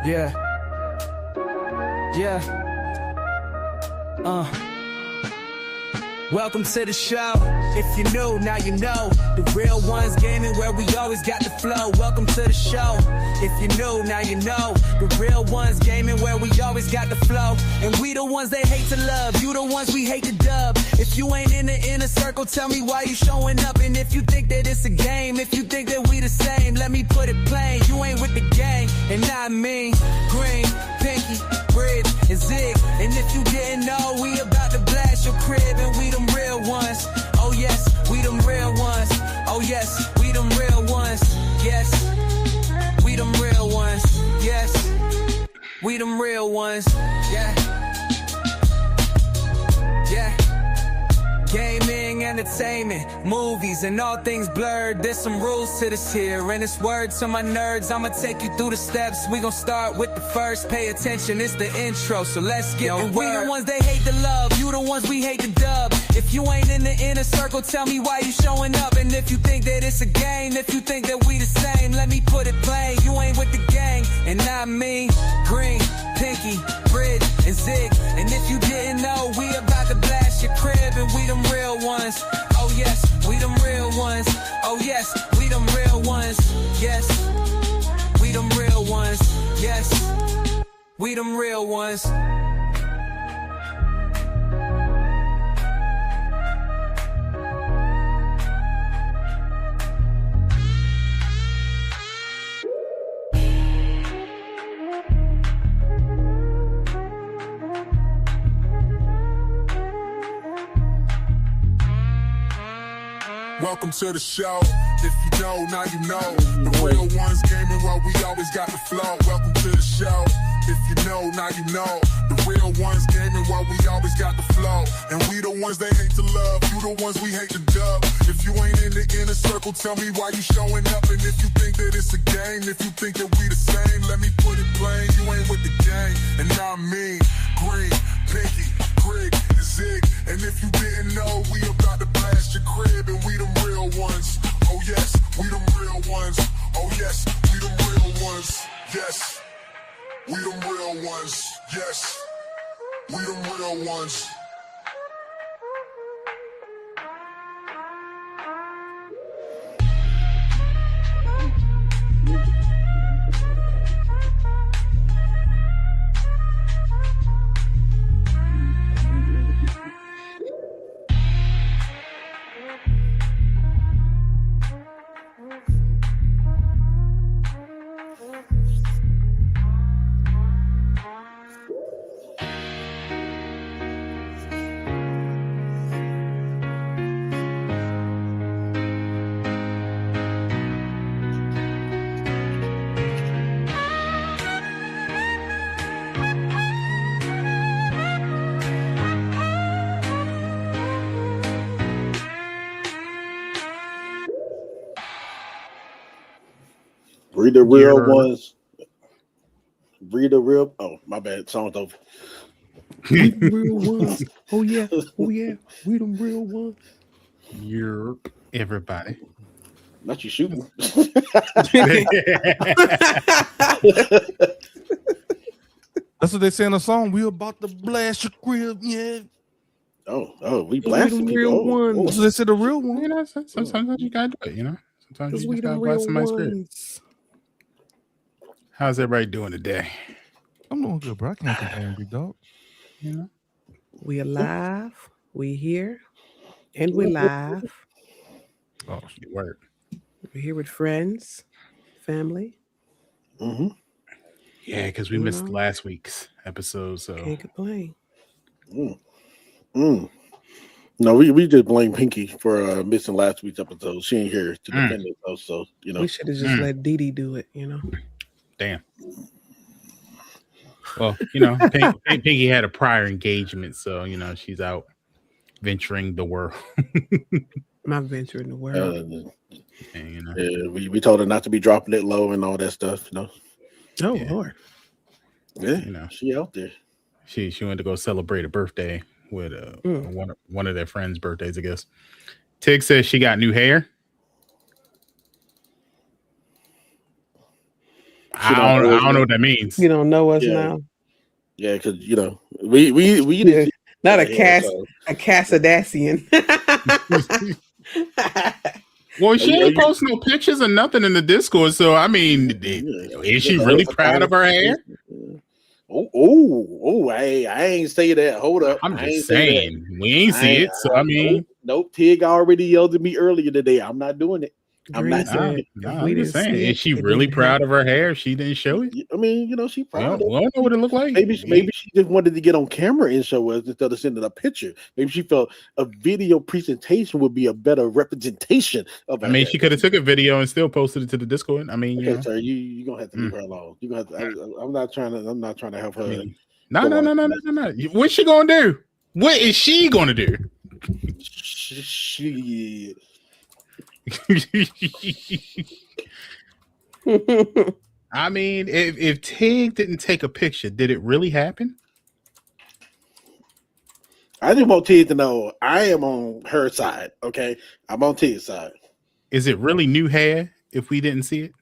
Yeah. Yeah. Welcome to the show. If you're new, now you know. The real ones gaming where we always got the flow. Welcome to the show. If you're new, now you know. The real ones gaming where we always got the flow. And we the ones they hate to love. You the ones we hate to dub. If you ain't in the inner circle, tell me why you showing up. And if you think that it's a game, if you think that we the same, let me put it plain. You ain't with the gang, and I mean Green, Pinky, Bridge, and Zig. And if you didn't know, we about to blast your crib, and we them real ones. Oh yes, we them real ones. Oh yes, we them real ones. Yes, we them real ones. Yes, we them real ones. Yeah. Yeah. Gaming, entertainment, movies, and all things blurred. There's some rules to this here, and it's words to my nerds. I'ma take you through the steps. We gon' start with the first. Pay attention, it's the intro, so let's get on. We the ones they hate to love, you the ones we hate to dub. If you ain't in the inner circle, tell me why you showing up. And if you think that it's a game, if you think that we the same, let me put it plain. You ain't with the gang, and I mean Green, Pinky, Bridge, and Zig. And if you didn't know, we about to blast your crib, and we them real ones. Oh yes, we them real ones. Oh yes, we them real ones. Yes, we them real ones. Yes, we them real ones. Welcome to the show. If you know, now you know. The real ones gaming while we always got the flow. Welcome to the show. If you know, now you know. The real ones gaming while we always got the flow. And we the ones they hate to love. You the ones we hate to dub. If you ain't in the inner circle, tell me why you showing up. And if you think that it's a game, if you think that we the same, let me put it plain. You ain't with the gang, and I mean Green, Pinky, Greg, and Zig. And if you didn't know, we about to blast your crib, and we them real ones. Oh yes, we them real ones. Oh yes, we them real ones. Yes, we them real ones. Yes, we them real ones. Read the real ones. Read the real. Oh, my bad. Song's over. We the real ones. Oh yeah. Oh yeah. We them real ones. You're everybody. Not you shooting. That's what they say in the song. We about to blast your crib, yeah. Oh, we blasting the real people. ones. So they said the real one. You know, sometimes you gotta do it. You know, sometimes you we just the gotta real blast somebody's crib. ones. How's everybody doing today? I'm doing good, bro. I can't complain, big dog. You know, We alive. We here, and we live. oh, you work. We're here with friends, family. Mm-hmm. Yeah, because we missed last week's episode, so Can't complain. No, we just blame Pinky for missing last week's episode. She ain't here to defend herself, so you know. We should have just let Dee Dee do it, you know. damn. Well, you know, Pinky had a prior engagement, so you know she's out venturing the world. My venture in the world. And, you know, yeah, we told her not to be dropping it low and all that stuff. You know. Oh yeah. Lord. Yeah, you know, she out there. She went to go celebrate a birthday with one of their friends' birthdays, I guess. Tig says she got new hair. I don't know what that means. You don't know us Yeah. now. Yeah, because we didn't see Not so. a Cassadassian. Well, she ain't post no pictures or nothing in the Discord. So I mean, is she really proud of her hair? I ain't say that. Hold up. I'm just saying we ain't see it. So I mean, nope. Tig already yelled at me earlier today. I'm not doing it. I'm not. I'm just saying, is she really proud of her hair? She didn't show it. I mean, she proud. We don't know what it looked like. Maybe she just wanted to get on camera and show us instead of sending a picture. Maybe she felt a video presentation would be a better representation of. I mean, she could have took a video and still posted it to the Discord. I mean, okay, sir, you gonna have to leave her alone. You gonna have to, I'm not trying to help her. No. What's she gonna do? What is she gonna do? She. I mean, if Tig didn't take a picture, did it really happen? I just want Tig to know I am on her side. Okay, I'm on Tig's side. Is it really new hair? If we didn't see it,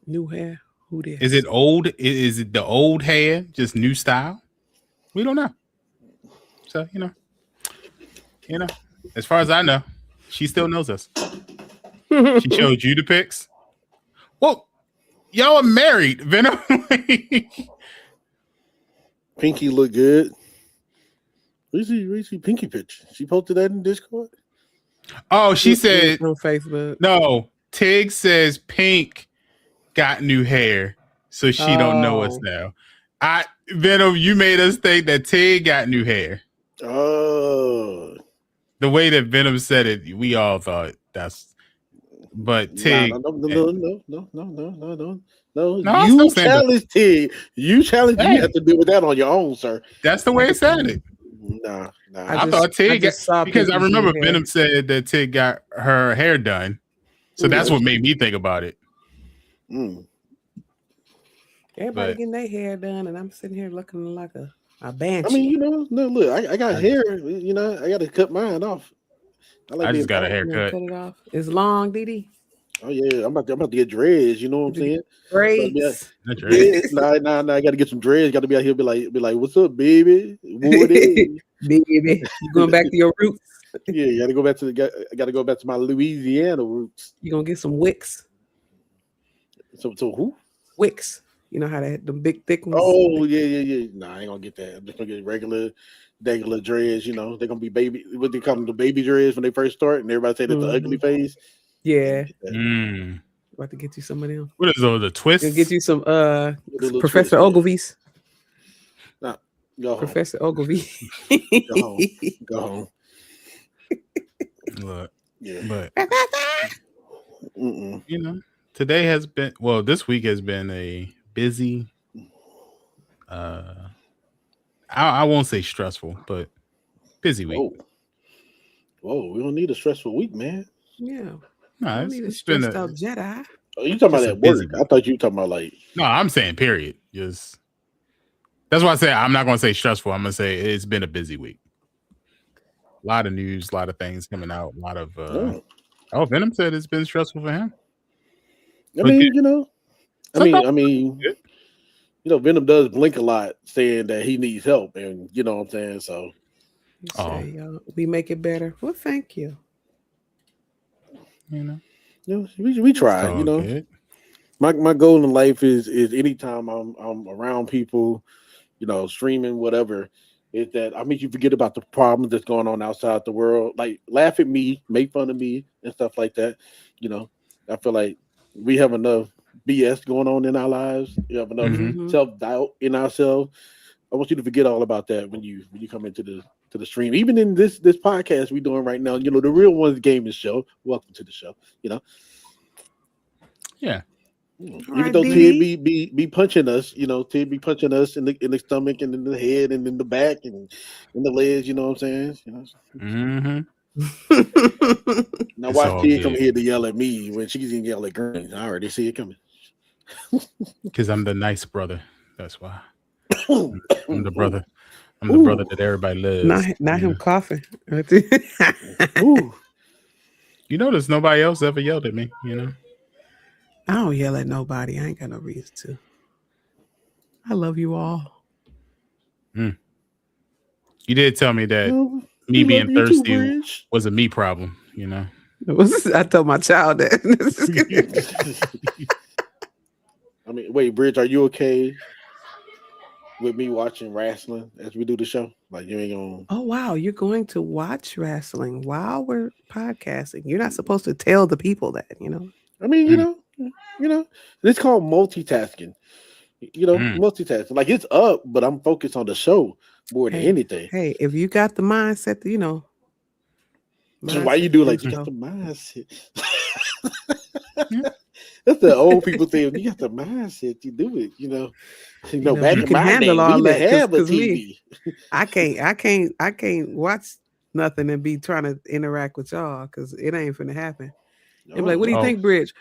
New hair. Who did? Is it old? Is it the old hair? Just new style? We don't know. So as far as I know, she still knows us. She showed you the pics. Well, y'all are married, Venom. Pinky look good. Where's the Pinky picture? She posted that in Discord. Oh, she said on Facebook. No, Tig says Pink got new hair, so she don't know us now. Venom, you made us think that Tig got new hair. Oh, the way that Venom said it, we all thought that's. But Tig, no. You challenged Tig. You challenged. You have to deal with that on your own, sir. That's the way it sounded. Nah. I thought Tig because I remember Venom said that Tig got her hair done, so that's what made me think about it. Everybody getting their hair done, and I'm sitting here looking like a banshee. I mean, look, I got hair. I got to cut mine off. I just got a haircut. Cut it off. It's long, Didi. Oh yeah, I'm about to get dreads. You know what I'm saying? Braids. Nah. I got to get some dreads. Got to be out here, be like, what's up, baby? What is? Baby, you going back to your roots? Yeah, I got to go back to my Louisiana roots. You gonna get some wicks? So who? Wicks. You know how they had them big thick ones? Oh yeah. Nah, I ain't gonna get that. I'm just gonna get regular dreads. They're gonna be baby. What they call them, the baby dreads when they first start, and everybody say that's the ugly face. Yeah. About to get you some of them. What is those? The twists? Gonna get you some twist, Professor Ogilvy's. Nah, go home. Professor Ogilvy. Go home. Look, yeah, but today has been this week has been a busy. I won't say stressful, but busy week. Whoa, we don't need a stressful week, man. Yeah. No, it's been a Jedi. Oh, you talking about that work? I thought you were talking about like. No, I'm saying period. Just that's why I say I'm not going to say stressful. I'm going to say it's been a busy week. A lot of news, a lot of things coming out, a lot of. Venom said it's been stressful for him. I mean, Venom does blink a lot, saying that he needs help, and you know what I'm saying. So, we make it better. Well, thank you. We try. My goal in life is anytime I'm around people, streaming whatever, is that I make you forget about the problems that's going on outside the world. Like laugh at me, make fun of me, and stuff like that. I feel like we have enough BS going on in our lives. We have enough self-doubt in ourselves. I want you to forget all about that when you come into the stream. Even in this podcast we're doing right now, the Real Ones Gaming Show. Welcome to the show. Yeah. Even though Ted be punching us, Ted be punching us in the stomach and in the head and in the back and in the legs. You know what I'm saying? Now watch Ted come here to yell at me when she's gonna yell at Green. I already see it coming. Because I'm the nice brother. That's why. I'm the brother. I'm the brother that everybody loves. Not him coughing. There's nobody else ever yelled at me, I don't yell at nobody. I ain't got no reason to. I love you all. You did tell me that me we love being you too, thirsty Bridge. was a me problem, you know. I told my child that. I mean, wait, Bridge, are you okay with me watching wrestling as we do the show? Like you ain't gonna. Oh wow, you're going to watch wrestling while we're podcasting. You're not supposed to tell the people that, you know. I mean, you know, it's called multitasking. You know, multitasking. Like it's up, but I'm focused on the show more than anything. Hey, if you got the mindset, you know. Why you do like you got the mindset? That's the old people thing. You got the mindset, you do it. You know, back you in can my handle day, all we that. didn't have a Cause TV. me, I can't watch nothing and be trying to interact with y'all because it ain't finna happen. And like, what do you think, Bridge?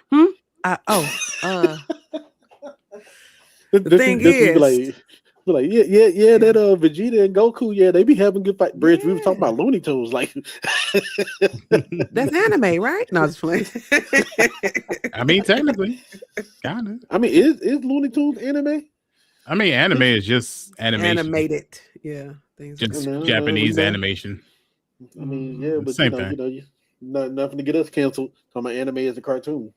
The thing is, like, yeah, that Vegeta and Goku, yeah, they be having good fight. Bridge, we were talking about Looney Tunes, like that's anime, right? No, just playing. I mean, technically, kind of. I mean, is Looney Tunes anime? I mean, anime is just animation. Animated, yeah. Just Japanese animation. I mean, yeah, but same thing. You know, nothing to get us canceled. Talking about anime as a cartoon.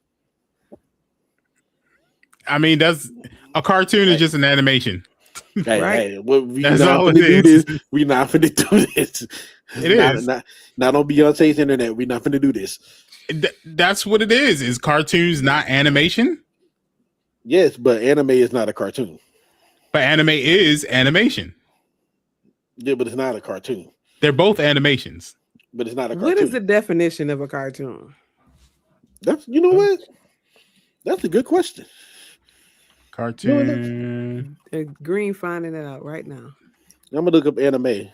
I mean, that's a cartoon is just an animation. Hey, right? Hey, well, that's all it is. We're not finna do this. It is not on Beyonce's internet. We're not finna do this. That's what it is. Is cartoons not animation? Yes, but anime is not a cartoon. But anime is animation. Yeah, but it's not a cartoon. They're both animations. But it's not a cartoon. What is the definition of a cartoon? That's what? That's a good question. Cartoon. Green finding it out right now. I'm gonna look up anime.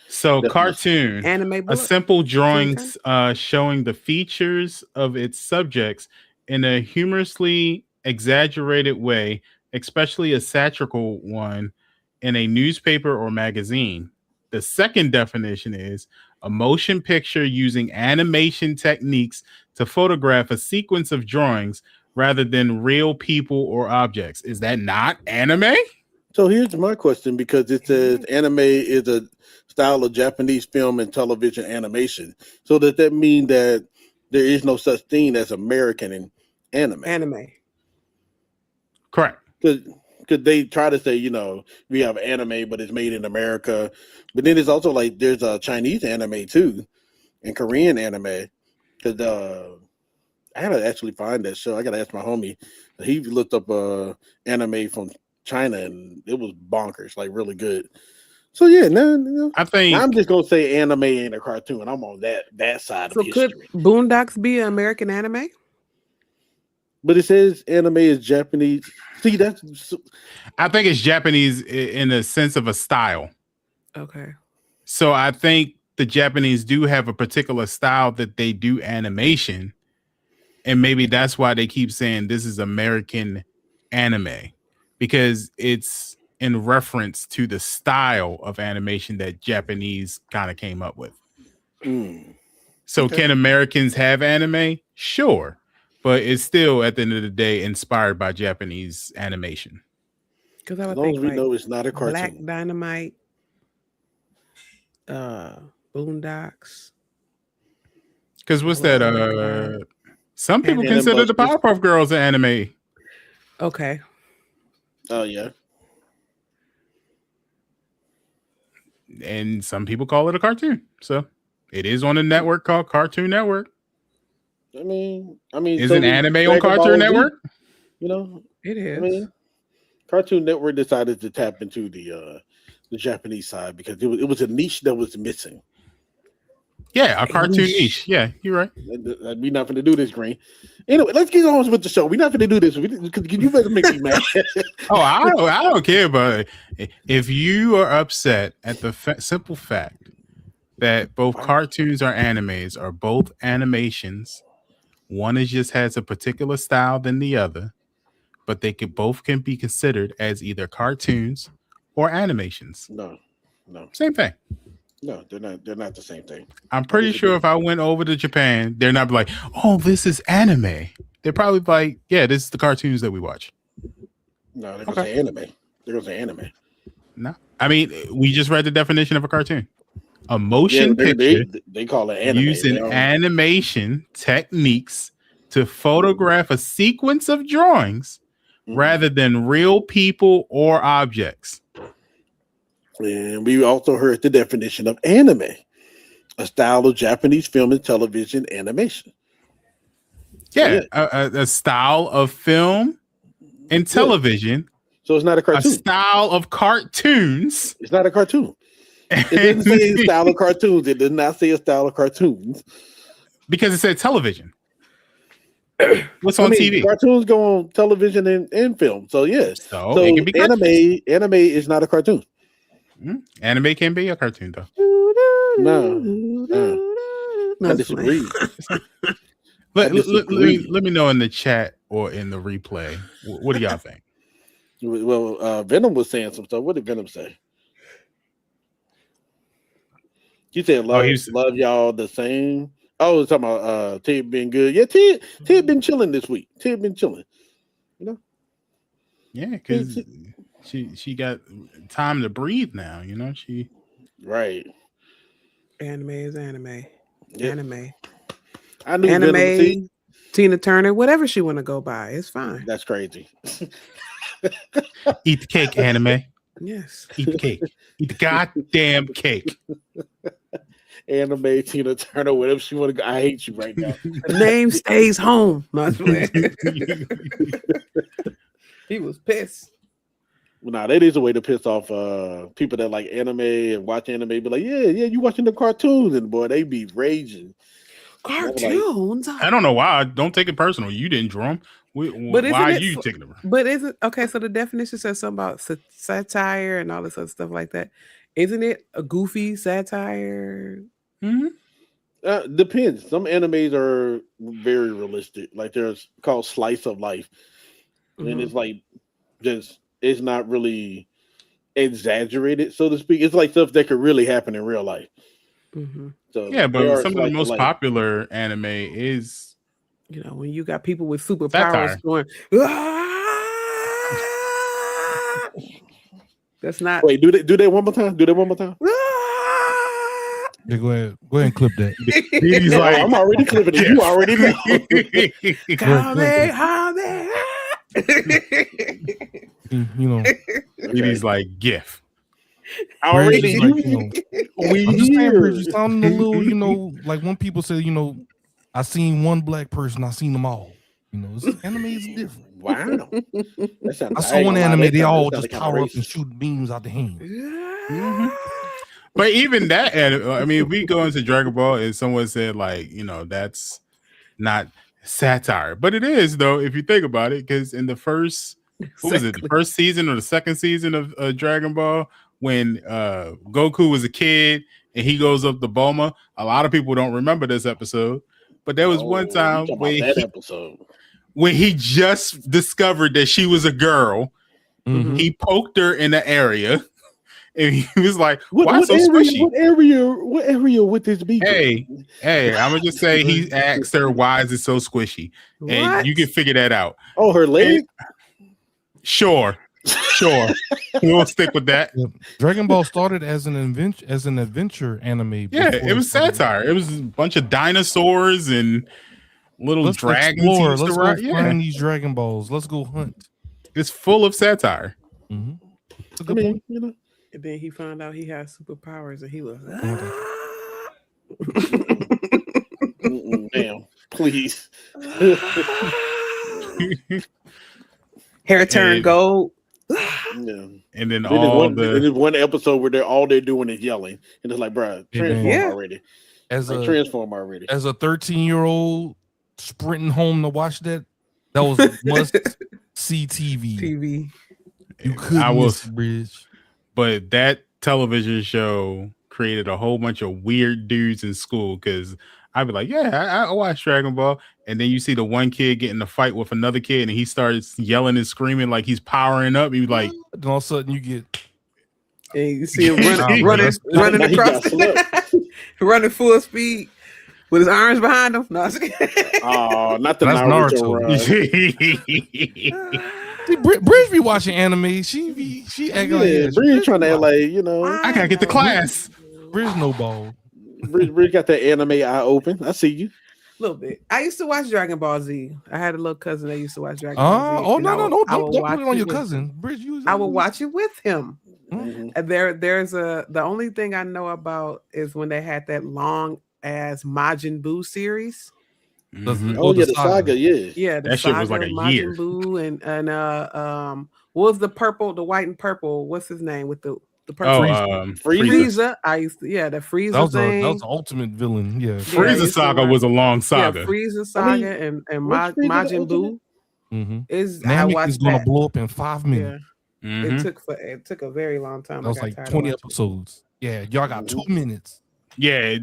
So cartoon, anime book? A simple drawings showing the features of its subjects in a humorously exaggerated way, especially a satirical one in a newspaper or magazine. The second definition is a motion picture using animation techniques to photograph a sequence of drawings rather than real people or objects. Is that not anime? So here's my question, because it says anime is a style of Japanese film and television animation. So does that mean that there is no such thing as American in anime? Correct. Because they try to say, we have anime, but it's made in America. But then it's also like there's a Chinese anime too, and Korean anime. Because I gotta actually find that show. I gotta ask my homie. He looked up anime from China, and it was bonkers, like really good. So yeah, I think I'm just gonna say anime ain't a cartoon. I'm on that side of history. Could Boondocks be an American anime? But it says anime is Japanese. See, I think it's Japanese in the sense of a style. Okay. So I think the Japanese do have a particular style that they do animation. And maybe that's why they keep saying this is American anime, because it's in reference to the style of animation that Japanese kind of came up with. So can Americans have anime? Sure. But it's still, at the end of the day, inspired by Japanese animation. Because I as long as we know it's not a cartoon. Black Dynamite, Boondocks. Because what's that? Some people consider the Powerpuff Girls an anime. Okay. Oh, yeah. And some people call it a cartoon. So it is on a network called Cartoon Network. I mean, isn't anime on Cartoon Network? It is. I mean, Cartoon Network decided to tap into the Japanese side because it was a niche that was missing. Yeah, a cartoon niche. Yeah, you're right. We're not going to do this, Green. Anyway, let's get on with the show. We're not going to do this because you better make me mad. I don't care, but if you are upset at the simple fact that both cartoons are animes or both animations, one has a particular style than the other, but they both can be considered as either cartoons or animations. No. Same thing. No, they're not the same thing. I'm pretty sure if I went over to Japan, they're not like, oh, this is anime. they're probably like, yeah, this is the cartoons that we watch. No, they're gonna say anime. They're gonna say anime. No, I mean, we just read the definition of a cartoon. A motion picture. They call it anime. Using animation techniques to photograph a sequence of drawings rather than real people or objects. And we also heard the definition of anime, a style of Japanese film and television animation. Yeah, a style of film and television. So it's not a cartoon. A style of cartoons. It's not a cartoon. It didn't say a style of cartoons. It did not say a style of cartoons. Because it said television. What's on TV? Cartoons go on television and film. So yeah. So it can be anime is not a cartoon. Anime can be a cartoon though. No. I disagree. Let me know in the chat or in the replay. What do y'all think? Well, Venom was saying some stuff. What did Venom say? He said love y'all the same. Oh, talking about Ted being good. Yeah, Ted been chilling this week. Ted been chilling. You know? Yeah, because she got time to breathe now, you know. Right. Anime is anime. Yep. Anime. I knew anime, Tina Turner, whatever she want to go by, it's fine. That's crazy. Eat the cake, anime. Yes. Eat the cake. Eat the goddamn cake. Anime, Tina Turner, whatever she want to go. I hate you right now. The name stays home. He was pissed. Well, nah, that is a way to piss off people that like anime and watch anime. Be like, yeah, you watching the cartoons, and boy, they be raging. Cartoons? Like, I don't know why. Don't take it personal. You didn't draw them. Why are you taking them? But isn't okay? So the definition says something about satire and all this other stuff like that. Isn't it a goofy satire? Mm-hmm. Depends. Some animes are very realistic. Like there's called slice of life, and it's like just it's not really exaggerated, so to speak. It's like stuff that could really happen in real life. So yeah, but some of the most popular anime is, you know, when you got people with superpowers going. That's not. Wait, do they one more time? Do they one more time? Yeah, go ahead and clip that. He's like, I'm already clipping it. You already know. You know, he's like GIF. Already, like, you sounding a little, you know, like when people say, you know, I seen one black person, I seen them all. You know, anime is different. Wow. I saw one anime, they all just power up and shoot beams out the hand. But even that, I mean, if we go into Dragon Ball and someone said, like, you know, that's not satire, but it is, though, if you think about it, because in the first, the first season or the second season of Dragon Ball, when Goku was a kid and he goes up to Bulma, a lot of people don't remember this episode, but there was one time when he just discovered that she was a girl. He poked her in the area. And he was like, "Why so squishy? What area would this be?" Hey, I'm gonna just say he asked her, "Why is it so squishy?" And you can figure that out. Oh, her leg. Sure. We'll stick with that. Dragon Ball started as an adventure anime. Yeah, it was satire. It was a bunch of dinosaurs and little dragons. Let's go find these Dragon Balls. Let's go hunt. It's full of satire. I mean, you know. And then he found out he had superpowers, and he was damn, please. Hair turned gold. And then there's one episode where they're doing is yelling, and it's like, bro, transform already. Transform already. As a 13-year-old sprinting home to watch that was must see TV. You couldn't miss Bridge. But that television show created a whole bunch of weird dudes in school, because I'd be like, yeah, I watch Dragon Ball. And then you see the one kid get in a fight with another kid, and he starts yelling and screaming like he's powering up. He's like, and all of a sudden you get, and you see him running across, running full speed. with his arms behind him. No, oh, not the That's Naruto. See, Bridge be watching anime. She acting like Bridge trying to act like I gotta get to class. Bridge no ball. Bridge got that anime eye open. I see you. A little bit. I used to watch Dragon Ball Z. I had a little cousin that used to watch Dragon Ball Z. Oh no! Don't put it on your cousin. Bridge, I would watch it with him. Mm-hmm. And the only thing I know about is when they had that long ass Majin Buu series. The saga, yeah. That shit was like a Majin year. Buu and what was the white and purple? What's his name with the purple? Frieza. I used to, the Frieza thing. That was the ultimate villain. Yeah, Frieza saga was a long saga. Yeah, Frieza saga and Majin Buu. Namek is going to blow up in 5 minutes. Yeah. It took a very long time. That was like 20 episodes. Yeah, y'all got 2 minutes. Yeah,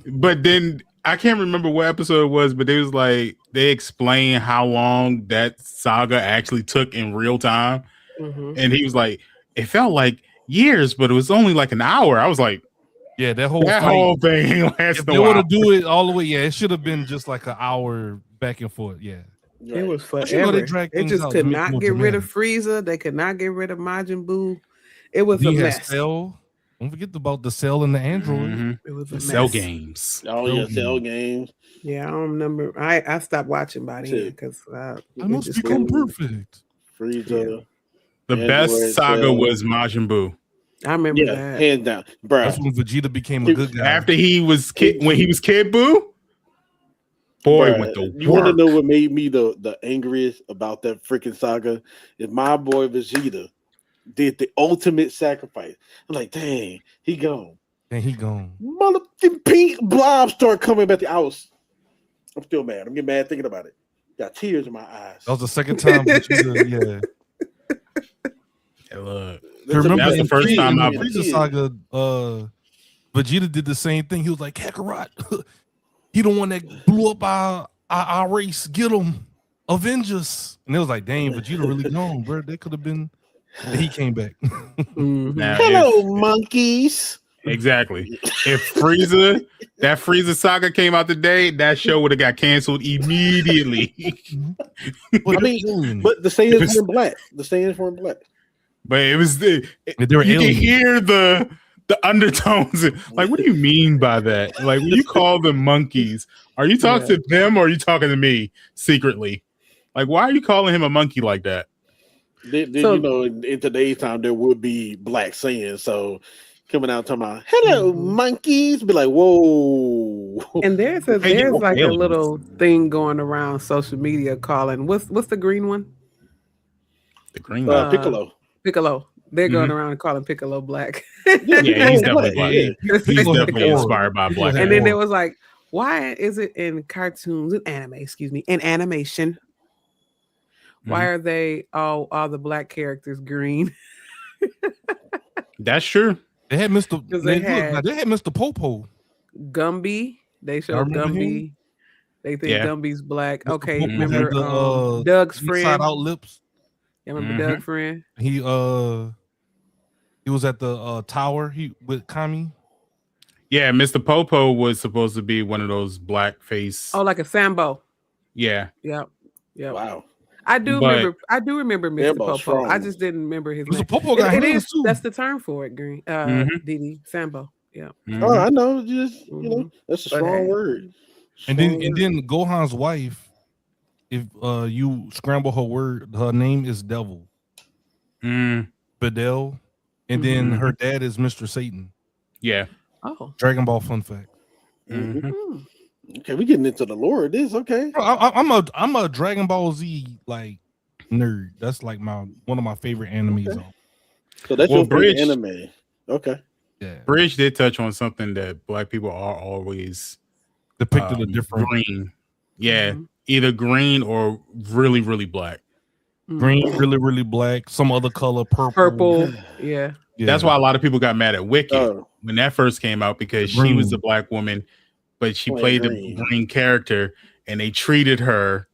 but then I can't remember what episode it was, but they explained how long that saga actually took in real time, and he was like, it felt like years, but it was only like an hour. I was like, yeah, that whole thing lasted. If they would to do it all the way, it should have been just like an hour back and forth. Yeah. It was forever. They just could not get rid of Frieza. They could not get rid of Majin Buu. It was a mess. Cell. Don't forget about the Cell and the Android. It was a mess. Cell games. Cell games. Yeah, I don't remember. I stopped watching by then because I must become perfect. Frieza. The best saga was Majin Buu. I remember that. Hands down, bro. That's when Vegeta became a good guy. After he was when he was Kid Buu. Boy, went the you want to know what made me the angriest about that freaking saga? Is my boy Vegeta did the ultimate sacrifice. I'm like, dang, he gone. And he gone. Motherfucking pink blobs start coming about the house. I'm still mad. I'm getting mad thinking about it. Got tears in my eyes. That was the second time Vegeta, look. Remember that's the first time I Frieza saga, Vegeta did the same thing. He was like, Kakarot, he the one that blew up our race. Get him. Avengers. And it was like, dang, Vegeta really gone, bro. They could have been. He came back. Now, hello, monkeys. Exactly. If that Frieza saga came out today, that show would have got canceled immediately. But the Saiyans weren't black. The Saiyans weren't black. But it was you aliens. can hear the undertones. Like, what do you mean by that? Like, when you call them monkeys, are you talking to them or are you talking to me secretly? Like, why are you calling him a monkey like that? Then you know, in today's time, there would be black Saiyans. So coming out talking about hello, monkeys, be like, whoa. And there's like a little thing going around social media calling what's the green one? The green one, Piccolo. They're going around and calling Piccolo black. Yeah, he's definitely black. He's definitely inspired by black. And then there was like, why is it in cartoons and in animation? Why are they all the black characters green? That's true. They had Mr. They had Mr. Popo. Gumby. They showed Gumby. They think Gumby's black. Mr. Okay, Popo remember Doug's friend? Side out lips. You remember Doug's friend? He was at the tower with Kami. Yeah, Mr. Popo was supposed to be one of those black face. Oh, like a Sambo. Yeah. Yep. Wow. I do remember Mr. Popo. Strong. I just didn't remember his Mr. name. Popo got hands too. That's the term for it, Green. Didi Sambo. Yeah. Oh, I know. Just you know, that's a strong word. And then Gohan's wife, if you scramble her name is Devil. Bedell. And then her dad is Mr. Satan. Yeah. Oh. Dragon Ball fun fact. Okay, we getting into the lore of this. Okay. Bro, I'm a Dragon Ball Z like nerd. That's like one of my favorite animes. Okay. So that's your favorite anime. Okay. Yeah. Bridge did touch on something that black people are always depicted a different green. Yeah. Either green or really, really black. Green, really, really black. Some other color, purple. Yeah. That's why a lot of people got mad at Wicked when that first came out, because she was a black woman, but she played the green character, and they treated her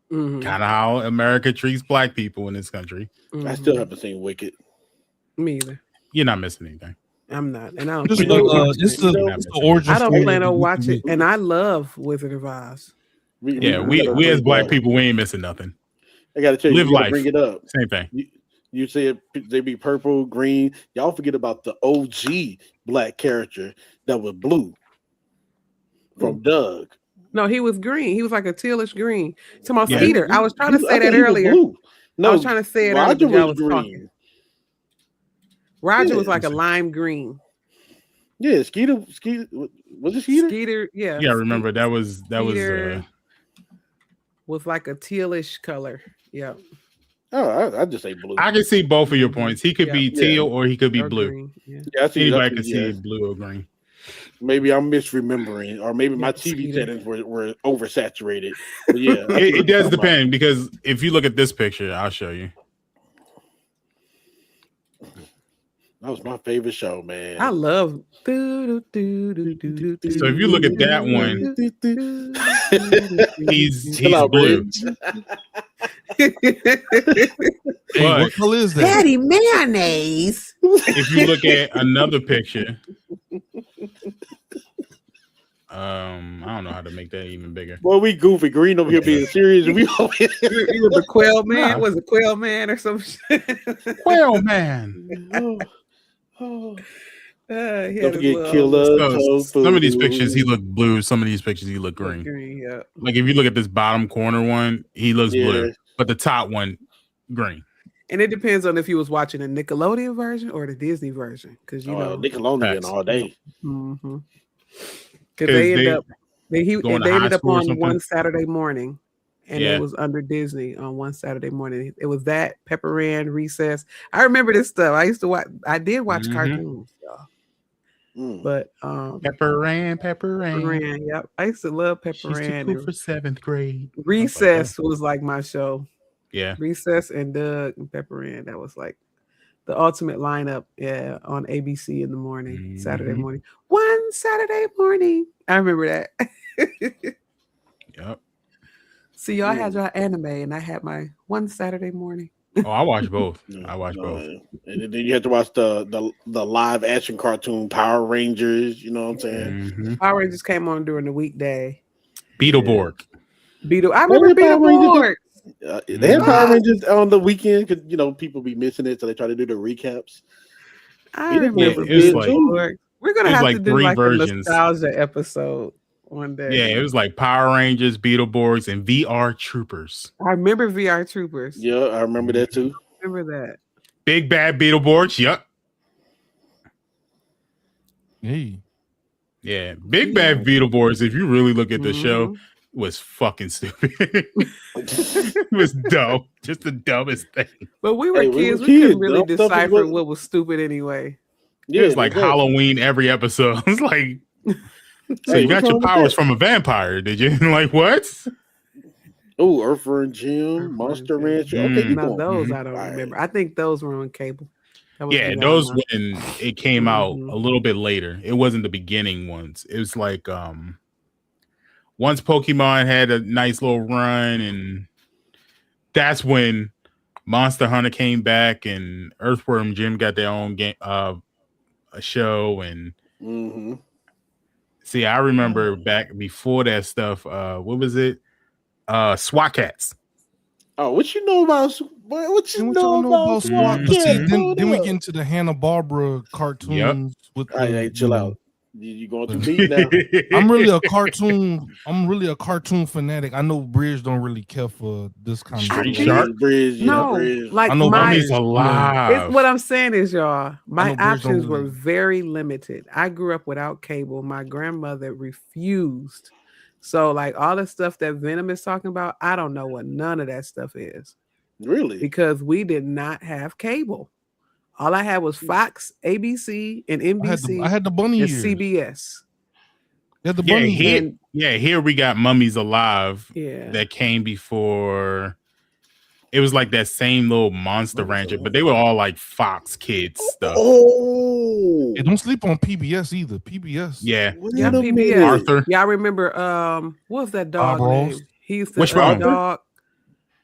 kind of how America treats black people in this country. I still haven't seen Wicked. Me either. You're not missing anything. I'm not, and I don't. It's plan on watching it's it. the origin. I don't story plan of on the watching Wicked it, and I love Wizard of Oz. We as black people, we ain't missing nothing. I gotta tell you, Live you gotta life. bring it up. Same thing. You said they be purple, green. Y'all forget about the OG black character that was blue from Doug. No, he was green. He was like a tealish green. Talking about Yeah. Skeeter. I was trying to say I that thought he was earlier. blue. No, I was trying to say it Roger earlier. was green. Talking. Roger Yeah. was like a lime green. Yeah, Skeeter was it Skeeter? Skeeter, yeah. Yeah, I remember that was Skeeter was like a tealish color. Yeah. Oh, I just say blue. I can see both of your points. He could be teal or he could be Or blue. green, yeah. Yeah, I see. Anybody can see blue or green. Maybe I'm misremembering, or maybe my TV settings were oversaturated. But yeah, it does depend because if you look at this picture, I'll show you. That was my favorite show, man. I love. So if you look at that one, he's blue. Hey, what color is that? Daddy mayonnaise. If you look at another picture, I don't know how to make that even bigger. Well, we goofy. Green over here being serious. We over here. You were the Quail Man. Was it Quail Man or some shit? Quail Man. Don't Don't forget Killer. Some of these pictures he look blue. Some of these pictures he look green. Yeah. Like if you look at this bottom corner one, he looks blue, but the top one green. And it depends on if you was watching the Nickelodeon version or the Disney version, because you know Nickelodeon all day. Mm-hmm. Because they ended up on one Saturday morning, and it was under Disney on one Saturday morning. It was that Pepper Ann, Recess. I remember this stuff. I used to watch. I did watch cartoons, y'all. But Pepper Ann. Yep, I used to love Pepper Ann. For 7th grade. Recess was like my show. Yeah, Recess and Doug and Pepper Ann. That was like the ultimate lineup. Yeah, on ABC in the morning, Saturday morning. One Saturday morning. I remember that. Yep. See, y'all had your anime, and I had my one Saturday morning. Oh, I watch both. I watch both. And then you have to watch the live action cartoon Power Rangers. You know what I'm saying? Power Rangers came on during the weekday. Beetleborg. I remember Beetleborg. They have Power Rangers on the weekend because people be missing it, so they try to do the recaps. I remember Beetleborg. We're gonna have to do like a nostalgia episode one day. Yeah, it was like Power Rangers, Beetleborgs, and VR Troopers. I remember VR Troopers. Yeah, I remember that too. Remember that. Big Bad Beetleborgs. Yep. Hey. Yeah, Big Bad Beetleborgs. If you really look at the show, was fucking stupid. It was dumb. Just the dumbest thing. But we were kids. We couldn't really decipher what was stupid anyway. Yeah, it was like Halloween every episode. It's like, so you got your powers from a vampire, did you? Like what? Oh, Eartha and Jim, Monster Ranch. Okay, now those I don't remember. I think those were on cable. Yeah, those when it came out a little bit later. It wasn't the beginning ones. It was like once Pokemon had a nice little run, and that's when Monster Hunter came back, and Earthworm Jim got their own game, a show, and see, I remember back before that stuff. What was it? SWAT Cats. Oh, what you know about? What you know about SWAT Cats? Then we get into the Hanna-Barbera cartoons. With hey, chill out. You going too deep now? I'm really a cartoon fanatic. I know Bridge don't really care for this kind of Street Shark. Bridge, like I know Mummy's alive. What I'm saying is, y'all, my options were very limited. I grew up without cable. My grandmother refused. So, like all the stuff that Venom is talking about, I don't know what none of that stuff is. Really? Because we did not have cable. All I had was Fox, ABC, and NBC. I had the bunny and ears. CBS. Yeah, the bunny. Here we got Mummies Alive. Yeah, that came before. It was like that same little Monster Rancher, but they were all like Fox Kids stuff. Oh, hey, don't sleep on PBS either. PBS. Yeah, PBS. Arthur. Yeah, I remember. What was that dog name? He used to Wishbone. dog.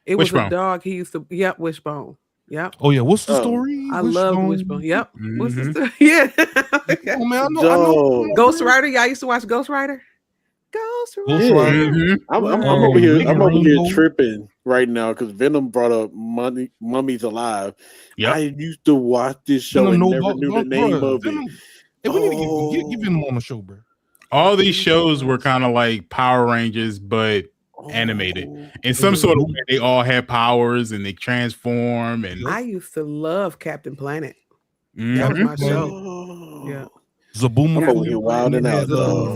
It was Wishbone. a dog. He used to. Yeah, Wishbone. Yep. Oh yeah, what's the story? I love Wishbone. Yep. What's the story? Yeah. Oh man, I know. Ghost Rider. Y'all used to watch Ghost Rider. Ghost Rider. I'm over here. I'm over here tripping right now because Venom brought up Mummies Alive. I used to watch this show and never knew the name of it. Hey, we need to get Venom on the show, bro. All these shows were kind of like Power Rangers, but animated in some sort of way. They all had powers and they transform. And I used to love Captain Planet. That was my show. Yeah. Zaboomafoo. Wild and out.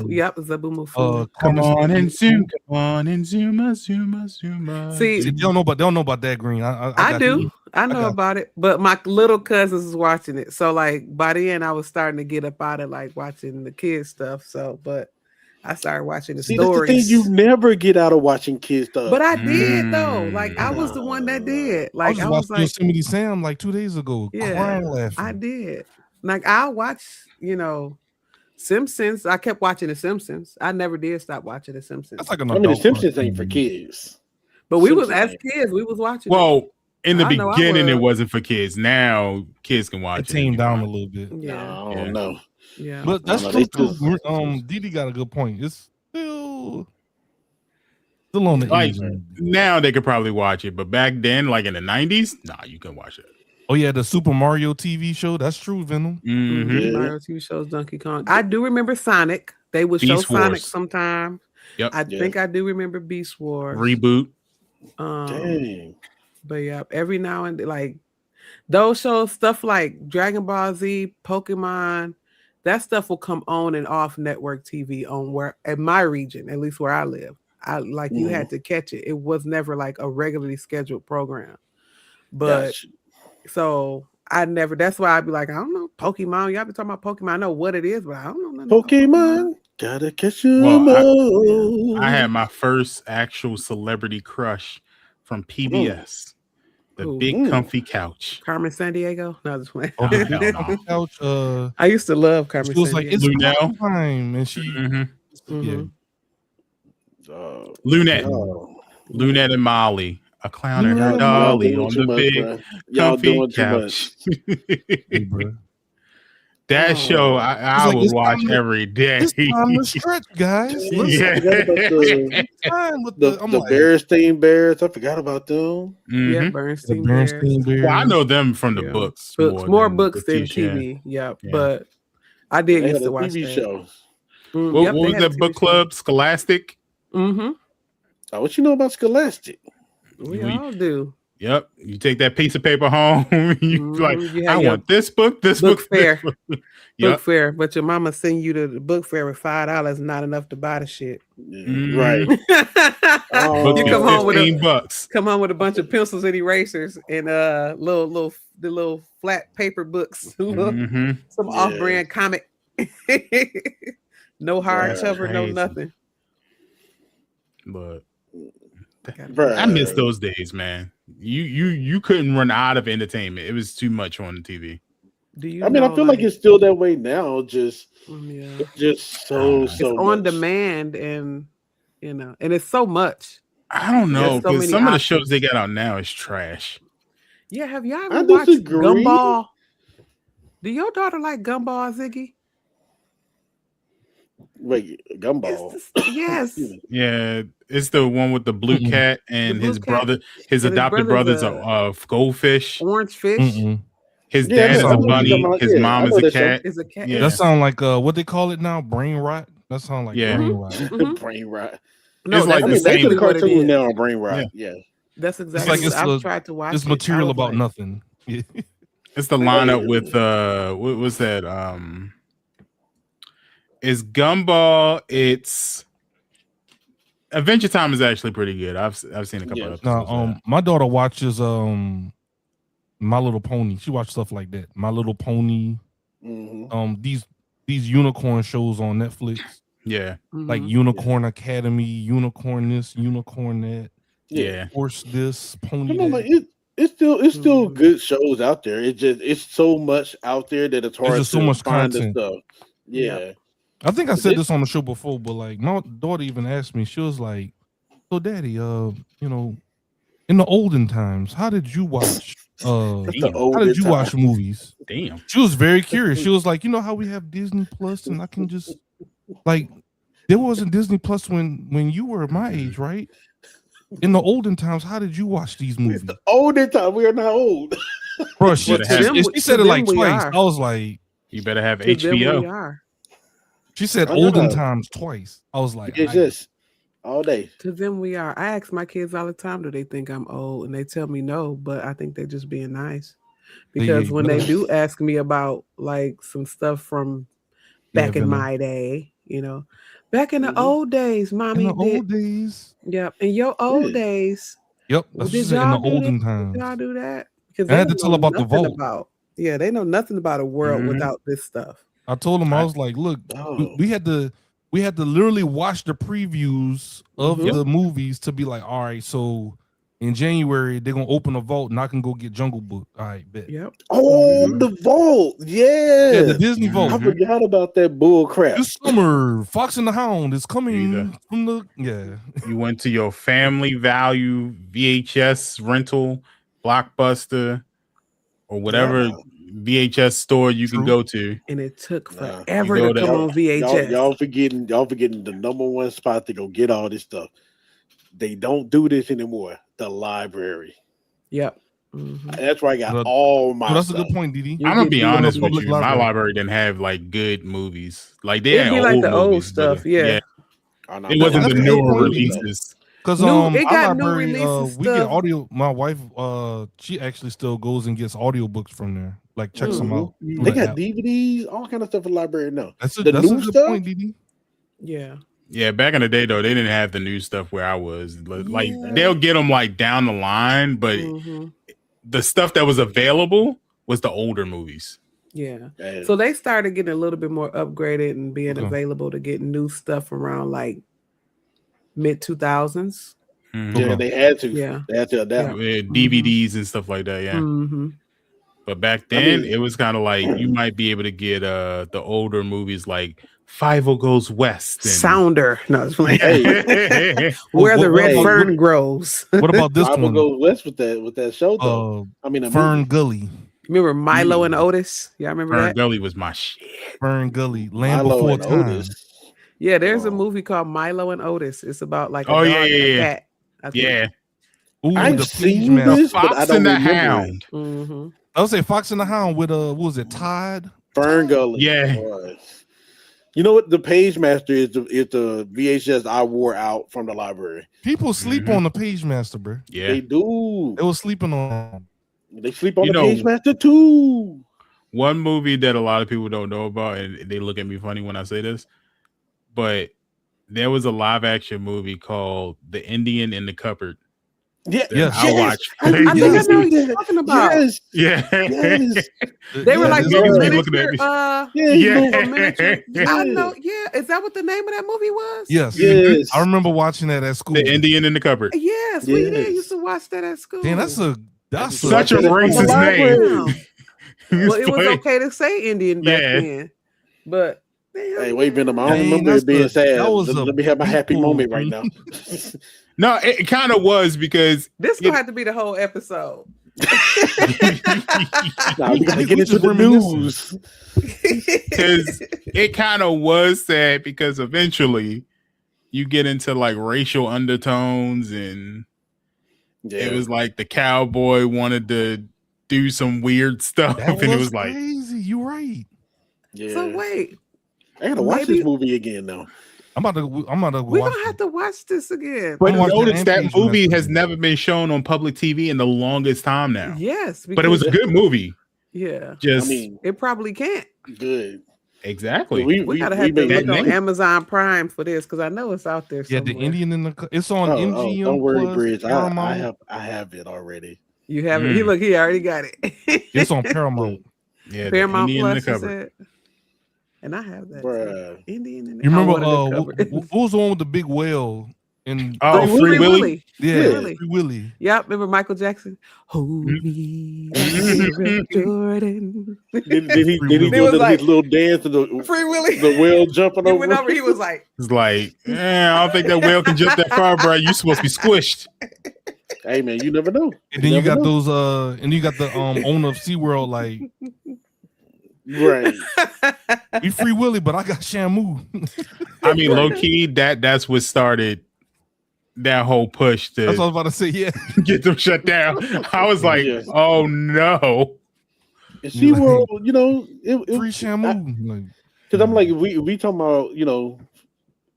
Yep, Zaboomafoo. Come on and Zuma. See, they don't know about that, Green. I do. I know about it, but my little cousins was watching it. So like by the end, I was starting to get up out of like watching the kids stuff. So, but I started watching the stories. That's the thing, you never get out of watching kids stuff. But I did though. Like I was the one that did. Like I was like Yosemite Sam like 2 days ago. Crying, laughing. I did. Like I'll watch, Simpsons. I kept watching The Simpsons. I never did stop watching The Simpsons. That's like The Simpsons ain't for kids. But we was as kids, we was watching. Well, in the beginning, it wasn't for kids. Now kids can watch it. Tamed down a little bit. Yeah. No. Yeah. But that's true too. Didi got a good point. It's still on the easy. Now they could probably watch it, but back then, like in the 90s, you couldn't watch it. Oh yeah, the Super Mario TV show. That's true, Venom. Mario TV shows, Donkey Kong. I do remember Sonic. They would show Sonic sometimes. Yep. I think I do remember Beast Wars. Reboot. Dang. But yeah, every now and then, like those shows, stuff like Dragon Ball Z, Pokemon, that stuff will come on and off network TV in my region, at least where I live. You had to catch it. It was never like a regularly scheduled program. But so I never, that's why I'd be like, I don't know, Pokemon. Y'all be talking about Pokemon. I know what it is, but I don't know nothing. Pokemon. Gotta catch them all. I had my first actual celebrity crush from PBS. The big comfy couch. Carmen Sandiego? No, this one. No. Couch, I used to love Carmen Sandiego. She was like, it's time. And she... Lunette and Molly. A clown and her dolly on the big comfy couch. That show I would watch every day. It's time to stretch, guys. The Berenstein Bears. I forgot about them. Yeah, Bernstein Bears. Well, I know them from the books. More books than TV. Yeah, but I did used to watch TV shows. What was that book club? Scholastic? Oh, what you know about Scholastic? We all do. Yep. You take that piece of paper home. I want this book, book fair. Book fair. But your mama send you to the book fair with $5, not enough to buy the shit. Right. You come home with $15. Come home with a bunch of pencils and erasers and little flat paper books. Some off-brand comic. No hardcover, no nothing. But I miss those days, man. You couldn't run out of entertainment. It was too much on the TV. I feel like it's still that way now. Just so on demand, and and it's so much. I don't know, because some of the shows they got out now is trash. Yeah, have y'all ever watched Gumball? Do your daughter like Gumball, Ziggy? Wait, Gumball? Yes. Yeah, it's the one with the blue cat and his brother. His adopted brother's a goldfish, orange fish. His dad is a bunny. His mom is a cat. Yeah. That sound like what they call it now, brain rot. That sound like brain rot. Brain rot. No, it's like the same cartoon now. Brain rot. Yeah. That's exactly. It's like I've tried to watch. It's material about nothing. It's the lineup with what was that? It's Gumball. It's Adventure Time is actually pretty good. I've seen a couple of episodes. Now, my daughter watches My Little Pony. She watches stuff like that. My Little Pony. These unicorn shows on Netflix. Yeah. Like Unicorn Academy, Unicorn this, Unicorn that. Yeah. Horse this, Pony that. Like it's still good shows out there. It's so much out there that it's hard to so much find content. the stuff. Yeah. I think I said this on the show before, but like my daughter even asked me, she was like, "So, Daddy, in the olden times, how did you watch how did you watch movies? Damn. She was very curious. She was like, you know how we have Disney Plus, and I can just like there wasn't Disney Plus when you were my age, right? In the olden times, how did you watch these movies? The olden time, we are not old. Bro, she said it like twice. I was like, you better have HBO. She said olden times twice. I was like, it's just all day. To them, we are. I ask my kids all the time, do they think I'm old? And they tell me no, but I think they're just being nice. Because when they do ask me about like some stuff from back in my day, you know, back in the old days, mommy. In the old days. Yep. In your old days. Yep. That's did in y'all the olden times. Did y'all do that? Because I had to tell about the vault. They know nothing about a world without this stuff. I told them, I was like, look, we had to literally watch the previews of the movies to be like, all right, so in January they're gonna open a vault and I can go get Jungle Book. All right, bet. Yep. Oh, the vault. Yeah, the Disney vault. I forgot about that bull crap. This summer, Fox and the Hound is coming from the You went to your Family Value VHS rental, Blockbuster, or whatever VHS store you can go to, and it took forever to come on VHS. Y'all forgetting the number one spot to go get all this stuff. They don't do this anymore. The library. Yep. That's where I got all my. That's stuff. A good point, Didi. I'm gonna be honest with you. My library didn't have like good movies. Like they had like old the movies, old stuff. Yeah. It wasn't the newer releases. Because it got library, new releases. We get audio. My wife, she actually still goes and gets audiobooks from there. Like checks them out. They got DVDs, all kind of stuff in the library now. That's a good point, Didi. Yeah. Yeah, back in the day though, they didn't have the new stuff where I was. Like they'll get them like down the line, but the stuff that was available was the older movies. Yeah. So they started getting a little bit more upgraded and being available to get new stuff around like mid 2000s. Yeah, they had to. Yeah, they had to adapt. DVDs and stuff like that. Yeah. But back then, it was kind of like you might be able to get the older movies like Five-O Goes West, and Sounder. No, it's like where the red fern grows. What about this one? Five-O Goes West with that show though. Fern Gully. Remember Milo and Otis? Yeah, I remember Fern that. Gully was my shit. Fern Gully, Land Before Time. Otis. Yeah, there's a movie called Milo and Otis. It's about like a dog and a cat. Ooh, I've seen this, but I don't remember it. I would say Fox and the Hound with what was it, Todd? Fern Gully. Yeah. You know what? The Page Master is the VHS I wore out from the library. People sleep on the Page Master, bro. Yeah, they do. They was sleeping on. They sleep on the Page Master too. One movie that a lot of people don't know about, and they look at me funny when I say this, but there was a live action movie called The Indian in the Cupboard. Yeah, I watched. I think I know what you're talking about. Yes. They were like miniature. Miniature. I know. Yeah, is that what the name of that movie was? Yes. I remember watching that at school. The Indian in the Cupboard. Yes, we did. Used to watch that at school. Damn, that's such a racist name. Well, it was okay to say Indian back then, but. Hey, wait a minute. I don't remember it being sad. Let me have my happy moment right now. No, it kind of was because this gonna have to be the whole episode. Nah, we gotta get into the news. Because it kind of was sad because eventually you get into like racial undertones and it was like the cowboy wanted to do some weird stuff and it was like crazy. You're right. Yeah. So wait. I gotta watch this movie again now. I'm about to. We're gonna have to watch this again. But notice that movie has never been shown on public TV in the longest time now. Yes, but it was a good movie. Yeah, it probably can't. Good. Exactly. We gotta have to look on Amazon Prime for this because I know it's out there somewhere. Yeah, the Indian in the. It's on MGM. Don't worry, Bridge. I have it already. You have it. He already got it. It's on Paramount. Yeah, Paramount Plus. Is it? And I have that Indian. You remember what was the one with the big whale? Free Willy? Yeah, Free Willy. Yep, remember Michael Jackson? Holy Jordan. Did he do his little dance to the Free Willy? The whale jumping over? He went over. He was like, "It's like, I don't think that whale can jump that far, bro. You supposed to be squished." Hey man, you never know. And then you got those and you got the owner of SeaWorld like right. We Free Willy, but I got Shamu. I mean, low key, that's what started that whole push to. That's what I was about to say. Yeah, get them shut down. I was like, oh no. And SeaWorld, you know, free Shamu. Because I'm like, we talking about, you know,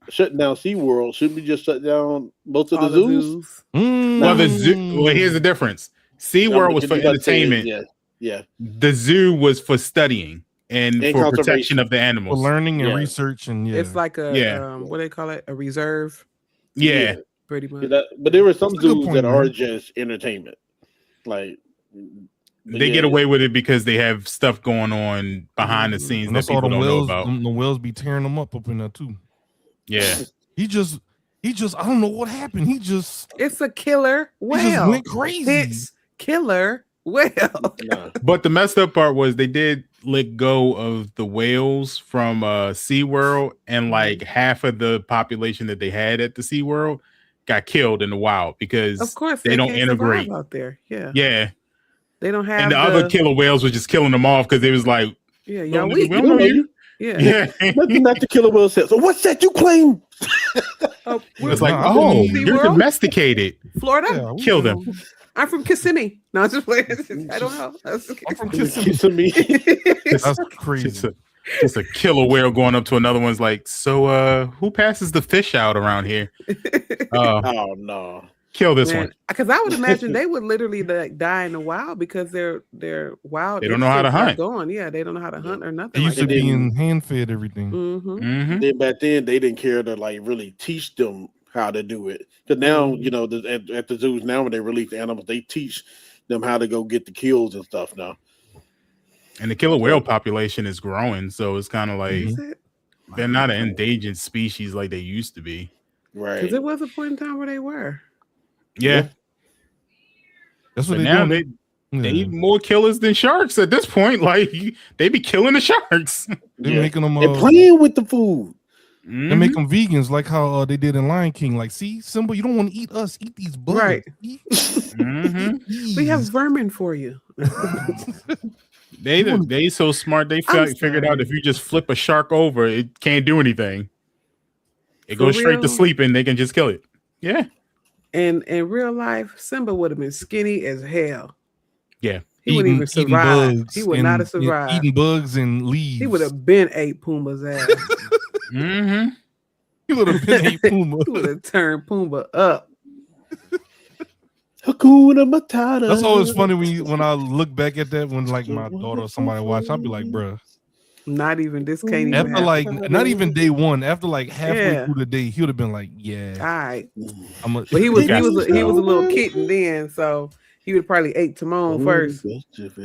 shutting down SeaWorld. Shouldn't we just shut down most of the zoos? Well, the zoo. Well, here's the difference. SeaWorld was for entertainment. Yeah. The zoo was for studying and for protection of the animals, for learning and research, and it's like a what do they call it? A reserve. Yeah, pretty much. But there were some zoos that are just entertainment. Like they get away with it because they have stuff going on behind the scenes that people don't know about. The whales be tearing them up in there too. Yeah, he just I don't know what happened. It's a killer whale. He just went crazy. It's killer whale. But the messed up part was they did let go of the whales from SeaWorld, and like half of the population that they had at the SeaWorld got killed in the wild because of course they don't integrate out there. Yeah. They don't have, and the other killer whales were just killing them off because they was like, y'all we don't know you. Yeah. Nothing not the killer whale said. So what's that you claim? It's like, you're domesticated. Florida, kill them. I'm from Kissimmee. No, just playing. I don't know. I'm from Kissimmee. That's crazy. It's a killer whale going up to another one's like, so who passes the fish out around here? Oh no. Kill this one. Because I would imagine they would literally like die in the wild because they're wild. They don't know how to hunt. They don't know how to hunt or nothing. They used to be in hand fed everything. Then back then they didn't care to like really teach them how to do it. Because now you know at the zoos now when they release the animals, they teach them how to go get the kills and stuff now. And the killer whale population is growing, so it's kind of like they're not an endangered species like they used to be. Right. Because there was a point in time where they were. Yeah. That's what now they need more killers than sharks at this point. Like they be killing the sharks. They're making them they're playing with the food. They make them vegans like how they did in Lion King. Like, see, Simba, you don't want to eat us. Eat these bugs. Right. We have vermin for you. They so smart. They figured out if you just flip a shark over, it can't do anything. It goes straight to sleep and they can just kill it. Yeah. And in real life, Simba would have been skinny as hell. Yeah. He wouldn't even survive. He would not have survived. Eating bugs and leaves. He would have been ate Pumbaa's ass. He would have been ate Pumbaa. He would have turned Pumbaa up. Hakuna Matata. That's always funny when I look back at that when like my daughter or somebody watch, I'll be like, bruh. Not even this can't even after happen. Like not even day one. After like halfway through the day, he would have been like, "Yeah, all right." But he was a little kitten then, so he would probably ate Timon first.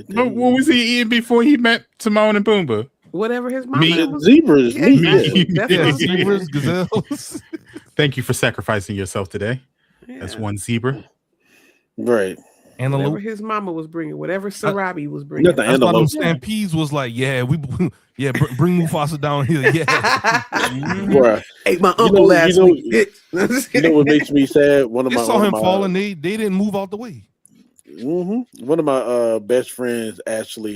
But what was he eating before he met Timon and Pumbaa? Whatever his mama was. Zebras, zebras, gazelles. Thank you for sacrificing yourself today. Yeah. That's one zebra, right? Antelope. Whatever his mama was bringing, whatever Sarabi was bringing. That's why them stampedes was like, bring Mufasa down here. Yeah. Ate my uncle last week. You know what makes me sad? One of my saw him falling. They didn't move out the way. One of my best friends actually,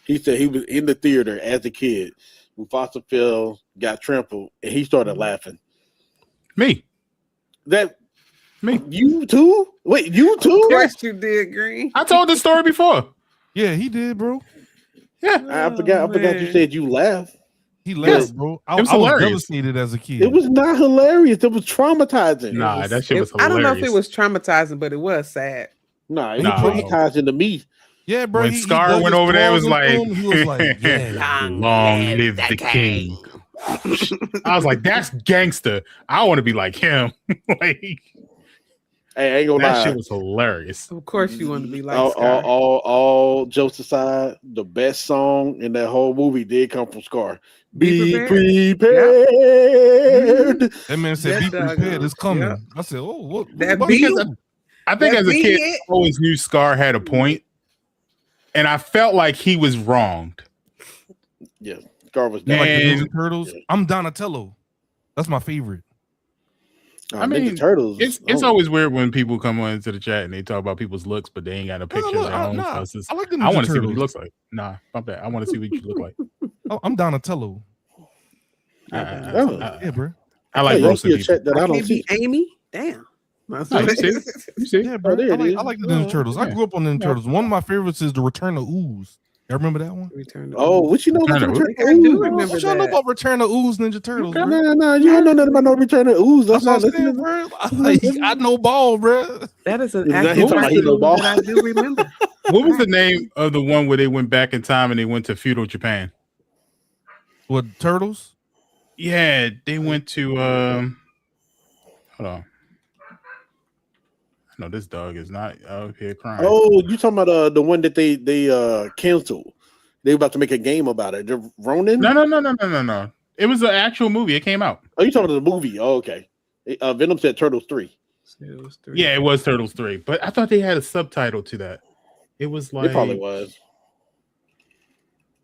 he said he was in the theater as a kid. Mufasa fell, got trampled, and he started laughing. Me. You too? Wait, you too? Of course you did, Green. I told this story before. Yeah, he did, bro. Yeah, I forgot you said you laughed. He laughed, bro. I was devastated as a kid. It was not hilarious. It was traumatizing. Nah, that shit was hilarious. I don't know if it was traumatizing, but it was sad. Nah, it was traumatizing to me. Yeah, bro. When Scar went over there, he was like, yeah, long live the king. I was like, that's gangster. I want to be like him. Like, hey, I ain't gonna lie. That shit was hilarious. Of course, you want to be like Scar. All jokes aside, the best song in that whole movie did come from Scar. Be prepared. Yep. That man said, "Be prepared. It's coming." Yep. I said, "Oh, what?" I think as a kid, I always knew Scar had a point, and I felt like he was wronged. Yeah, Scar was like the Ninja Turtles. Yeah. I'm Donatello. That's my favorite. I mean, Ninja Turtles. It's always weird when people come on into the chat and they talk about people's looks, but they ain't got no picture of their own. I like the Ninja I want to see what Turtles. he looks like. Nah, fuck that. I want to see what you look like. I'm Donatello. Yeah, bro. I like roasting people. That I don't see. Amy. Damn. You see? Yeah, bro. I like the Ninja Turtles. Yeah. I grew up on Ninja Turtles. One of my favorites is the Return of Ooze. Y'all remember that one? What you know about Return of Ooze? I do remember what y'all know about Return of Ooze Ninja Turtles? No, you don't know nothing about no Return of Ooze. That's what I'm saying, bro. I know ball, bro. That is an actual that I do remember. What was the name of the one where they went back in time and they went to feudal Japan? What, Turtles? Yeah, they went to hold on. No, this dog is not out here crying. Oh, you talking about the one that they canceled? They were about to make a game about it. The Ronin? No. It was an actual movie. It came out. Oh, you talking about the movie? Oh, okay. Venom said Turtles 3. Yeah, it was Turtles 3, but I thought they had a subtitle to that. It was like it probably was.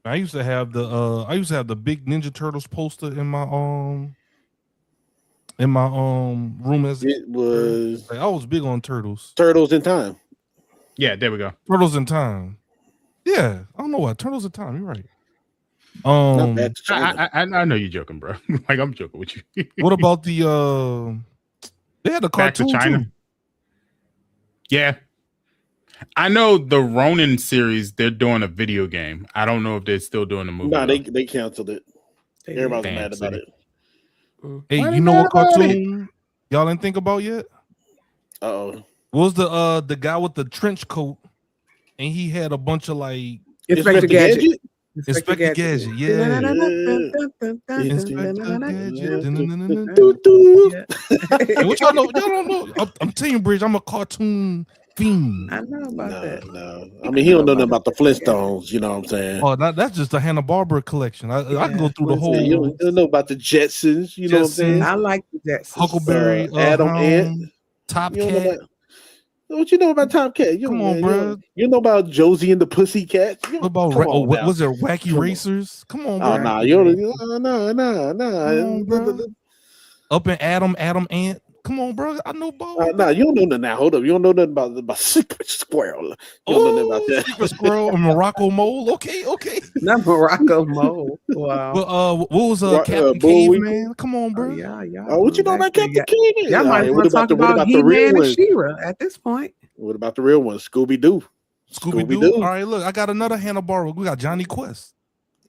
I used to have the big Ninja Turtles poster in my room as it was. I was big on Turtles. Turtles in Time. Yeah, there we go. Turtles in Time. Yeah, I don't know why. Turtles in Time. You're right. I know you're joking, bro. Like I'm joking with you. What about the they had a cartoon Back to China? too. Yeah. I know the Ronin series, they're doing a video game. I don't know if they're still doing the movie. No, they canceled it. Everybody's mad about it. Hey, you know what cartoon y'all didn't think about yet? What was the guy with the trench coat and he had a bunch of like Inspector Gadget? Inspector Gadget, yeah. What y'all know? Y'all don't know. I'm telling you, Bridge, I'm a cartoon fiend. I know about that. No. I mean, he don't know nothing about the Flintstones. You know what I'm saying? Oh, that's just a Hanna-Barbera collection. I can go through the whole. You don't know about the Jetsons. You know what I'm saying? I like the Jetsons. Huckleberry, Adam Ant, Top Cat. What you know about Top Cat? Come on, bro. You know about Josie and the Pussycats? What about was there Wacky Racers? Come on, bro. Oh, nah, no. Up in Adam Ant. Come on, bro. I know ball. Nah, you don't know nothing now. Hold up. You don't know nothing about Secret Squirrel. You don't know nothing about that. Secret Squirrel and Morocco Mole. Okay. Not Morocco Mole. Wow. Well, what was Captain Caveman? Come on, bro. Yeah. What you know about Captain Caveman? Y'all might want to talk about He-Man and She-Ra at this point. What about the real one? Scooby-Doo. All right, look, I got another Hanna-Barbera. We got Johnny Quest.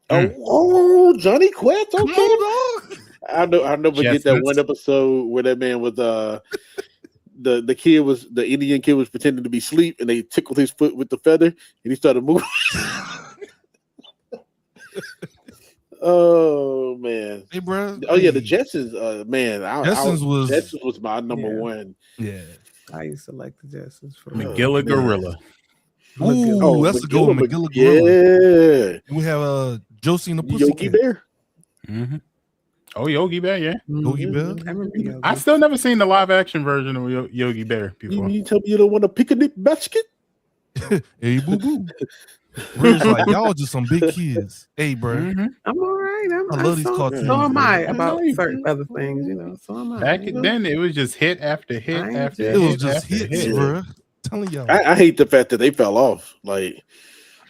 Oh, Johnny Quest. Okay. Come on, dog. I'll never forget that one episode where that man was the Indian kid was pretending to be asleep and they tickled his foot with the feather and he started moving. Oh man. Hey, bro. Oh yeah, the Jetsons. Man, Jetsons was my number one. Yeah. I used to like the Jetsons for McGilla Gorilla. Ooh, that's a good one. McGilla Gorilla. Yeah. We have Josie and the Pussycat. Yogi Bear. Mm-hmm. Oh, Yogi Bear, yeah. Yogi Bear. I remember Yogi. I still never seen the live action version of Yogi Bear before. You tell me you don't want a picnic basket? Hey, boo boo. Like, y'all just some big kids. Hey, bro. Mm-hmm. I'm all right. I love these cartoons. So am I about certain other things, you know. So am I. Back then, it was just hit after hit after hit. It was just hits, bro. Telling y'all. I hate the fact that they fell off. Like,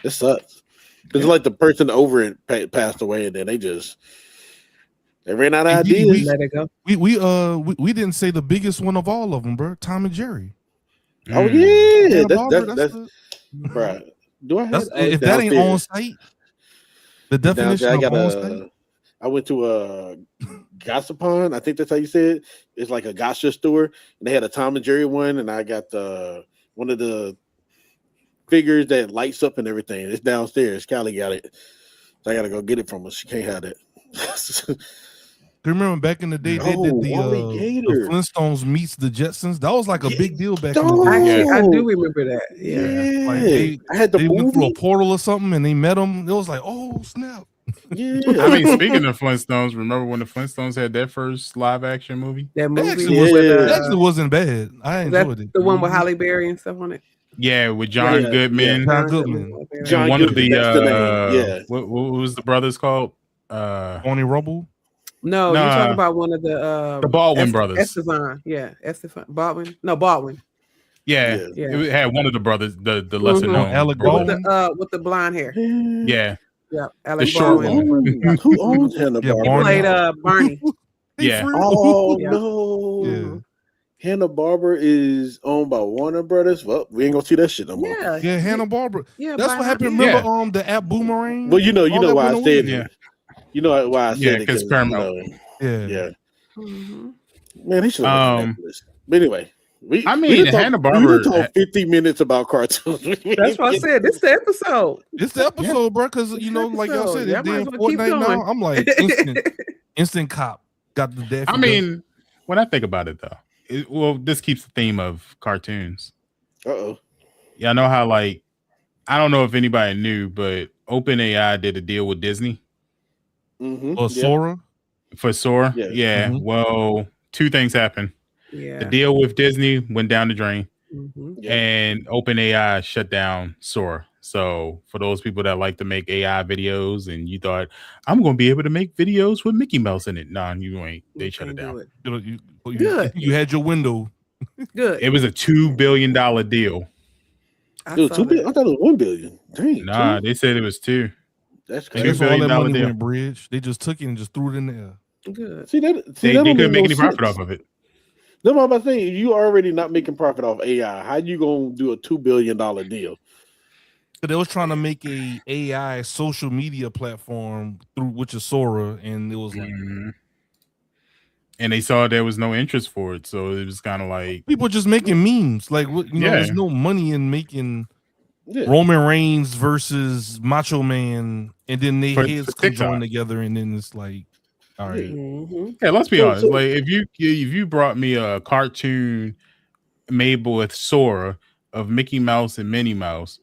it sucks. Because like the person over it passed away, and then they ran out of ideas. Let it go. We didn't say the biggest one of all of them, bro. Tom and Jerry. Oh yeah, that's right. Do I have if that ain't on site? The definition of on site. I went to a Gossipon. I think that's how you say it. It's like a gotcha store, and they had a Tom and Jerry one, and I got one of the figures that lights up and everything. It's downstairs. Callie got it, so I gotta go get it from her. She can't have that. Do you remember back in the day they did the Flintstones meets the Jetsons? That was like a big deal back in the day. Actually, I do remember that. Yeah. Like I had they went through a portal or something and they met them. It was like, oh snap. Yeah. I mean, speaking of Flintstones, remember when the Flintstones had their first live action movie? That movie actually wasn't bad. I enjoyed it. The one with Halle Berry and stuff on it. Yeah, with John Goodman. Yeah. John Goodman. One of the what was the brothers called? Tony Rubble. No, you're talking about one of the Baldwin brothers. Esteban. Yeah, Esteban. Baldwin. No, Baldwin. Yeah. It had one of the brothers, the lesser known Alec brother. Baldwin with the blonde hair. Yeah. Yeah, Alec short Baldwin. one. Who owns Hanna-Barbera? He played Barney. Yeah. Oh Yeah. no. Yeah. Hanna-Barbera is owned by Warner Brothers. Well, we ain't gonna see that shit no more. Yeah, Hanna-Barbera. Yeah, that's what happened. Remember the app Boomerang? Well, you know why I went said away. it. You know why I said it because Paramount. Yeah. Mm-hmm. Man, they should have Netflix. But anyway, we Hanna-Barbera talk 50 minutes about cartoons. That's what I said. This is the episode. It's the episode, bro. Because like y'all said, it's damn Fortnite now. I'm like instant cop. Got the death. I mean, when I think about it though, this keeps the theme of cartoons. Uh-oh. Yeah, I know how I don't know if anybody knew, but OpenAI did a deal with Disney. Or Sora? For Sora? Yeah. Mm-hmm. Well, two things happened. Yeah. The deal with Disney went down the drain, Mm-hmm. and OpenAI shut down Sora. So for those people that like to make AI videos and you thought, I'm going to be able to make videos with Mickey Mouse in it. Nah, you ain't. They shut it down. Good. You had your window. Good. It was a $2 billion deal. I thought it was $1 billion. Dang. Nah, they said it was 2. That's And crazy. guess all that money deal. went bridge. They just took it and just threw it in the air. Good. They couldn't make any profit off of it. No, I'm about to say, you already not making profit off AI. How you gonna do a $2 billion deal? So they was trying to make a AI social media platform through which is Sora, and it was like, and they saw there was no interest for it, so it was kind of like people just making memes. Like, what you know, there's no money in making Roman Reigns versus Macho Man, and then they heads come join together, and then it's like, all right. Yeah, let's be honest. Like, if you brought me a cartoon made with Sora of Mickey Mouse and Minnie Mouse,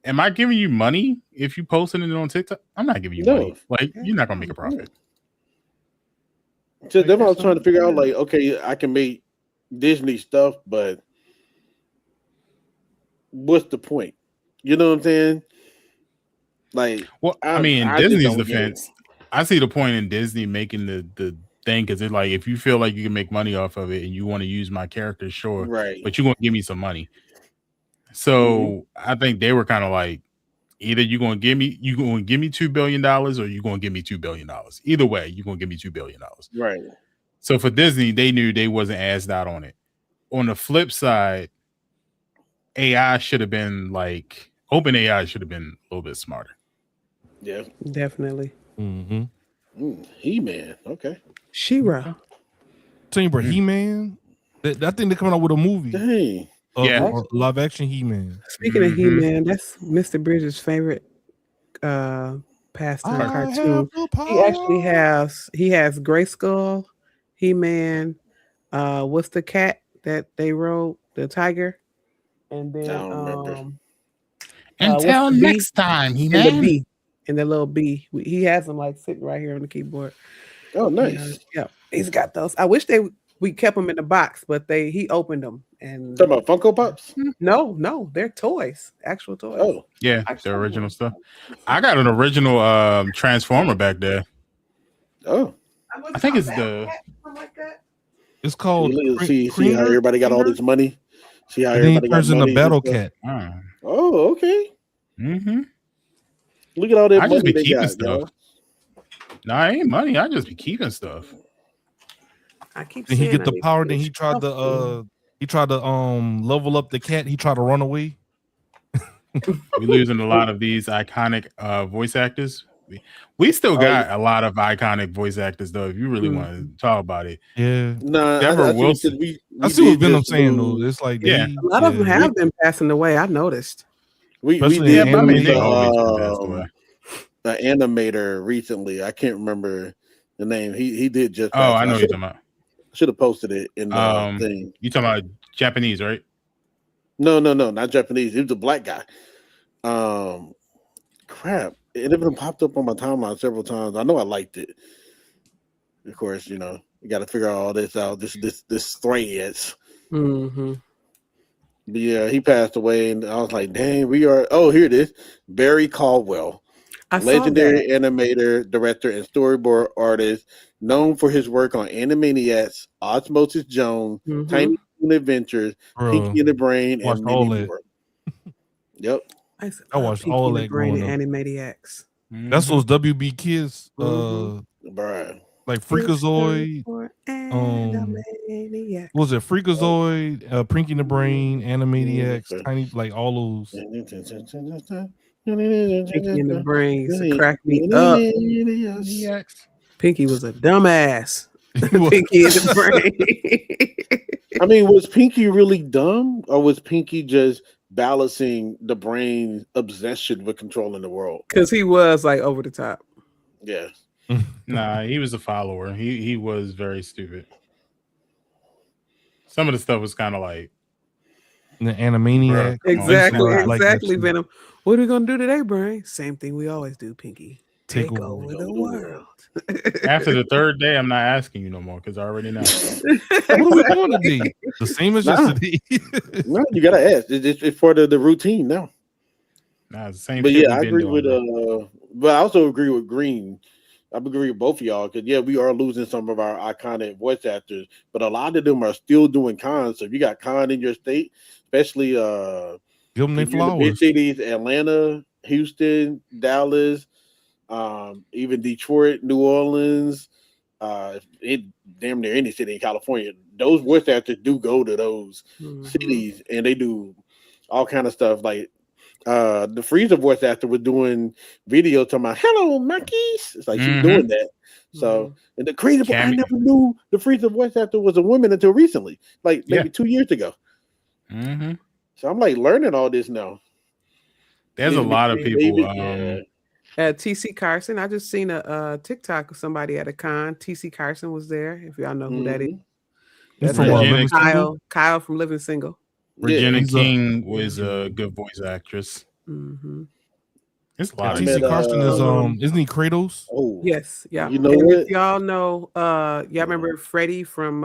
am I giving you money if you posting it on TikTok? I'm not giving you money. Like, you're not gonna make a profit. So that's what I was trying to figure out. Like, okay, I can make Disney stuff, but what's the point? You know what I'm saying? Like, well, I mean, in Disney's defense, I see the point in Disney making the thing because it's like, if you feel like you can make money off of it and you want to use my character, sure, right? But you're gonna give me some money. So I think they were kind of like, either you're gonna give me $2 billion or you're gonna give me $2 billion. Either way, you're gonna give me $2 billion. Right. So for Disney, they knew they wasn't asked out on it. On the flip side, AI should have been like, OpenAI should have been a little bit smarter. Yeah, definitely. He-Man, okay. She-Ra. Tell you about He-Man. I think they're coming out with a movie. Dang. Live action He-Man. Speaking of He-Man, that's Mr. Bridges' favorite pastime cartoon. He actually has Grayskull, He-Man, what's the cat that they rode? The tiger. And then I don't remember. Until next time, He-Man. And the bee. And the little bee. He has them like sitting right here on the keyboard. Oh, nice. Yeah, he's got those. I wish we kept them in the box, but he opened them. And talking about Funko Pops? No, they're toys, actual toys. Oh, yeah, the original stuff. I got an original Transformer back there. Oh, I think it's the. It's called. See how everybody got all this money. See how everybody turns into Battle Cat. Oh, okay. Mm-hmm. Look at all that I money just be they keeping got, stuff. y'all. Nah, it ain't money. I just be keeping stuff. I keep. Then he get the power. Then he tried to level up the cat. He tried to run away. We're losing a lot of these iconic voice actors. We still got a lot of iconic voice actors, though. If you really want to talk about it, yeah. Nah, Deborah Wilson. I see what Venom's saying though. It's like a lot of them have been passing away. I noticed. We did I mean, they always been passed away. An animator recently. I can't remember the name. He did just. Oh, I know what you're talking about. Should have posted it in the thing. You talking about Japanese, right? No, not Japanese. He was a black guy. Crap. It even popped up on my timeline several times. I know I liked it. Of course, you got to figure all this out. This threads. Mm-hmm. But yeah, he passed away, and I was like, "Dang, we are." Oh, here it is. Barry Caldwell, legendary animator, director, and storyboard artist. known for his work on Animaniacs, Osmosis Jones, Tiny Toon Adventures, Pinky and the Brain, and many more. Yep. I watched all that growing up. Animaniacs. That's those WB Kids. Bruh. Like Freakazoid. Was it Freakazoid, Pinky and the Brain, Animaniacs, Tiny, like all those. Pinky and the Brain used to crack me up. Pinky was a dumbass. Pinky and the Brain. I mean, was Pinky really dumb, or was Pinky just balancing the brain's obsession with controlling the world? Because he was like over the top. Yeah. Nah, he was a follower. He was very stupid. Some of the stuff was kind of like the Animaniac. Exactly, Venom. What are we gonna do today, Brain? Same thing we always do, Pinky. Take over the world. After the third day, I'm not asking you no more because I already know. What are we doing today? The same as yesterday. No, you gotta ask. It's part of the routine now. Nah, it's the same. But yeah, I agree with. But I also agree with Green. I agree with both of y'all because we are losing some of our iconic voice actors, but a lot of them are still doing cons. So if you got con in your state, especially give them their flowers. Big cities, Atlanta, Houston, Dallas, even Detroit, New Orleans, damn near any city in California. Those voice actors do go to those cities, and they do all kind of stuff like. The Freezer voice actor was doing video talking about hello monkeys. It's like she's doing that. So and the crazy part, I never knew the Freezer voice actor was a woman until recently, like maybe 2 years ago. So I'm like learning all this now. There's a lot of people. TC Carson. I just seen a TikTok of somebody at a con. TC Carson was there. If y'all know who that is. That's Kyle from Living Single. Regina King was a good voice actress. It's a lot. TC Carson is isn't he Kratos? Oh yes, yeah. You know what? If y'all know, y'all remember Freddie from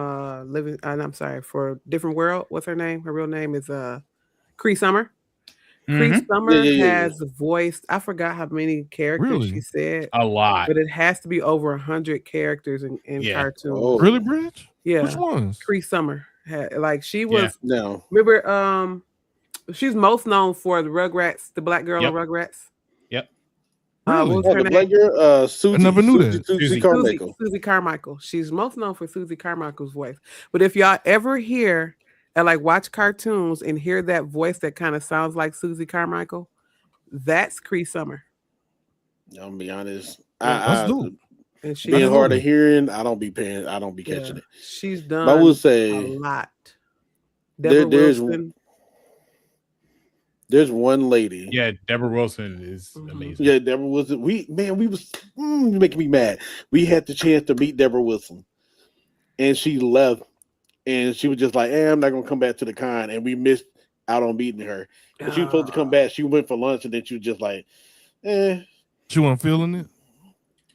Living? I'm sorry, for Different World. What's her name? Her real name is Cree Summer. Cree Summer has voiced. I forgot how many characters she said. A lot, but it has to be over 100 characters in cartoons. Oh. Really, Bridge? Yeah. Which ones? Cree Summer. Like she was remember she's most known for the Rugrats, the black girl in Rugrats. Really? What was her name? Black girl, Susie, I never knew that. Susie Carmichael. Susie Carmichael. She's most known for Susie Carmichael's voice. But if y'all ever hear and like watch cartoons and hear that voice that kind of sounds like Susie Carmichael, that's Cree Summer. I'm gonna be honest. That's dope. And she being hard of hearing, I don't be catching it. She's done. I will say a lot. There's one lady. Yeah, Deborah Wilson is amazing. Yeah, Deborah Wilson. We was making me mad. We had the chance to meet Deborah Wilson, and she left, and she was just like, "I'm not gonna come back to the con," and we missed out on meeting her. And she was supposed to come back. She went for lunch, and then she was just like, She wasn't feeling it.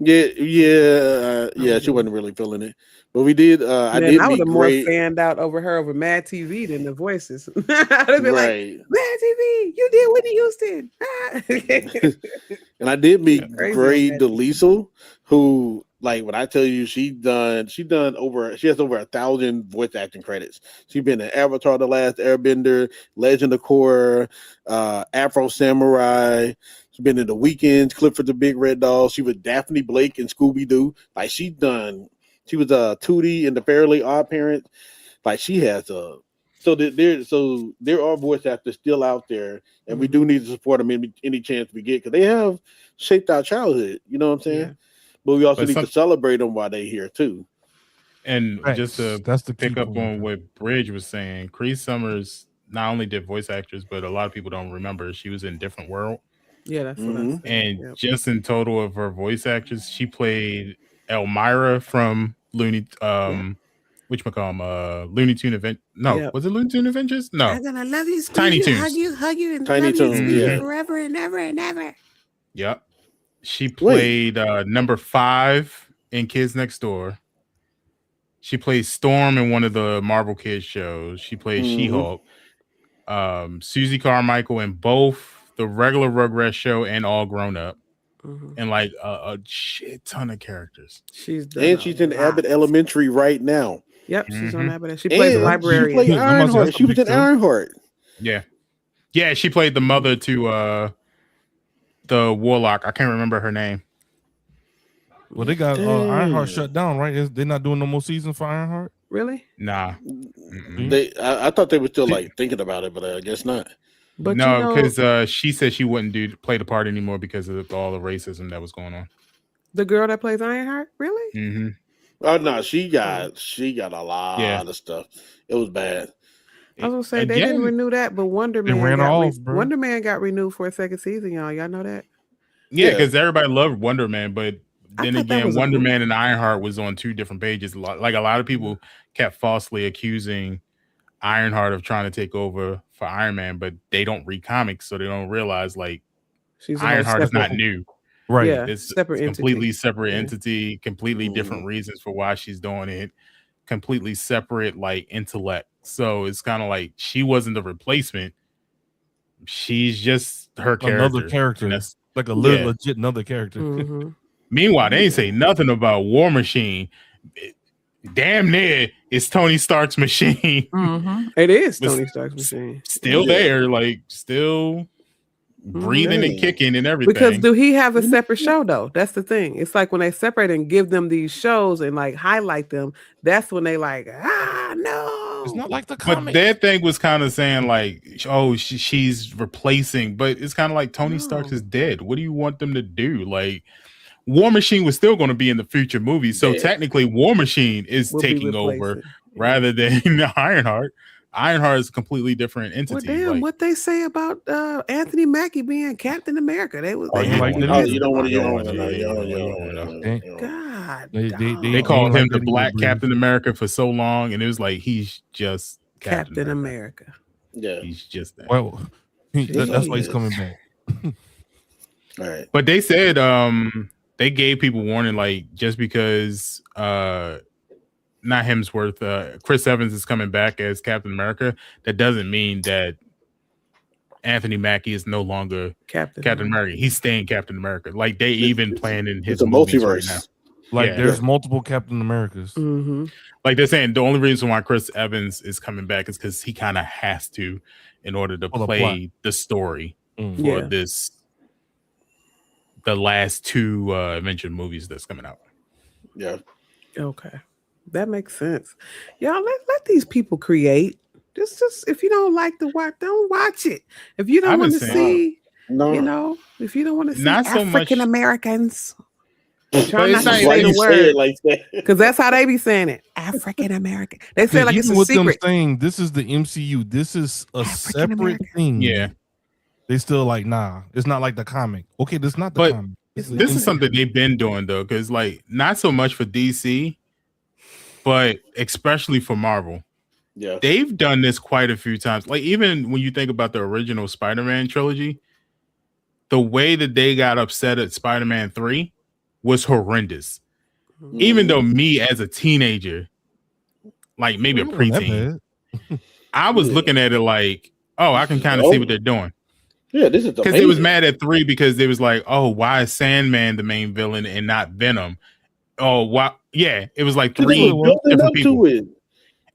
Yeah, she wasn't really feeling it, but we did. I would have more fanned out over her over Mad TV than the voices. I'd have been like, Mad TV, you did Whitney Houston. And I did meet Gray DeLisle, who, like, when I tell you, she has over 1,000 voice acting credits. She's been in Avatar: The Last Airbender, Legend of Korra, Afro Samurai. Been in The Weekends, Clifford the Big Red Dog. She was Daphne Blake in Scooby Doo. Like she was Tootie in the Fairly Odd Parents. Like she has so there are voice actors still out there, and we do need to support them any chance we get because they have shaped our childhood. You know what I'm saying? Yeah. But we also need to celebrate them while they're here too. And just to pick up on what Bridge was saying, Cree Summers not only did voice actors, but a lot of people don't remember she was in Different World. Yeah, that's what I said. And just in total of her voice actors, she played Elmira from Looney Tune Event. No, was it Looney Tune Adventures? No, I'm gonna love you, Tiny Toons. hug you, and Tiny Toons, forever and ever and ever. Yep. She played number 5 in Kids Next Door. She played Storm in one of the Marvel Kids shows. She played She-Hulk. Susie Carmichael in both the regular Rugrats show and All Grown Up. and like a shit ton of characters. She's in Abbott Elementary right now. Yep, she's on Abbott. She plays a librarian. She played Ironheart. She was in Ironheart. Yeah, she played the mother to the warlock. I can't remember her name. Well, they got Ironheart shut down, right? They're not doing no more seasons for Ironheart. Really? Nah. I thought they were still like thinking about it, but I guess not. But no, because she said she wouldn't play the part anymore because of all the racism that was going on. The girl that plays Ironheart, really? Mm-hmm. Oh no, she got a lot of stuff. It was bad. I was gonna say they didn't renew that, but Wonder Man got renewed for a second season, y'all. Y'all know that? Yeah, because everybody loved Wonder Man, but then again, Wonder Man and Ironheart was on two different pages. Like a lot of people kept falsely accusing Ironheart of trying to take over for Iron Man, but they don't read comics, so they don't realize like Ironheart is not new. Right. Yeah, it's completely separate entity, completely different reasons for why she's doing it, completely separate like intellect. So it's kind of like she wasn't the replacement. She's just her character. Another character. That's like a legit another character. Meanwhile, they ain't say nothing about War Machine. Damn near it's Tony Stark's machine. It is Tony Stark's machine. Still there, like still breathing and kicking and everything. Because do he have a separate show though? That's the thing. It's like when they separate and give them these shows and like highlight them, that's when they like, no. It's not like the comic. But their thing was kind of saying like, oh, she's replacing, but it's kind of like Tony Stark is dead. What do you want them to do? Like War Machine was still going to be in the future movies. So technically War Machine is taking over rather than Ironheart. Ironheart is a completely different entity. Well, damn, what they say about Anthony Mackie being Captain America? They was you don't want to God. They called him the Black Captain America for so long, and it was like he's just Captain America. Yeah, he's just that. Well, that's why he's coming back. All right, but they said they gave people warning, like just because not Hemsworth, Chris Evans is coming back as Captain America, that doesn't mean that Anthony Mackie is no longer Captain America. He's staying Captain America. Like they even planning his movies right now. Like there's multiple Captain Americas. Like they're saying the only reason why Chris Evans is coming back is because he kind of has to in order to play the story for the last two Avenger movies that's coming out. Yeah. Okay. That makes sense. Y'all let these people create. Just if you don't like the watch, don't watch it. If you don't want to see, you know, if you don't want to see African Americans, try not to say the word like that, because that's how they be saying it. African American. They say like it's a secret. Them saying this is the MCU. This is a separate thing. Yeah. They still like, nah, it's not like the comic. Okay, this is not the comic. This is something they've been doing though, because like not so much for DC. But especially for Marvel, they've done this quite a few times. Like even when you think about the original Spider-Man trilogy, the way that they got upset at Spider-Man 3 was horrendous. Even though me as a teenager, like maybe a preteen, I was looking at it like, oh, I can kind of see what they're doing. Yeah, this is because they was mad at 3 because they was like, oh, why is Sandman the main villain and not Venom? Oh, wow. Yeah, it was like 3 different people.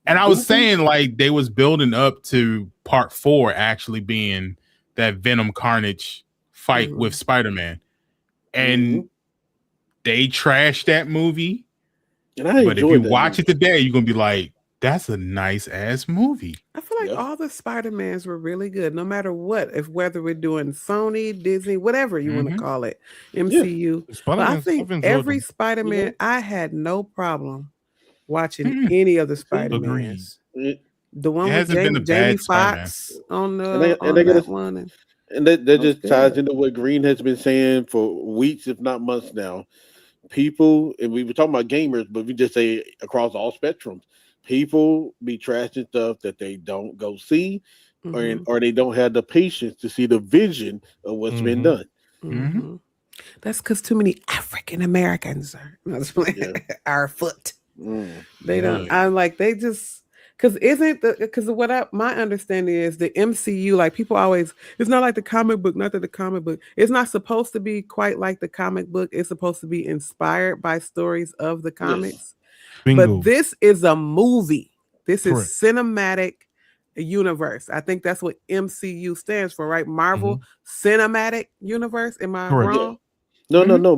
And I was saying like they was building up to part 4 actually being that Venom Carnage fight with Spider-Man. And they trashed that movie. But if you watch it today, you're going to be like, that's a nice ass movie. I feel like all the Spider-Mans were really good, no matter what. Whether we're doing Sony, Disney, whatever you want to call it, MCU. But I think every Spider-Man, I had no problem watching any of the Spider-Mans. The one with Jamie Foxx on that one. And that just ties into what Green has been saying for weeks, if not months now. People, and we were talking about gamers, but we just say across all spectrums. People be trashing stuff that they don't go see, or they don't have the patience to see the vision of what's been done. That's because too many African Americans are our foot. They don't. I'm like they Because my understanding is the MCU, like people always, it's not like the comic book, not that the comic book, it's not supposed to be quite like the comic book. It's supposed to be inspired by stories of the comics. Yes. But this is a movie. This is cinematic universe. I think that's what MCU stands for, right? Marvel Cinematic Universe. Am I wrong? No.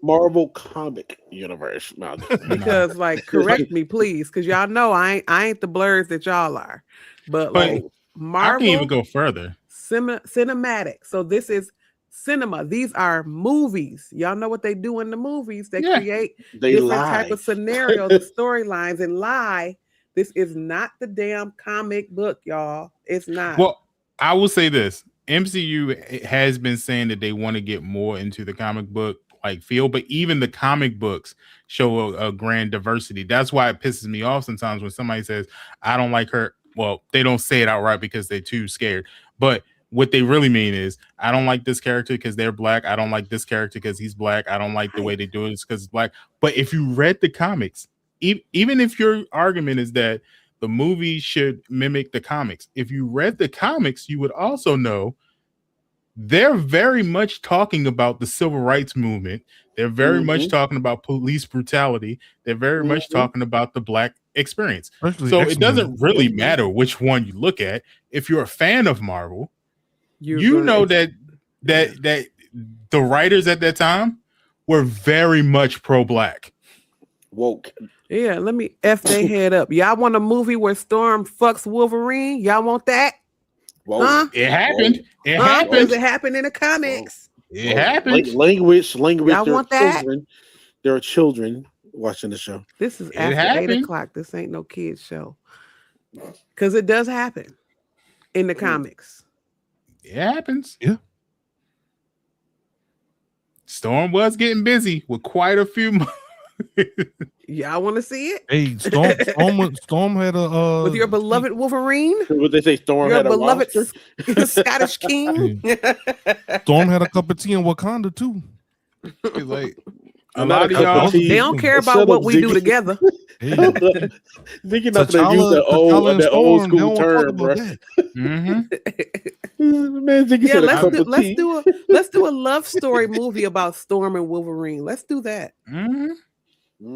Marvel Comic Universe. No, because correct me, please, because y'all know I ain't the blurs that y'all are. But like Marvel, I can even go further. Cinematic. So this is cinema. These are movies. Y'all know what they do in the movies. They create different type of scenarios, the storylines, and lie. This is not the damn comic book, y'all. It's not. Well, I will say this. MCU has been saying that they want to get more into the comic book feel, but even the comic books show a grand diversity. That's why it pisses me off sometimes when somebody says, I don't like her. Well, they don't say it outright because they're too scared. But what they really mean is, I don't like this character because they're black. I don't like this character because he's black. I don't like the way they do it because it's black. But if you read the comics, even if your argument is that the movie should mimic the comics, if you read the comics, you would also know they're very much talking about the civil rights movement. They're very much talking about police brutality. They're very much talking about the black experience. So it doesn't really matter which one you look at. If you're a fan of Marvel, you know that the writers at that time were very much pro-black. Woke. Yeah, let me F their head up. Y'all want a movie where Storm fucks Wolverine? Y'all want that? Whoa. Huh? It happened. Whoa. It happened. Does it happen in the comics? Whoa. It happened. Language. Y'all want that? There are children watching the show. This is after 8 o'clock. This ain't no kids show. Because it does happen in the comics. It happens. Yeah. Storm was getting busy with quite a few months. Y'all want to see it? Hey, Storm had a with your beloved Wolverine. What they say? Storm your had beloved a Scottish king. Storm had a cup of tea in Wakanda too. It's like a lot of y'all, they don't care about what we do together. Ziggy not gonna use the old school term, bro. Man, Ziggy said a cup of tea. Let's do a love story movie about Storm and Wolverine. Let's do that.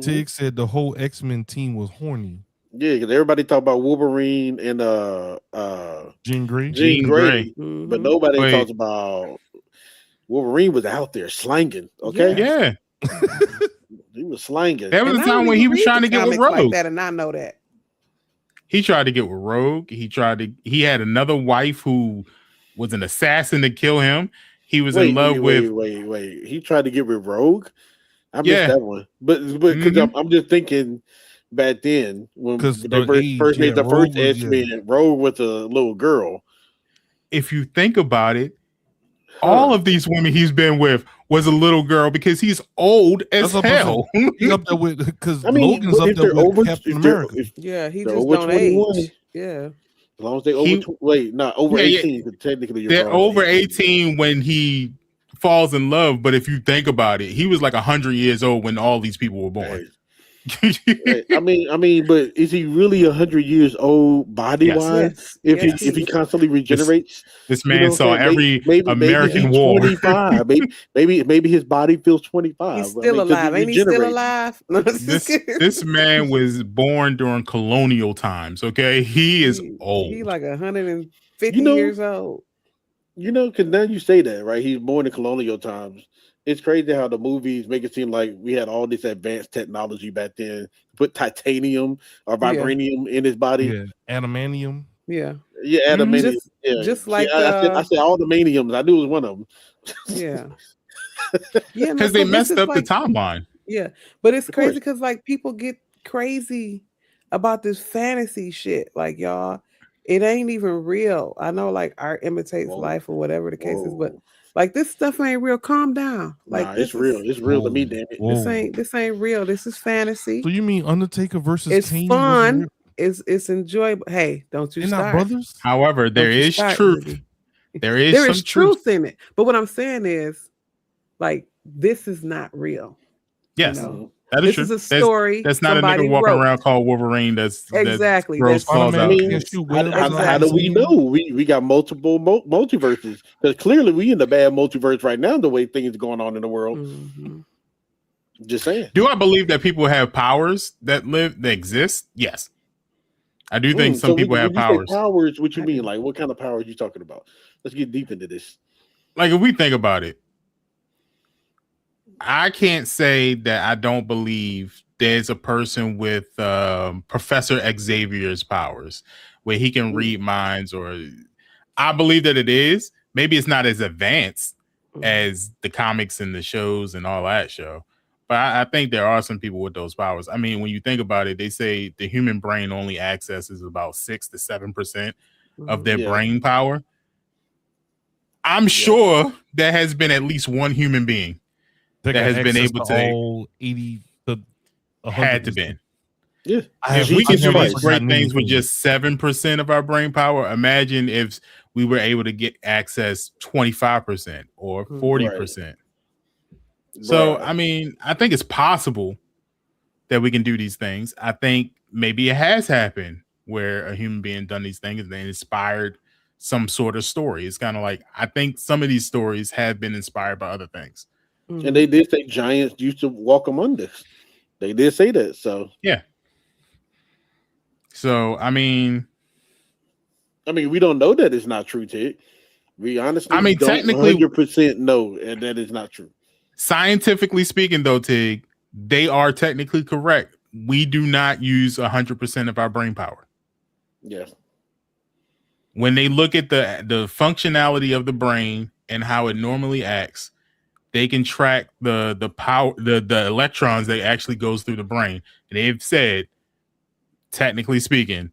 Tig said the whole X-Men team was horny. Yeah, because everybody talk about Wolverine and Jean Grey. But nobody talks about Wolverine was out there slanging. Okay, yeah. He was slanging. There was a time when he was trying to get with Rogue. Like that, and I know that. He tried to get with Rogue. He had another wife who was an assassin to kill him. He was in love with. Wait. He tried to get with Rogue. I missed that one. But because I'm just thinking back then when they first made the first X-Men, Rogue with a little girl. If you think about it, all of these women he's been with was a little girl because he's old as hell. He's up there with because Logan's up there with Captain America. He just don't age. Yeah. As long as they over 18. Technically, they're over 18 when he falls in love. But if you think about it, he was like 100 years old when all these people were born. I mean, but is he really 100 years old body wise? If he constantly regenerates, this man saw every American maybe war. 25. maybe his body feels 25. He's still alive. Ain't he still alive? This man was born during colonial times. Okay, he is old. He's like 150 years old. You know, because now you say that, right? He's born in colonial times. It's crazy how the movies make it seem like we had all this advanced technology back then. Put titanium or vibranium in his body. Yeah, adamantium. Yeah, adamantium. Just like I said all the maniums. I knew it was one of them. Yeah, because they messed up the timeline. Yeah, but it's crazy because like people get crazy about this fantasy shit. Like y'all, it ain't even real. I know like art imitates life or whatever the case is, but. Like this stuff ain't real. Calm down. Like it's real. It's real to me, damn it. This ain't real. This is fantasy. So you mean Undertaker versus it's Kane? Fun. It's enjoyable. Hey, don't you start. Not brothers? However, there is truth. There is truth in it. But what I'm saying is, like, this is not real. Yes. You know? That is this true. is a story. That's not a nigga walking around called Wolverine. That's exactly. Gross claws out. How do we know? We got multiple multiverses because clearly we in the bad multiverse right now. The way things are going on in the world. Mm-hmm. Just saying. Do I believe that people have powers that exist? Yes, I do think some people have powers. Powers? What you mean? Like what kind of powers are you talking about? Let's get deep into this. Like if we think about it, I can't say that I don't believe there's a person with Professor Xavier's powers where he can read minds, or I believe that it is. Maybe it's not as advanced as the comics and the shows and all that show, but I think there are some people with those powers. I mean, when you think about it, they say the human brain only accesses about 6 to 7% of their brain power. I'm sure there has been at least one human being that has been able to all 80 to 100%. Had to been. Yeah. If we can do these great things with just 7% of our brain power, imagine if we were able to get access 25% or 40%. Right. So, I mean, I think it's possible that we can do these things. I think maybe it has happened where a human being done these things and they inspired some sort of story. It's kind of like, I think some of these stories have been inspired by other things. And they did say giants used to walk among us. They did say that. So yeah. So I mean, we don't know that it's not true, Ted. We honestly, technically, 100% know, and that is not true. Scientifically speaking, though, Tig, they are technically correct. We do not use 100% of our brain power. Yes. When they look at the functionality of the brain and how it normally acts, they can track the power, the electrons that actually goes through the brain. And they've said, technically speaking,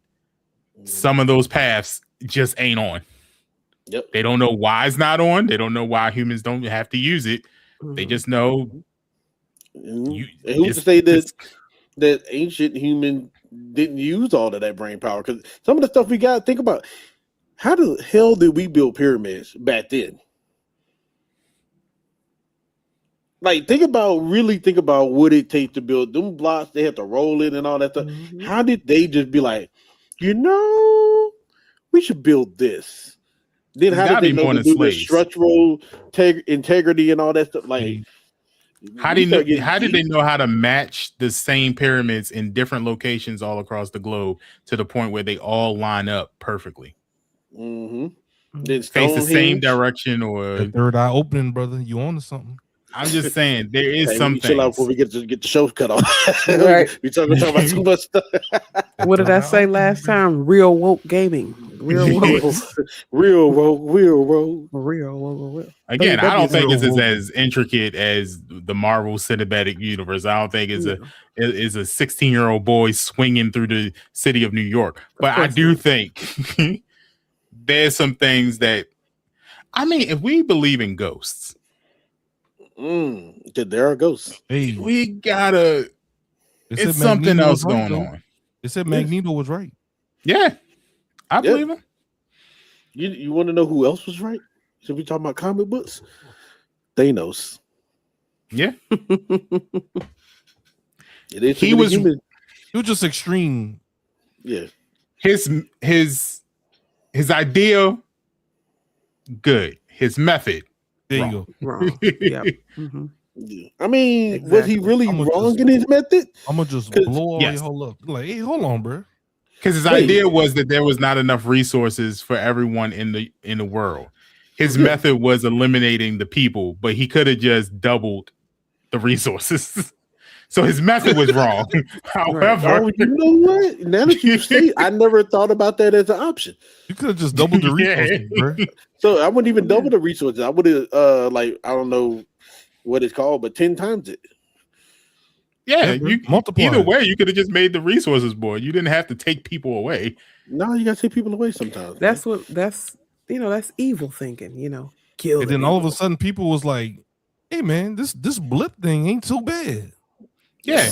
some of those paths just ain't on. Yep. They don't know why it's not on. They don't know why humans don't have to use it. They just know. Who's to say that ancient human didn't use all of that brain power? Because some of the stuff we got to think about. How the hell did we build pyramids back then? Like, think about what it takes to build them blocks. They have to roll it and all that stuff. Mm-hmm. How did they just be like, we should build this? Then how did they know to do the structural integrity and all that stuff? Like, how did they know how to match the same pyramids in different locations all across the globe to the point where they all line up perfectly? Mm-hmm. Face the same direction, or the third eye opening, brother. You on to something? I'm just saying there is some things. Chill out before we get the show cut off. Right. we talk about too much stuff. What did I say last time? Real woke gaming. Real woke. Real woke. Again, I don't think it's as intricate as the Marvel Cinematic Universe. I don't think it's a 16-year-old boy swinging through the city of New York. But I do think there's some things that, if we believe in ghosts, there are ghosts. Hey, we gotta. It's something else going on. It said Magneto was right. Yeah, I believe him. You want to know who else was right? So we talking about comic books? Thanos. Yeah, it is. He was just extreme. Yeah, his idea, good. His method, there you go. Wrong. Yeah. Mm-hmm. Was he really wrong in his method? I'm gonna just blow all your whole up. Like, hey, hold on, bro. Because his idea was that there was not enough resources for everyone in the world. His method was eliminating the people, but he could have just doubled the resources. So his method was wrong. However, you know what? Now that you say, I never thought about that as an option. You could have just doubled the resources, bro. So I wouldn't even double the resources. I would have, I don't know what it's called, but 10 times it. Yeah, you multiply. Either way, you could have just made the resources more. You didn't have to take people away. No, you got to take people away sometimes. That's evil thinking. Kill. And then all of a sudden, people was like, "Hey, man, this blip thing ain't so bad." Yeah,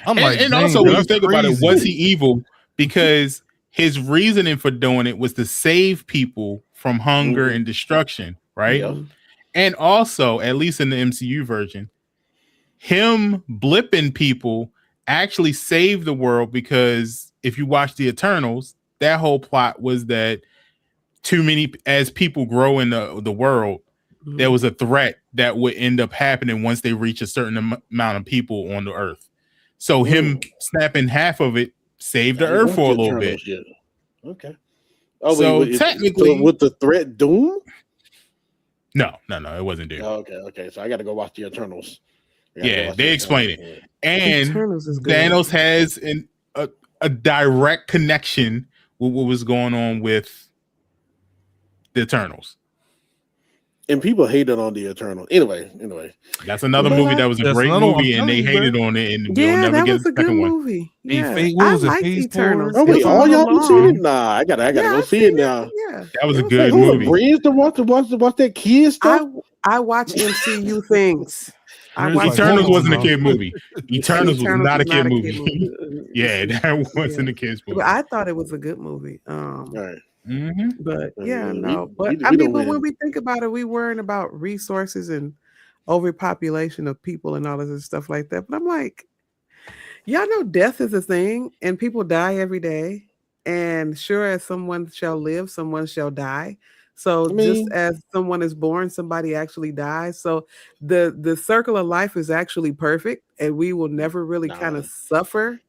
and also when you think about it, was he evil? Because his reasoning for doing it was to save people from hunger and destruction, right? Yeah. And also, at least in the MCU version, him blipping people actually saved the world, because if you watch the Eternals, that whole plot was that as people grow in the world, there was a threat that would end up happening once they reach a certain amount of people on the Earth. So him snapping half of it saved the Earth for a little bit. Yet. Okay. Oh, so technically, with the threat Doom? No, it wasn't Doom. Oh, okay. So I got to go watch the Eternals. Yeah, they explain it. Yeah. And Thanos has a direct connection with what was going on with the Eternals. And people hated on the Eternals. Anyway. That's another movie that was a great movie, and they hated on it, and we'll never get a second one. Movie. Yeah, I like Eternals. Oh wait, all y'all been seeing it? Nah, I gotta go see it now. Yeah, that was a good movie. Friends to watch that kid stuff. I watch MCU things. Eternals wasn't a kid movie. Eternals was not a kid movie. Yeah, that wasn't a kid's movie. But I thought it was a good movie. Right. But but when we think about it, we worrying about resources and overpopulation of people and all of this stuff like that. But I'm like, y'all know death is a thing, and people die every day. And sure as someone shall live, someone shall die. So just as someone is born, somebody actually dies. So the circle of life is actually perfect, and we will never really kind of suffer.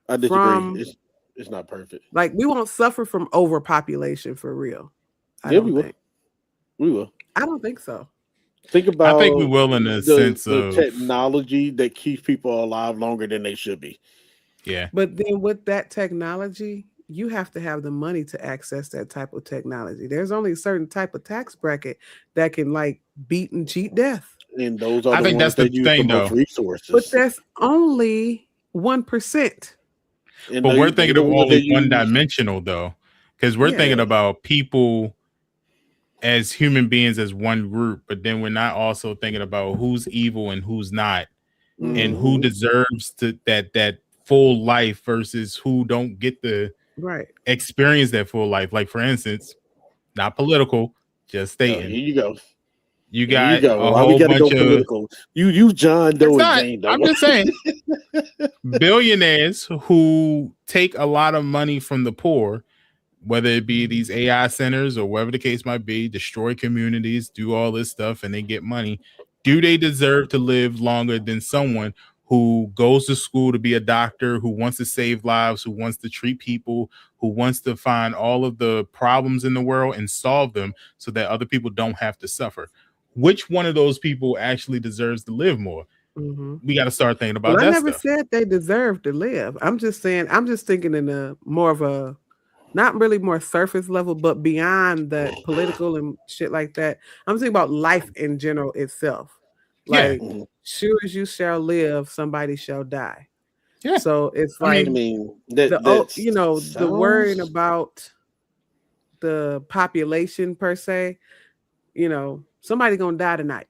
I disagree. It's not perfect. Like, we won't suffer from overpopulation for real. We will. I don't think so. Think about. I think we will in the sense of technology that keeps people alive longer than they should be. Yeah. But then with that technology, you have to have the money to access that type of technology. There's only a certain type of tax bracket that can beat and cheat death. And those are that's the thing, though. Resources. But that's only 1%. But we're thinking of all one-dimensional, though, because we're thinking about people as human beings as one group, but then we're not also thinking about who's evil and who's not, and who deserves that full life versus who don't get the experience that full life. Like, for instance, not political, just stating. Here you go. You got a whole bunch of political. You John Doe and Jane Doe. I'm just saying, billionaires who take a lot of money from the poor, whether it be these AI centers or whatever the case might be, destroy communities, do all this stuff, and they get money. Do they deserve to live longer than someone who goes to school to be a doctor, who wants to save lives, who wants to treat people, who wants to find all of the problems in the world and solve them so that other people don't have to suffer? Which one of those people actually deserves to live more? We got to start thinking about that. I never said they deserve to live. I'm just saying, I'm just thinking in a more of a, not really more surface level, but beyond the political and shit like that. I'm thinking about life in general itself. Like, sure as you shall live, somebody shall die. Yeah. So it's like, the worrying about the population per se, somebody gonna die tonight.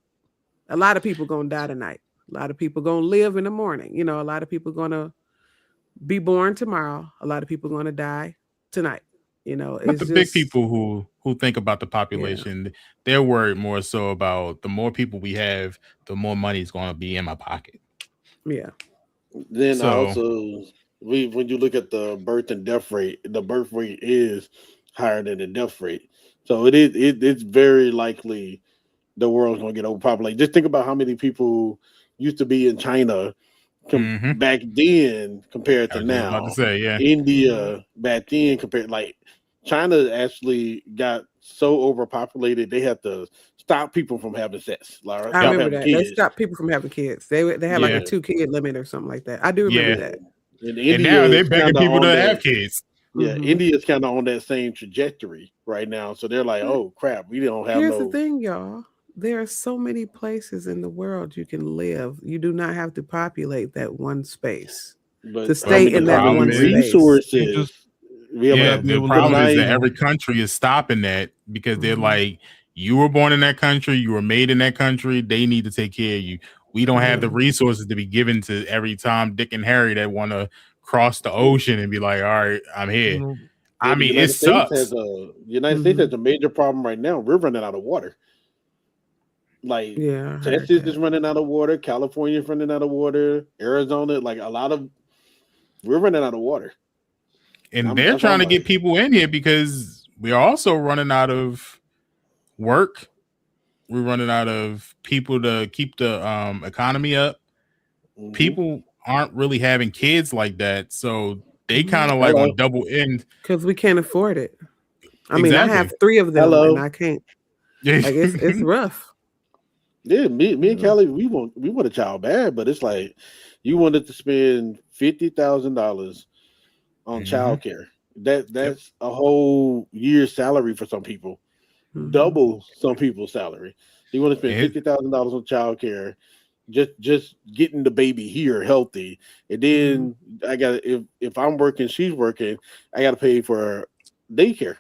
A lot of people gonna die tonight. A lot of people gonna live in the morning. A lot of people gonna be born tomorrow. A lot of people gonna die tonight. But the big people who think about the population, they're worried more so about the more people we have, the more money is going to be in my pocket. Yeah. Then also, when you look at the birth and death rate, the birth rate is higher than the death rate. So it's very likely the world's going to get overpopulated. Just think about how many people used to be in China back then compared to now. About to say, India back then compared, China actually got so overpopulated they had to stop people from having sex. I remember that. Kids. They stopped people from having kids. They had a 2-kid limit or something like that. I do remember that. And now they're begging people to have kids. Yeah, India's kind of on that same trajectory right now. So they're like, oh crap, we don't have Here's the thing, y'all. There are so many places in the world you can live. You do not have to populate that one space to stay in that one space. Resources. The problem is that every country is stopping that because they're like, you were born in that country, you were made in that country, they need to take care of you. We don't have the resources to be given to every Tom, Dick, and Harry that want to cross the ocean and be like, all right, I'm here. I mean, it sucks. The United States has a major problem right now. We're running out of water. Like Yeah, Texas is running out of water, California is running out of water, Arizona, like we're running out of water. And they're trying to get people in here because we are also running out of work. We're running out of people to keep the economy up. Mm-hmm. People aren't really having kids like that, so they kind of like on double end because we can't afford it. I mean, I have 3 of them and I can't. Like it's rough. Yeah, me and Kelly, we want a child bad, but it's like you wanted to spend $50,000 on childcare. That's a whole year's salary for some people, double some people's salary. You want to spend $50,000 on childcare, just getting the baby here healthy, and then I got if I'm working, she's working, I got to pay for daycare.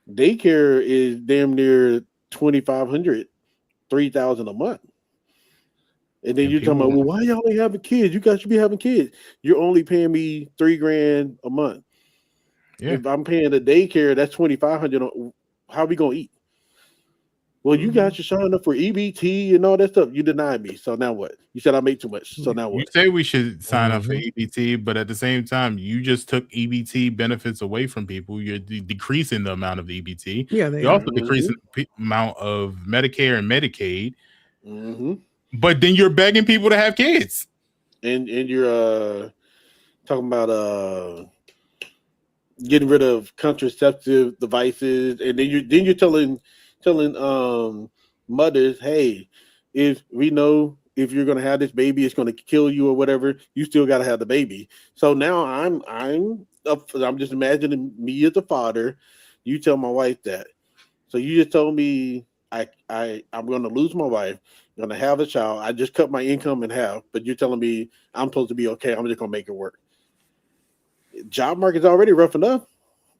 Daycare is damn near $2,500, $3,000 a month. And then you're talking about, well, why y'all ain't having kids? You guys should be having kids. You're only paying me $3,000 a month. Yeah. If I'm paying the daycare, that's $2,500. How are we gonna eat? Well, you guys are showing up for EBT and all that stuff. You denied me. So now what? You said I make too much. So now what? You say we should sign up for EBT, but at the same time, you just took EBT benefits away from people. You're decreasing the amount of the EBT. Yeah, you're also decreasing the amount of Medicare and Medicaid. But then you're begging people to have kids. And you're talking about getting rid of contraceptive devices, and then you're telling mothers, hey, if we know if you're gonna have this baby, it's gonna kill you or whatever, you still gotta have the baby. So now I'm just imagining me as a father. You tell my wife that. So you just told me I'm gonna lose my wife, I'm gonna have a child. I just cut my income in half, but you're telling me I'm supposed to be okay. I'm just gonna make it work. Job market's already rough enough.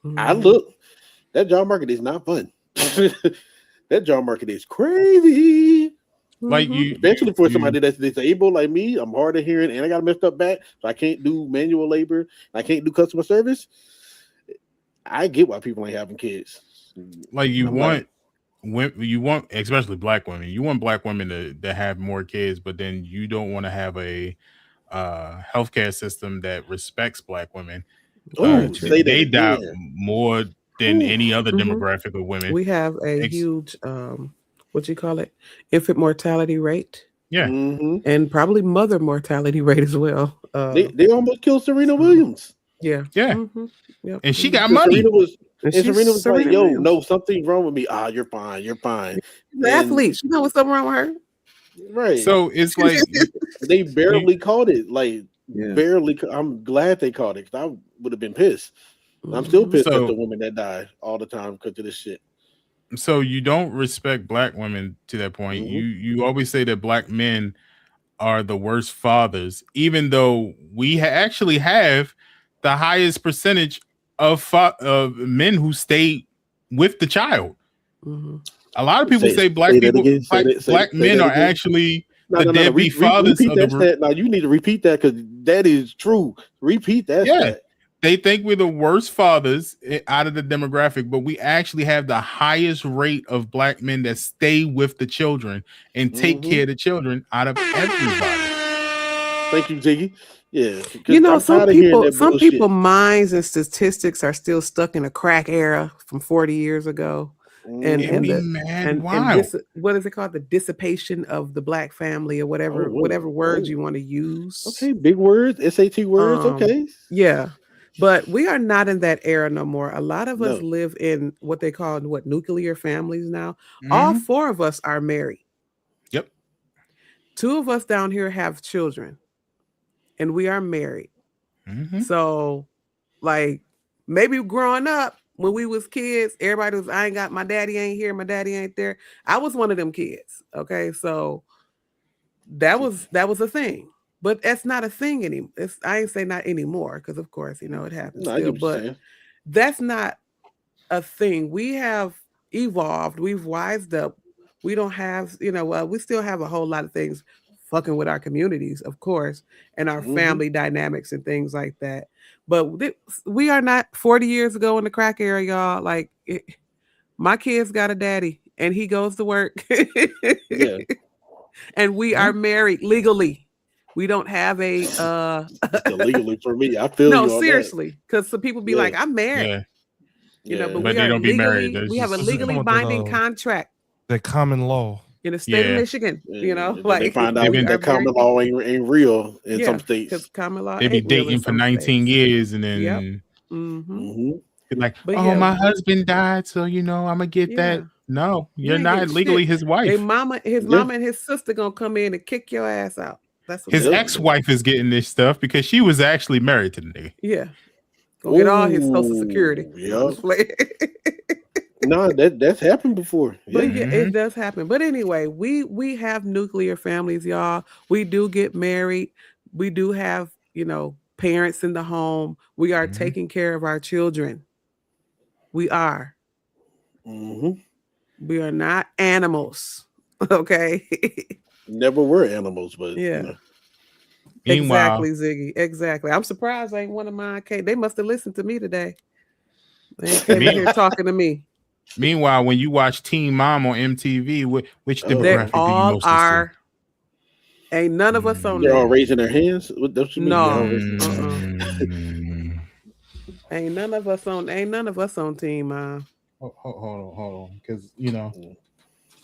That job market is not fun. That job market is crazy. Like especially for somebody that's disabled like me. I'm hard of hearing and I got a messed up back, so I can't do manual labor. I can't do customer service. I get why people ain't having kids. Like you want, especially black women. You want black women to have more kids, but then you don't want to have a healthcare system that respects black women. They die more than any other demographic of women. We have a huge what you call it, infant mortality rate. Yeah. And probably mother mortality rate as well. They almost killed Serena Williams. Yeah. Yep. And she got money. Serena was like, yo, no, something's wrong with me. You're fine. The athlete, she know what's something wrong with her. Right. So it's like they barely caught it. Like barely. I'm glad they caught it, because I would have been pissed. I'm still pissed at the woman that died all the time because of this shit. So you don't respect black women to that point. You always say that black men are the worst fathers, even though we actually have the highest percentage of men who stay with the child. A lot of people say black men are actually the deadbeat fathers. Now you need to repeat that, because that is true. Repeat that. Yeah. They think we're the worst fathers out of the demographic, but we actually have the highest rate of black men that stay with the children and take care of the children out of everybody. Thank you, Ziggy. Yeah, you know, some people minds and statistics are still stuck in a crack era from 40 years ago. And what is it called? The dissipation of the black family, or whatever words you want to use. Okay, big words, SAT words. Okay. Yeah. But we are not in that era no more. A lot of us live in what they call nuclear families now. All 4 of us are married. Yep. 2 of us down here have children, and we are married. So, like, maybe growing up when we was kids, everybody was, my daddy ain't here, my daddy ain't there. I was one of them kids. Okay, so that was a thing. But that's not a thing anymore. I ain't say not anymore, because of course, it happens still. But that's not a thing. We have evolved. We've wised up. We don't have, we still have a whole lot of things fucking with our communities, of course, and our family dynamics and things like that. But we are not 40 years ago in the crack era, y'all. Like, my kids got a daddy, and he goes to work. Yeah. And we are married legally. We don't have a legally for me. I feel no, you on seriously, because some people be like, I'm married. Yeah. You know, but But we they are don't be legally, married. we have a legally binding contract. That common law. In the state of Michigan, you know, like they find out that common law ain't real in some states. Because common law they be dating for 19 years and then like, but my husband died, so I'm gonna get that. No, you're not legally his wife. His mama and his sister gonna come in and kick your ass out. That's what his ex-wife is getting this stuff because she was actually married to the nigga. Yeah, go get all his Social Security. Yeah. No, that's happened before. But it does happen. But anyway, we have nuclear families, y'all. We do get married. We do have, parents in the home. We are taking care of our children. We are. We are not animals. Okay. Never were animals, but Exactly, Ziggy. Exactly. I'm surprised ain't one of mine. They must have listened to me today. They came in here talking to me. Meanwhile, when you watch Teen Mom on MTV, which demographic all do you mostly are. Ain't none of us on there. They're all raising their hands. What does she mean? No. Ain't none of us on Teen Mom. Hold on, because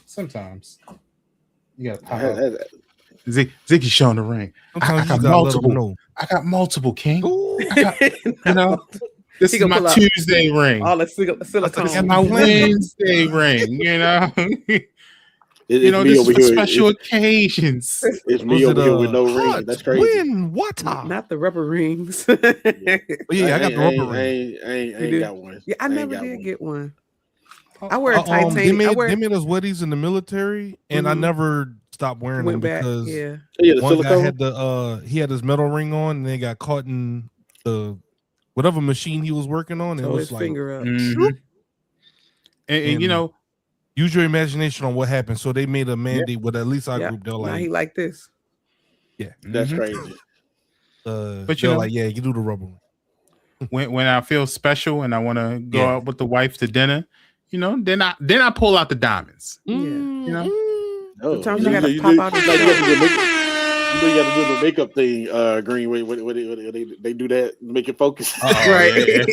sometimes you gotta pop out. Ziggy showing the ring. I got multiple. I got multiple, King. This is my Tuesday ring. All the silicone. And my Wednesday ring, It's this is for special occasions. It's me over here with no ring. That's crazy. Water. Not the rubber rings. I got the rubber ring. I ain't got one. Yeah, I never did get one. I wear a titanium. They made us weadies in the military, and I never stopped wearing them because one guy had he had his metal ring on, and they got caught in the whatever machine he was working on. It was his finger up. And use your imagination on what happened. So they made a mandate with at least our group. They're like, now he like this. Yeah, that's crazy. But you're like, you do the rubber. When I feel special and I want to go out with the wife to dinner, then I pull out the diamonds. Sometimes you gotta pop out. You got to do the makeup thing, Green. They do that, make it focus. Right.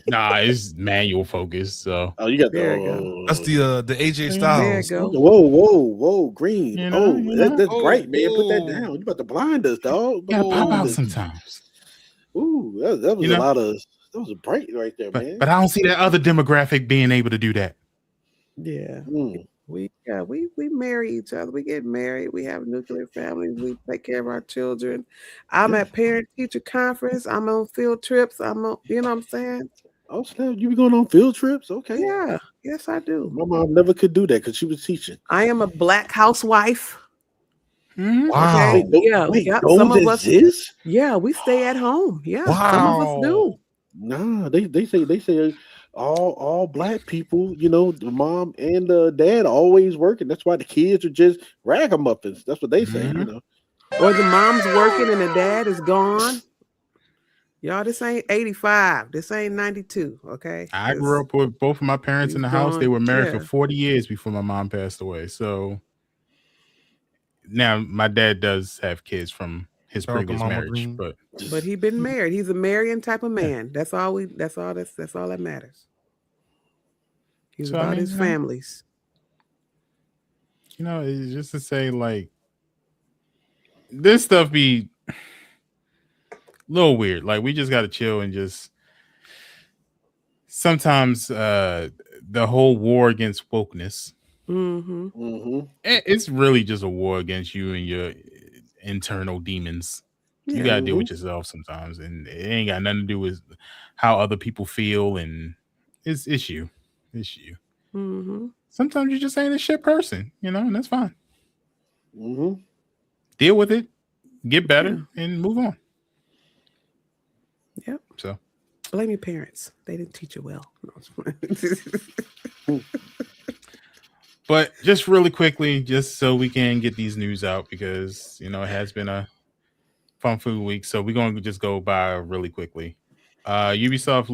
Nah, it's manual focus. So you got that's the AJ Styles. There you go. Whoa, Green. That's bright, man. Put that down. You about to blind us, dog. You gotta pop out sometimes. Ooh, that was a lot of. That was bright right there, man. But I don't see that other demographic being able to do that. Yeah. We marry each other. We get married. We have nuclear families. We take care of our children. I'm at parent teacher conference. I'm on field trips. I'm on, you know what I'm saying? Oh, snap. You be going on field trips? Okay. Yeah. Yes, I do. My mom never could do that because she was teaching. I am a Black housewife. Wow. Okay. Some of us. Yeah, we stay at home. Yeah. Wow. Some of us do. Nah, they say all Black people, the mom and the dad are always working. That's why the kids are just ragamuffins. That's what they say, Or the mom's working and the dad is gone. Y'all, this ain't 85. This ain't 92. Okay. I grew up with both of my parents in the house. They were married for 40 years before my mom passed away. So now my dad does have kids from his previous marriage, but he been married. He's a marrying type of man. That's all that matters. He's about his families. It's just to say, like, this stuff be a little weird. Like, we just gotta chill and just sometimes the whole war against wokeness. It's really just a war against you and your internal demons. You gotta deal with yourself sometimes, and it ain't got nothing to do with how other people feel, and it's you. Sometimes you just ain't a shit person, and that's fine. Deal with it, get better, and move on. Yep. So blame your parents. They didn't teach you well. But just really quickly, just so we can get these news out, because it has been a fun food week, so we're going to just go by really quickly. Ubisoft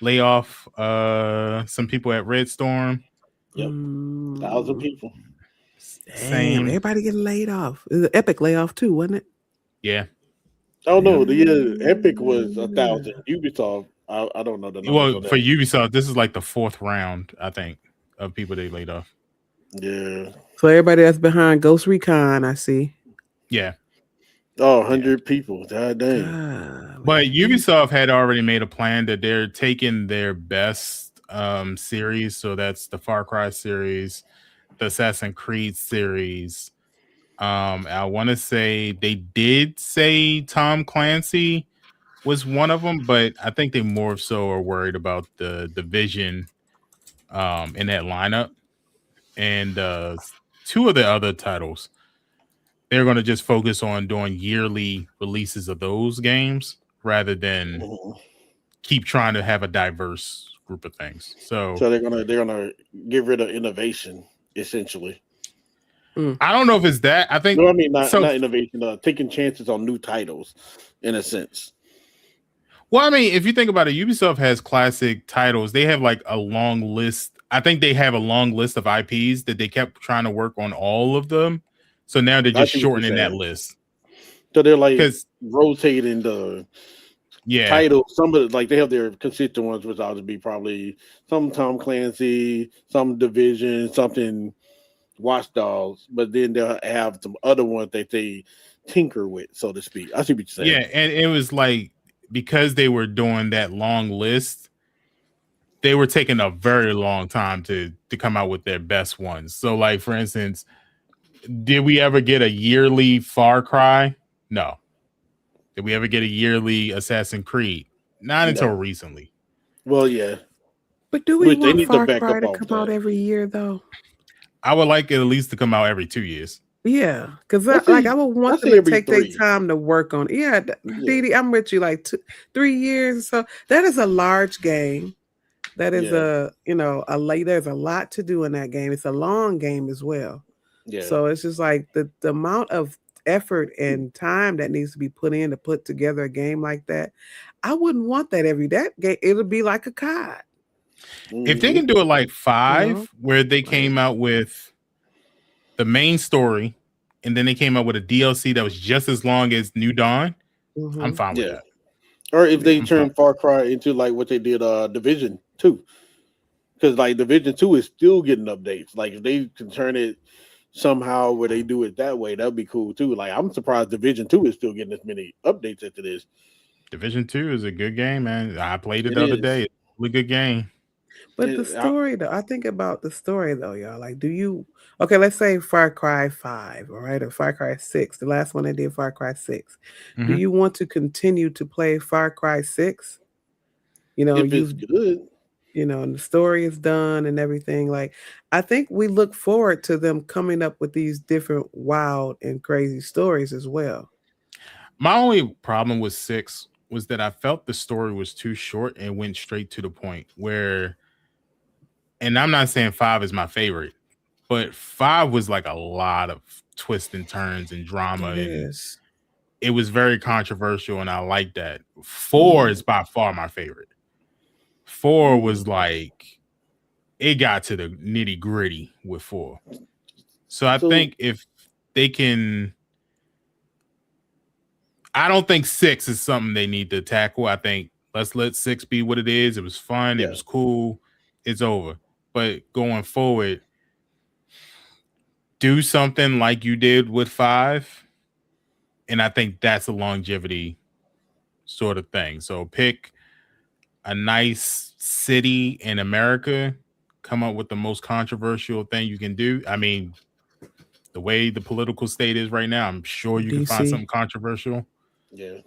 lay off some people at Red Storm. Yep, 1,000 people. Damn, everybody getting laid off. It was an Epic layoff too, wasn't it? Yeah. Oh no, the Epic was 1,000. Ubisoft, I don't know the numbers. Well, for Ubisoft, this is like the 4th round, I think, of people they laid off. Yeah. So everybody that's behind Ghost Recon, I see. Yeah. Oh, 100 people. God dang. But Ubisoft had already made a plan that they're taking their best series. So that's the Far Cry series, the Assassin's Creed series. I want to say they did say Tom Clancy was one of them, but I think they more so are worried about the Division in that lineup. And 2 of the other titles, they're going to just focus on doing yearly releases of those games rather than keep trying to have a diverse group of things. So they're gonna get rid of innovation essentially. I don't know if it's that. I think not innovation. Taking chances on new titles, in a sense. Well, I mean, if you think about it, Ubisoft has classic titles. They have like a long list. I think they have a long list of IPs that they kept trying to work on all of them. So now they're just shortening that list. So they're like rotating the titles. Some of they have their consistent ones, which ought to be probably some Tom Clancy, some Division, something Watch Dogs, but then they'll have some other ones that they tinker with, so to speak. I see what you're saying. Yeah, and it was like because they were doing that long list, they were taking a very long time to come out with their best ones. So, like for instance, did we ever get a yearly Far Cry? No. Did we ever get a yearly Assassin's Creed? Not until recently. Well, yeah. But do we want Far Cry to come out every year, though? I would like it at least to come out every 2 years. Yeah, because I would want them to take their time to work on it. Yeah, Didi, I'm with you. Like 3 years, so that is a large game. That is there's a lot to do in that game. It's a long game as well. Yeah. So it's just like the amount of effort and time that needs to be put in to put together a game like that. I wouldn't want that every day. It'll be like a COD. If they can do it like 5, where they came out with the main story, and then they came out with a DLC that was just as long as New Dawn, I'm fine with that. Or if they turn Far Cry into like what they did Division 2. Because like Division 2 is still getting updates. Like if they can turn it somehow where they do it that way, that'd be cool too. Like I'm surprised Division 2 is still getting as many updates as it is. Division 2 is a good game, man. I played it the other day. It's a really good game. But the story, though, I think about the story, though, y'all. Like, let's say Far Cry 5, all right, or Far Cry 6, the last one they did, Far Cry 6. Mm-hmm. Do you want to continue to play Far Cry 6? You know, if it's good. You know, and the story is done and everything. Like, I think we look forward to them coming up with these different wild and crazy stories as well. My only problem with 6 was that I felt the story was too short and went straight to the point where... And I'm not saying 5 is my favorite, but 5 was like a lot of twists and turns and drama. It was very controversial, and I like that. 4 is by far my favorite. 4 was like, it got to the nitty gritty with 4. So I think if they can, I don't think 6 is something they need to tackle. I think let's let 6 be what it is. It was fun. It was cool. It's over. But going forward, do something like you did with 5. And I think that's a longevity sort of thing. So pick a nice city in America, come up with the most controversial thing you can do. I mean, the way the political state is right now, I'm sure you can find something controversial. Yeah.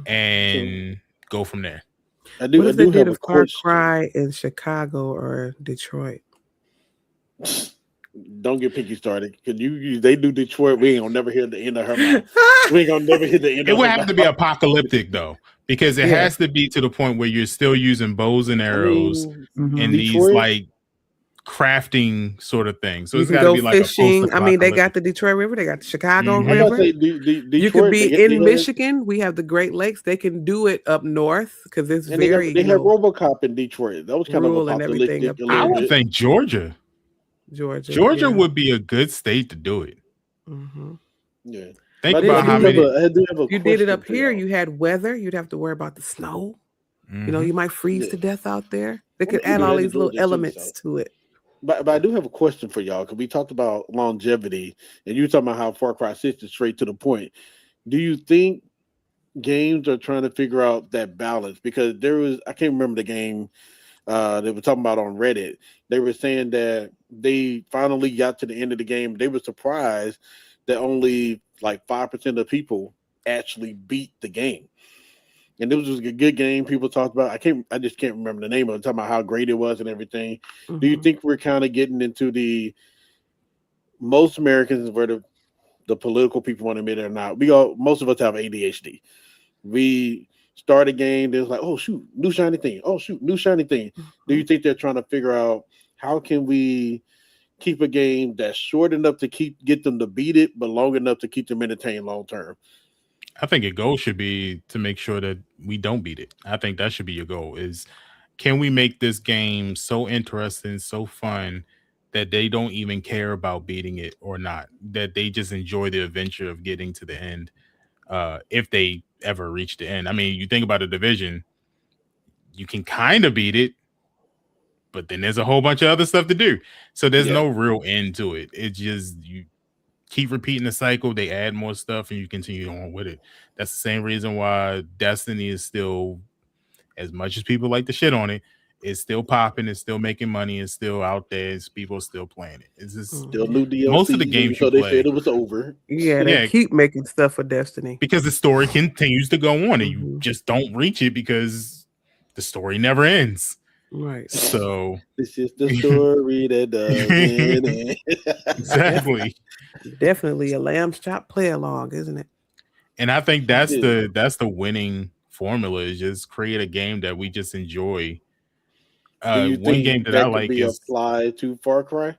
And go from there. What if they did a Far Cry in Chicago or Detroit? Don't get Pinky started because they do Detroit. We ain't gonna never hear the end of her mouth. We ain't gonna never hear the end. It would have to be apocalyptic though, because it has to be to the point where you're still using bows and arrows and Detroit? These like crafting sort of things. So you it's got to be like fishing. I mean, they got the Detroit River, they got the Chicago River. Detroit, you could be in Michigan. We have the Great Lakes. They can do it up north because it's very. They have RoboCop in Detroit. That was kind of apocalyptic. I would think Georgia. Georgia would be a good state to do it. Mm-hmm. Yeah. Think about how many. You did it up here. You had weather. You'd have to worry about the snow. Mm-hmm. You know, you might freeze to death out there. They could add all these little elements to it. But I do have a question for y'all, because we talked about longevity, and you were talking about how Far Cry 6 is straight to the point. Do you think games are trying to figure out that balance? Because I can't remember the game they were talking about on Reddit. They were saying that they finally got to the end of the game. They were surprised that only like 5% of people actually beat the game. And this was a good game. People talked about. I just can't remember the name of it. Talking about how great it was and everything. Mm-hmm. Do you think we're kind of getting into the most Americans, where the political people want to admit it or not? Most of us have ADHD. We start a game, there's like, oh shoot, new shiny thing. Oh shoot, new shiny thing. Mm-hmm. Do you think they're trying to figure out how can we keep a game that's short enough to get them to beat it, but long enough to keep them entertained long term? I think your goal should be to make sure that we don't beat it. I think that should be your goal, is can we make this game so interesting, so fun that they don't even care about beating it or not, that they just enjoy the adventure of getting to the end, if they ever reach the end. I mean, you think about The Division, you can kind of beat it, but then there's a whole bunch of other stuff to do. So there's no real end to it. It's just you keep repeating the cycle, they add more stuff, and you continue on with it. That's the same reason why Destiny is still, as much as people like to shit on it, it's still popping, it's still making money, it's still out there, people are still playing it. It's just still new DLC. Most of the games so they said it was over. Yeah, they keep making stuff for Destiny. Because the story continues to go on, and you just don't reach it because the story never ends. Right. So this is the story that doesn't end. Exactly. Definitely a lamb's chop play along, isn't it? And I think that's the winning formula, is just create a game that we just enjoy. One game that I like is applied to Far Cry.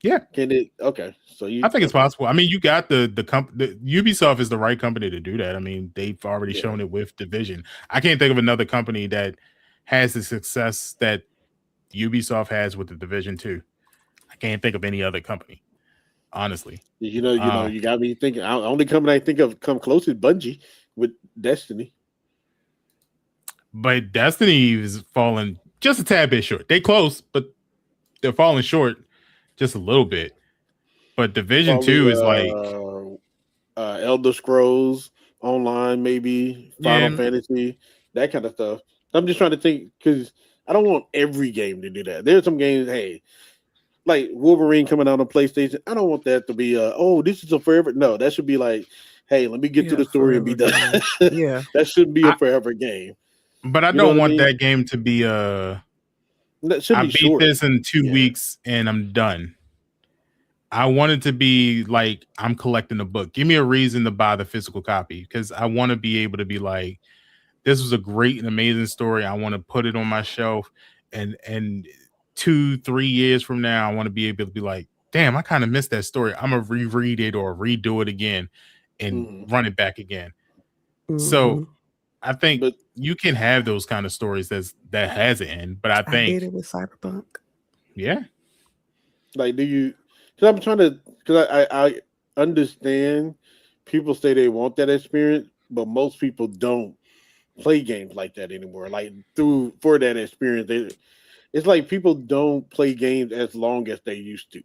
Yeah. Can it? Okay. So I think it's possible. I mean, you got the Ubisoft is the right company to do that. I mean, they've already shown it with Division. I can't think of another company that has the success that Ubisoft has with the Division 2. I can't think of any other company, honestly. You got me thinking. The only company I think of come close is Bungie with Destiny. But Destiny is falling just a tad bit short. They close, but they're falling short just a little bit. But Division 2 is like Elder Scrolls Online, maybe Final Fantasy, that kind of stuff. I'm just trying to think, because I don't want every game to do that. There's some games, hey, like Wolverine coming out on PlayStation. I don't want that to be this is a forever. No, that should be like, hey, let me get to the story and be done. Yeah, that shouldn't be a forever game. But I don't want that game to be I beat this in 2 weeks and I'm done. I want it to be like I'm collecting a book. Give me a reason to buy the physical copy, because I want to be able to be like, this was a great and amazing story. I want to put it on my shelf, and 2-3 years from now, I want to be able to be like, damn, I kind of missed that story. I'm gonna reread it or redo it again and run it back again. So I think you can have those kind of stories that has an end, but I think I did it with Cyberpunk. Yeah. Like, do you? Because I'm trying to. Because I understand people say they want that experience, but most people don't play games like that anymore. Like for that experience, it's like people don't play games as long as they used to,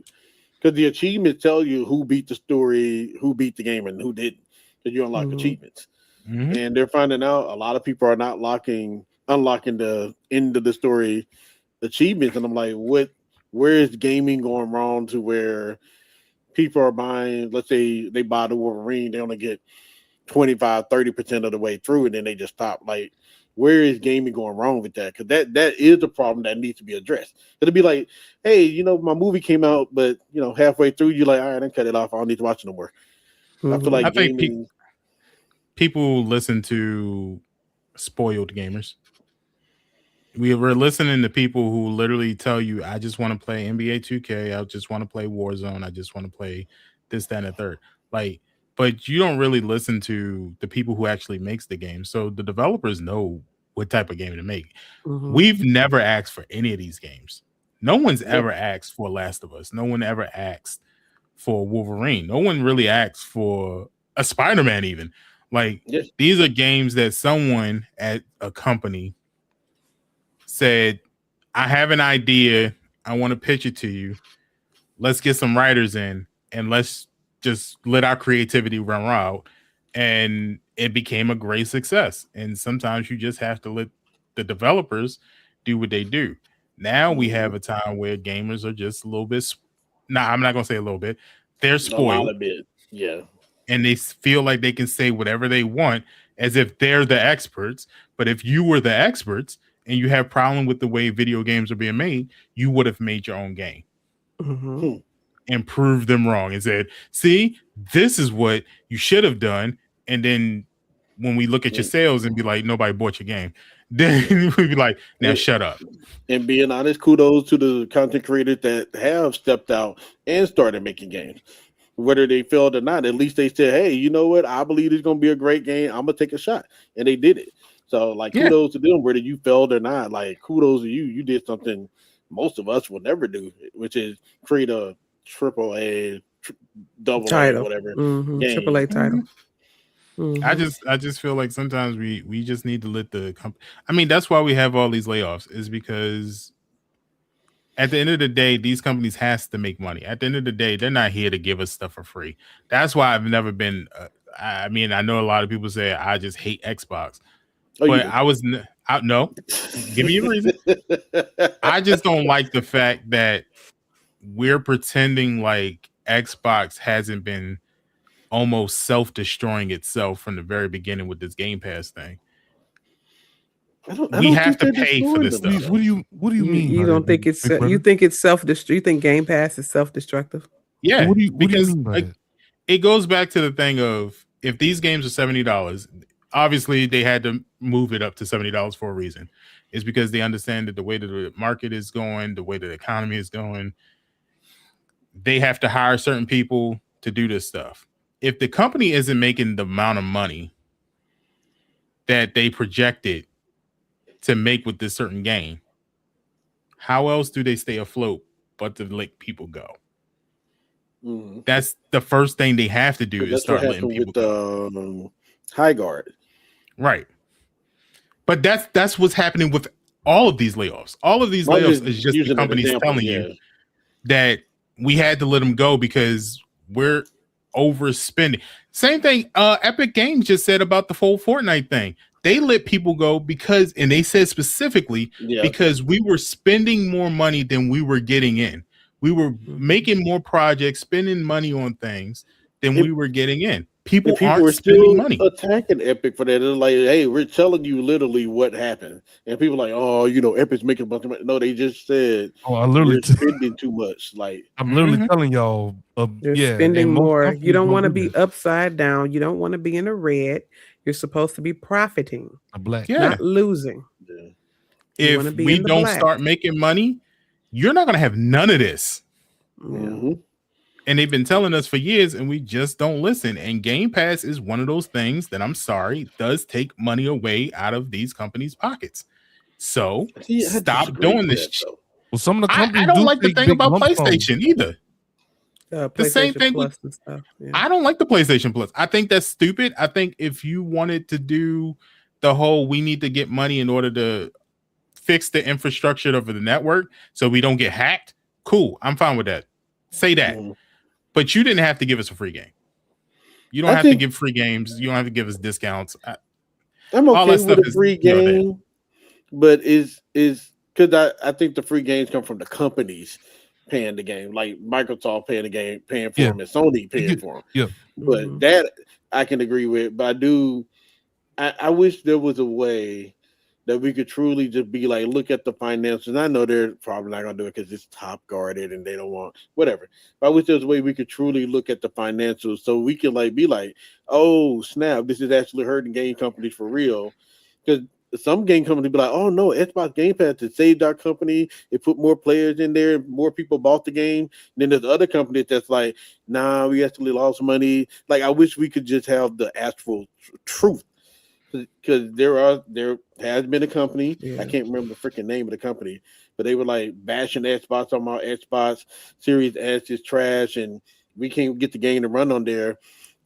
because the achievements tell you who beat the story, who beat the game, and who didn't. Because you unlock achievements, and they're finding out a lot of people are not unlocking the end of the story achievements. And I'm like, where is gaming going wrong to where people are buying? Let's say they buy the Wolverine, they only get 25-30% of the way through, and then they just stop. Like, where is gaming going wrong with that? Because that is a problem that needs to be addressed. It'll be like, hey, my movie came out, but halfway through you're like, all right, I cut it off. I don't need to watch it no more. I feel like gaming. People listen to spoiled gamers. We're listening to people who literally tell you, I just want to play NBA 2K. I just want to play Warzone. I just want to play this, that, and the third. Like, but you don't really listen to the people who actually makes the game. So the developers know what type of game to make. We've never asked for any of these games. No one's ever asked for Last of Us. No one ever asked for Wolverine. No one really asked for a Spider-Man even. Like, these are games that someone at a company said, I have an idea. I want to pitch it to you. Let's get some writers in and let's just let our creativity run wild. And it became a great success. And sometimes you just have to let the developers do what they do. Now we have a time where gamers are just a little bit. I'm not going to say a little bit. They're spoiled. A bit. Yeah. And they feel like they can say whatever they want as if they're the experts. But if you were the experts and you have problem with the way video games are being made, you would have made your own game. And proved them wrong and said, see, this is what you should have done. And then when we look at your sales and be like, nobody bought your game, then we'd be like, now shut up. And being honest, kudos to the content creators that have stepped out and started making games. Whether they failed or not, at least they said, hey, you know what? I believe it's going to be a great game. I'm going to take a shot. And they did it. So, like, kudos to them, whether you failed or not. Like, kudos to you. You did something most of us will never do, which is create a AAA, double title, A, whatever. AAA title. I just feel like sometimes we just need to let the company. I mean, that's why we have all these layoffs, is because at the end of the day, these companies has to make money. At the end of the day, they're not here to give us stuff for free. That's why I've never been. I mean, I know a lot of people say I just hate Xbox, but no. Give me a reason. I just don't like the fact that we're pretending like Xbox hasn't been almost self-destroying itself from the very beginning with this Game Pass thing. We have to pay for this stuff. What do you mean? You don't think it's you think it's self-destructive? You think Game Pass is self-destructive? Yeah, what do you mean by that? It goes back to the thing of, if these games are $70, obviously they had to move it up to $70 for a reason. It's because they understand that the way that the market is going, the way that the economy is going, they have to hire certain people to do this stuff. If the company isn't making the amount of money that they projected to make with this certain game, how else do they stay afloat but to let people go? That's the first thing they have to do, is start letting people go. High Guard. Right. But that's what's happening with all of these layoffs. All of these layoffs is just the companies telling you that we had to let them go because we're overspending. Same thing Epic Games just said about the whole Fortnite thing. They let people go because, and they said specifically, because we were spending more money than we were getting in. We were making more projects, spending money on things than we were getting in. People aren't were spending still money. Attacking Epic for that. They're like, hey, we're telling you literally what happened. And people are like, oh, Epic's making a bunch of money. No, they just said, I literally spending too much. Like, I'm literally telling y'all, you're spending more. You don't want to be upside down. You don't want to be in the red. You're supposed to be profiting, not losing. Yeah. If we don't start making money, you're not going to have none of this. And they've been telling us for years, and we just don't listen. And Game Pass is one of those things that, I'm sorry, does take money away out of these companies' pockets. So stop doing this. Well, some of the companies I don't like the thing about PlayStation either. The same thing with stuff. Yeah. I don't like the PlayStation Plus. I think that's stupid. I think if you wanted to do the whole, we need to get money in order to fix the infrastructure of the network so we don't get hacked, cool. I'm fine with that. Say that. But you didn't have to give us a free game. You don't have to give free games. You don't have to give us discounts. I'm okay with a free game, but is because I think the free games come from the companies paying the game, like Microsoft paying the game, paying for them, and Sony paying for them. Yeah, but that I can agree with. But I wish there was a way that we could truly just be like, look at the finances. I know they're probably not going to do it because it's top guarded and they don't want whatever. But I wish there was a way we could truly look at the financials so we could be like, oh, snap, this is actually hurting game companies for real. Because some game companies be like, oh, no, Xbox Game Pass has saved our company. It put more players in there. More people bought the game. And then there's other companies that's like, nah, we actually lost money. Like, I wish we could just have the actual truth. Because there has been a company, I can't remember the freaking name of the company, but they were like bashing Xbox, talking about Xbox Series S is trash, and we can't get the game to run on there.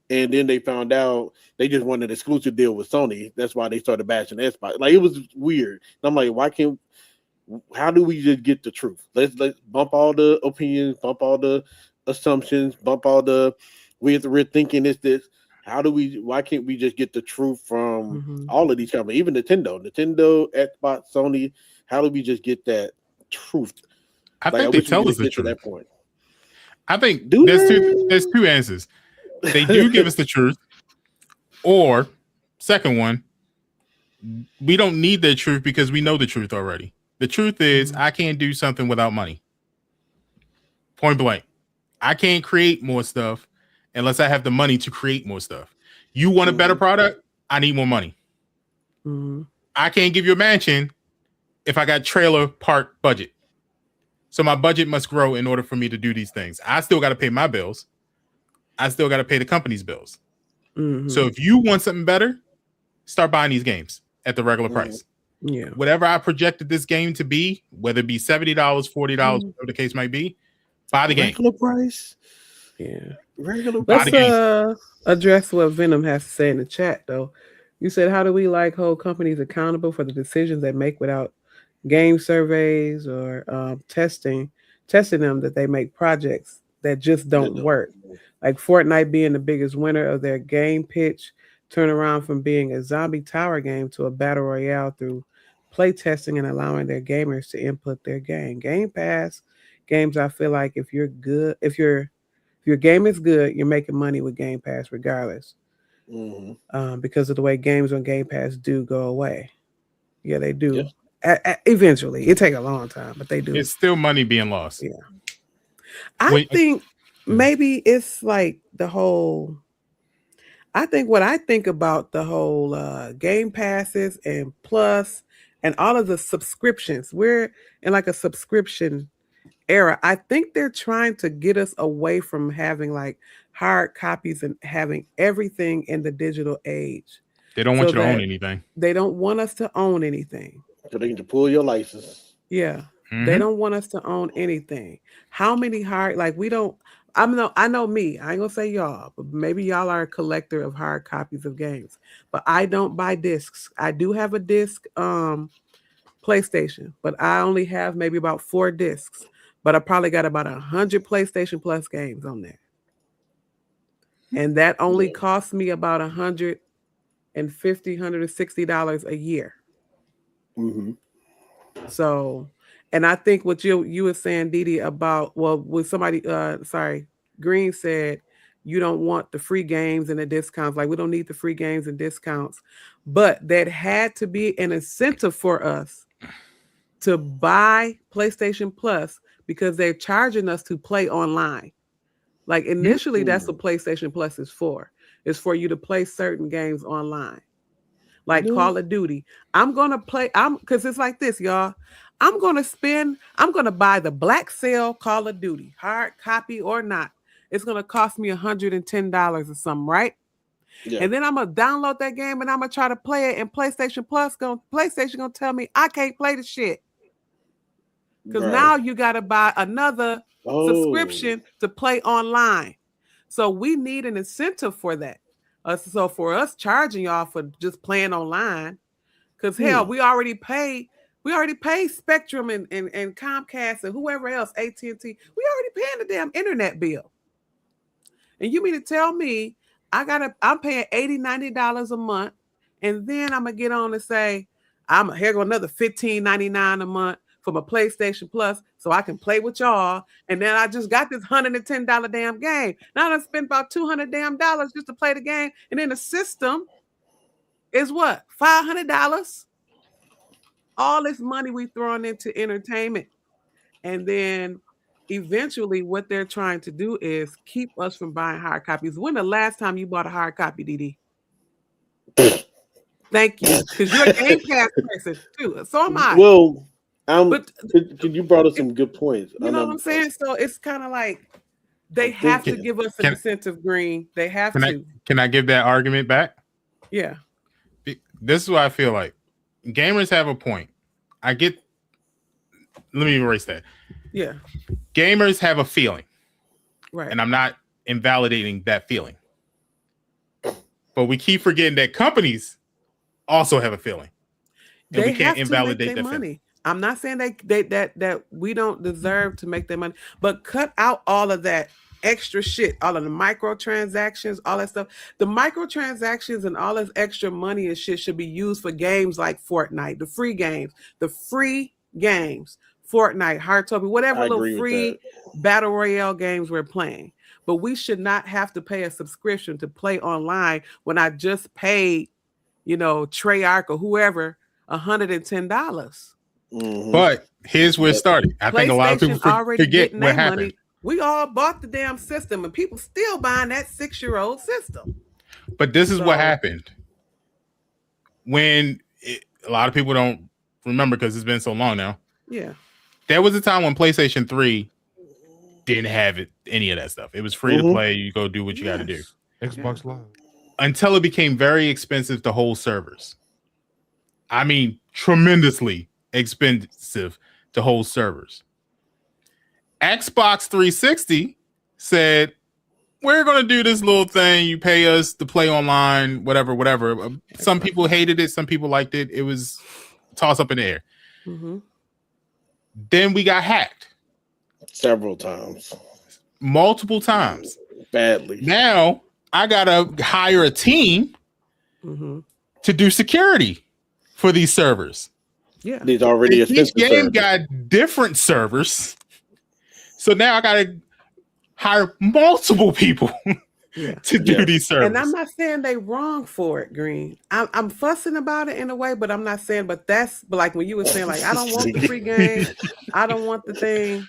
And then they found out they just wanted an exclusive deal with Sony. That's why they started bashing Xbox. Like, it was weird. And I'm like, how do we just get the truth? Let's bump all the opinions, bump all the assumptions, bump all the we're thinking this. Why can't we just get the truth from all of these companies, even Nintendo, Xbox, Sony? How do we just get that truth? I think they tell us the truth. At that point. I think there's two answers. They do give us the truth, or second one, we don't need the truth because we know the truth already. The truth is, I can't do something without money. Point blank. I can't create more stuff unless I have the money to create more stuff. You want a better product? I need more money. I can't give you a mansion if I got trailer park budget. So my budget must grow in order for me to do these things. I still got to pay my bills. I still got to pay the company's bills. So if you want something better, start buying these games at the regular price. Yeah. Whatever I projected this game to be, whether it be $70, $40, whatever the case might be, buy the game. Regular price? Yeah. Regular price. Let's address what Venom has to say in the chat, though. You said, how do we hold companies accountable for the decisions they make without game surveys or testing them that they make projects that just don't work? Like Fortnite being the biggest winner of their game pitch, turn around from being a zombie tower game to a battle royale through play testing and allowing their gamers to input their game. Game Pass games, I feel like if your game is good, you're making money with Game Pass regardless. Because of the way games on Game Pass do go away. Yeah, they do. Yeah. Eventually. It take a long time, but they do. It's still money being lost. Yeah. I think maybe it's like the whole, I think what I think about the whole Game Passes and Plus and all of the subscriptions, we're in like a subscription era. I think they're trying to get us away from having like hard copies and having everything in the digital age. They don't want you to own anything. They don't want us to own anything. So they can pull your license. Yeah. They don't want us to own anything. How many I know me, I ain't gonna say y'all, but maybe y'all are a collector of hard copies of games, but I don't buy discs. I do have a disc PlayStation, but I only have maybe about 4 discs, but I probably got about 100 PlayStation Plus games on there. And that only costs me about $150, $160 a year. So, and I think what you were saying, Didi, about, with somebody, Green said, you don't want the free games and the discounts. Like, we don't need the free games and discounts. But that had to be an incentive for us to buy PlayStation Plus because they're charging us to play online. Like, initially, that's what PlayStation Plus is for. It's for you to play certain games online. Like Call of Duty. Because it's like this, y'all. I'm going to buy the Black Sale Call of Duty, hard copy or not. It's going to cost me $110 or something, right? Yeah. And then I'm going to download that game and I'm going to try to play it, and PlayStation going to tell me I can't play the shit. Because now you got to buy another subscription to play online. So we need an incentive for that. So for us charging y'all for just playing online, because hell, we already pay Spectrum and Comcast and whoever else, AT&T. We already paying the damn internet bill. And you mean to tell me I'm paying $80, $90 a month, and then I'm gonna get on and say, here go another $15.99 a month for my PlayStation Plus so I can play with y'all. And then I just got this $110 damn game. Now I spent about $200 damn dollars just to play the game. And then the system is what? $500? All this money we throwing into entertainment. And then eventually what they're trying to do is keep us from buying hard copies. When the last time you bought a hard copy, DD? Thank you. Because you're a Game Pass person too. So am I. Well, but you brought up some good points. You know what I'm saying? So it's kind of like they have to give us an incentive, Green. They have to. Can I give that argument back? Yeah. This is what I feel like. Gamers have a point. I get let me erase that. Yeah. Gamers have a feeling. Right. And I'm not invalidating that feeling. But we keep forgetting that companies also have a feeling. And we can't invalidate that feeling. I'm not saying that we don't deserve to make their money, but cut out all of that extra shit, all of the microtransactions, all that stuff. The microtransactions and all this extra money and shit should be used for games like Fortnite, the free games, Fortnite, Heartopia, whatever little free battle royale games we're playing. But we should not have to pay a subscription to play online when I just paid, Treyarch or whoever $110. Mm-hmm. But here's where it started. I think a lot of people forget what happened. Money. We all bought the damn system, and people still buying that 6-year-old system. But this is what happened. A lot of people don't remember because it's been so long now. Yeah. There was a time when PlayStation 3 didn't have any of that stuff. It was free to play. You go do what you got to do. Xbox Live. Until it became very expensive to hold servers. I mean, tremendously expensive to hold servers. Xbox 360 said, we're going to do this little thing. You pay us to play online, whatever. Some people hated it. Some people liked it. It was toss up in the air. Mm-hmm. Then we got hacked. Several times. Multiple times. Badly. Now, I got to hire a team to do security for these servers. Yeah. These already each game got different servers. So now I got to hire multiple people to do these servers. And I'm not saying they wrong for it, Green. I'm fussing about it in a way, but I'm not saying, but like when you were saying, like, I don't want the free game. I don't want the thing.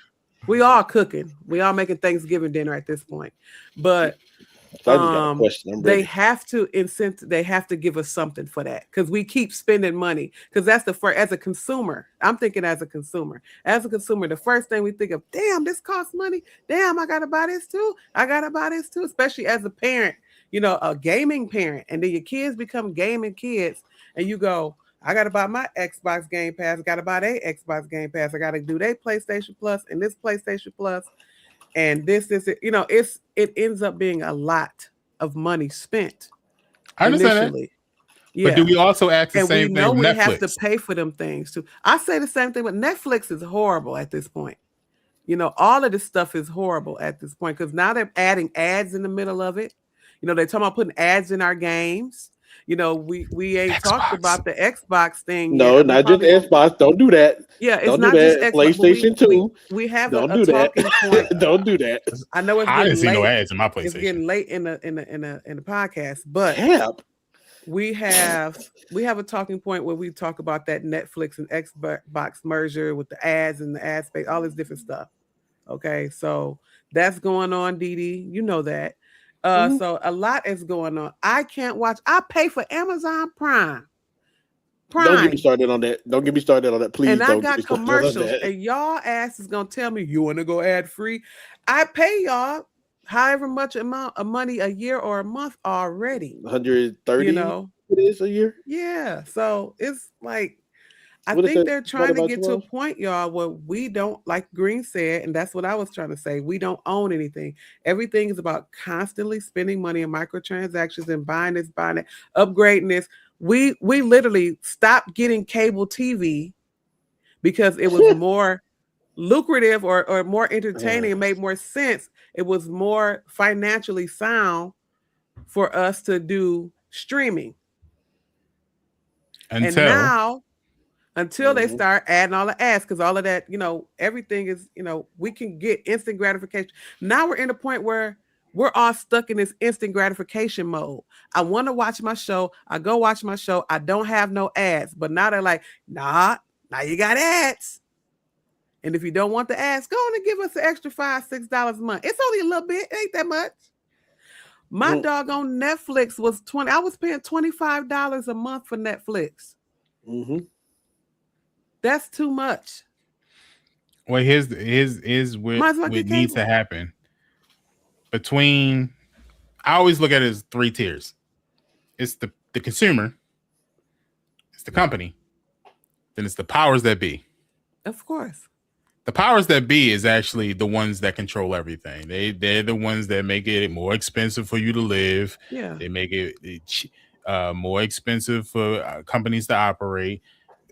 We all cooking. We all making Thanksgiving dinner at this point. But they have to they have to give us something for that because we keep spending money. Because that's as a consumer. I'm thinking as a consumer. As a consumer, the first thing we think of, damn, this costs money. Damn, I gotta buy this too. Especially as a parent, a gaming parent, and then your kids become gaming kids, and you go, I got to buy my Xbox Game Pass. I got to buy their Xbox Game Pass. I got to do their PlayStation Plus and this PlayStation Plus. And this, it ends up being a lot of money spent. I understand that. Yeah. But do we also ask the same thing with Netflix? We have to pay for them things too. I say the same thing, but Netflix is horrible at this point. All of this stuff is horrible at this point because now they're adding ads in the middle of it. They're talking about putting ads in our games. We ain't talked about the Xbox thing. No, not just Xbox. Don't do that. Yeah, it's not just Xbox. PlayStation 2. We have a talking point. Don't do that. I know it's I didn't see no ads in my PlayStation. It's getting late in the podcast, but we have a talking point where we talk about that Netflix and Xbox merger with the ads and the ad space, all this different stuff. Okay, so that's going on, Dee. You know that. So a lot is going on. I can't watch. I pay for Amazon Prime. Don't get me started on that. Please. And I got commercials, and y'all ass is gonna tell me you want to go ad free. I pay y'all however much amount of money a year or a month already. 130. It is a year. Yeah. So it's like I think they're trying to get to a point, y'all, where we don't, like Green said, and that's what I was trying to say. We don't own anything. Everything is about constantly spending money in microtransactions and buying this, upgrading this. We literally stopped getting cable TV because it was more lucrative or more entertaining. It made more sense. It was more financially sound for us to do streaming. Until they start adding all the ads, because all of that, everything is, we can get instant gratification. Now we're in a point where we're all stuck in this instant gratification mode. I want to watch my show. I go watch my show. I don't have no ads. But now they're like, nah, now you got ads. And if you don't want the ads, go on and give us an extra $5-6 a month. It's only a little bit. It ain't that much. My doggone Netflix was I was paying $25 a month for Netflix. Mm-hmm. That's too much. Well, here's what needs to happen. I always look at it as 3 tiers. It's the consumer, it's the company, then it's the powers that be. Of course. The powers that be is actually the ones that control everything. They're the ones that make it more expensive for you to live. Yeah. They make it more expensive for companies to operate.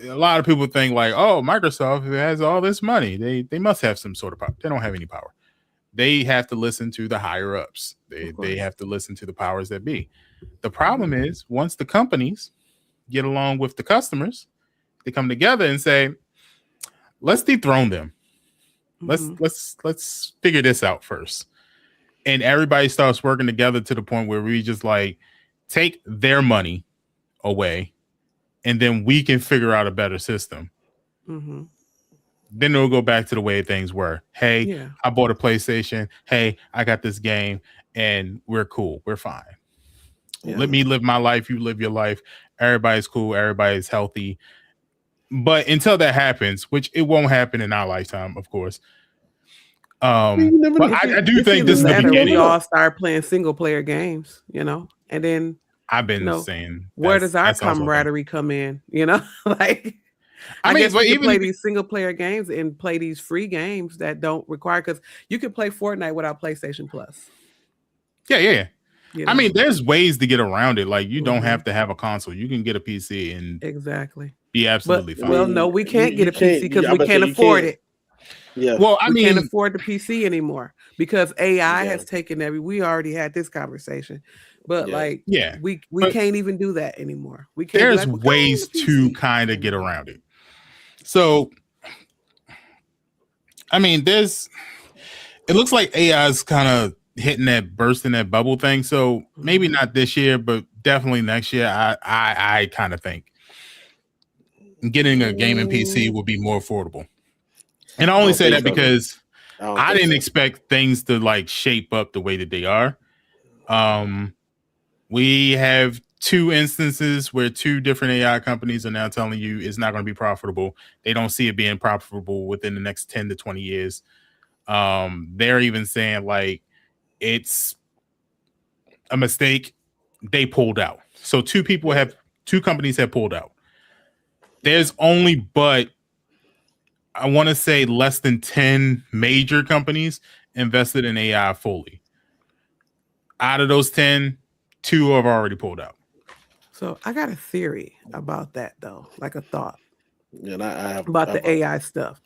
A lot of people think like, oh, Microsoft has all this money. They must have some sort of power. They don't have any power. They have to listen to the higher ups. They have to listen to the powers that be. The problem is once the companies get along with the customers, they come together and say, let's dethrone them. Let's figure this out first. And everybody starts working together to the point where we just like take their money away and then we can figure out a better system. Mm-hmm. Then it'll go back to the way things were. Hey, I bought a PlayStation. Hey, I got this game and we're cool. We're fine. Yeah. Let me live my life. You live your life. Everybody's cool. Everybody's healthy. But until that happens, which it won't happen in our lifetime, of course. But I do think this is the beginning. We all start playing single player games, you know, and then I've been saying, where does our camaraderie come in? You know, like I mean, guess we can play these single player games and play these free games that don't require, because you can play Fortnite without PlayStation Plus. Yeah. You know? I mean, there's ways to get around it. Like you don't have to have a console. You can get a PC and be absolutely fine. Well, no, we can't get a PC because we can't afford it. Yeah. Well, we can't afford the PC anymore because AI has taken we already had this conversation, but we can't even do that anymore. We can't. There's ways to kind of get around it. So, I mean, it looks like AI is kind of bursting that bubble thing. So maybe not this year, but definitely next year. I kind of think getting a gaming PC will be more affordable. And I only say that because I didn't expect things to like shape up the way that they are. We have 2 instances where 2 different AI companies are now telling you it's not going to be profitable. They don't see it being profitable within the next 10 to 20 years. They're even saying like it's a mistake. They pulled out. So 2 companies have pulled out. There's only I want to say less than 10 major companies invested in AI fully. Out of those 10, 2 have already pulled out. So I got a theory about that, though, like a thought. And I have about the AI stuff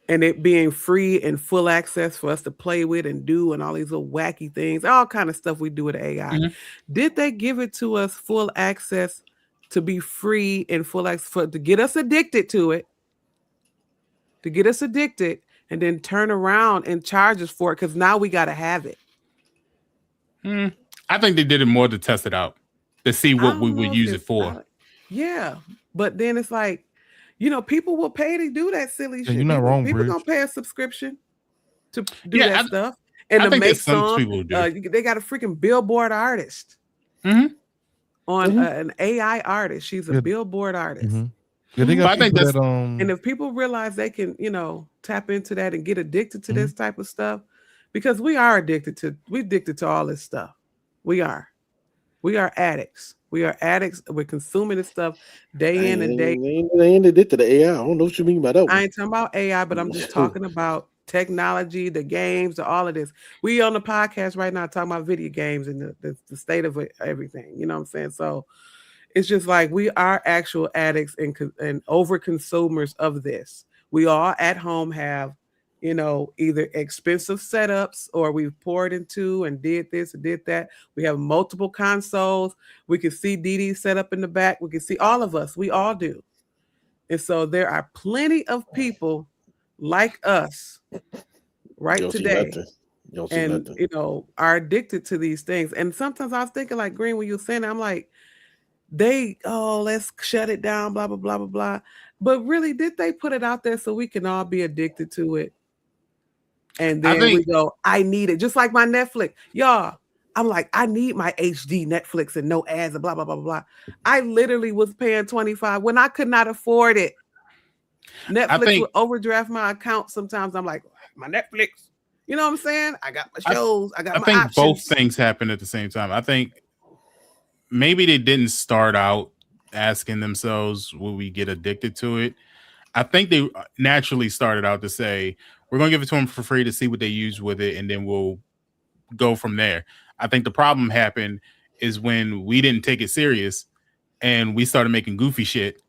and it being free and full access for us to play with and do and all these little wacky things, all kind of stuff we do with AI. Mm-hmm. Did they give it to us full access to be free and full access to get us addicted to it? To get us addicted and then turn around and charge us for it because now we got to have it. I think they did it more to test it out, to see what we would use it for. Yeah, but then it's like, you know, people will pay to do that silly shit. You're not wrong, people Bridge. Gonna pay a subscription to do that stuff and to make songs. They got a freaking Billboard artist on an AI artist. She's a Billboard artist. Mm-hmm. Yeah, they got and if people realize they can, you know, tap into that and get addicted to this type of stuff, because we are addicted to all this stuff. We are addicts. We are addicts. We're consuming this stuff day in and day. They ain't addicted to AI. I don't know what you mean by that. I ain't talking about AI, but I'm just talking about technology, the games, all of this. We on the podcast right now talking about video games and the state of everything. You know what I'm saying? So it's just like we are actual addicts and over consumers of this. We all at home have, you know, either expensive setups or we've poured into and did this and did that. We have multiple consoles. We can see DD set up in the back. We can see all of us. We all do. And so there are plenty of people like us today. And, you know, are addicted to these things. And sometimes I was thinking like, Green, when you were saying that, I'm like, let's shut it down, blah, blah, blah, blah, blah. But really, did they put it out there so we can all be addicted to it? And then we go, I need it. Just like my Netflix. Y'all, I'm like, I need my HD Netflix and no ads and blah, blah, blah, blah. I literally was paying $25 when I could not afford it. Netflix would overdraft my account. Sometimes I'm like, my Netflix. You know what I'm saying? I got my shows. I think options. Both things happen at the same time. I think maybe they didn't start out asking themselves, will we get addicted to it? I think they naturally started out to say, we're going to give it to them for free to see what they use with it, and then we'll go from there. I think the problem happened is when we didn't take it serious and we started making goofy shit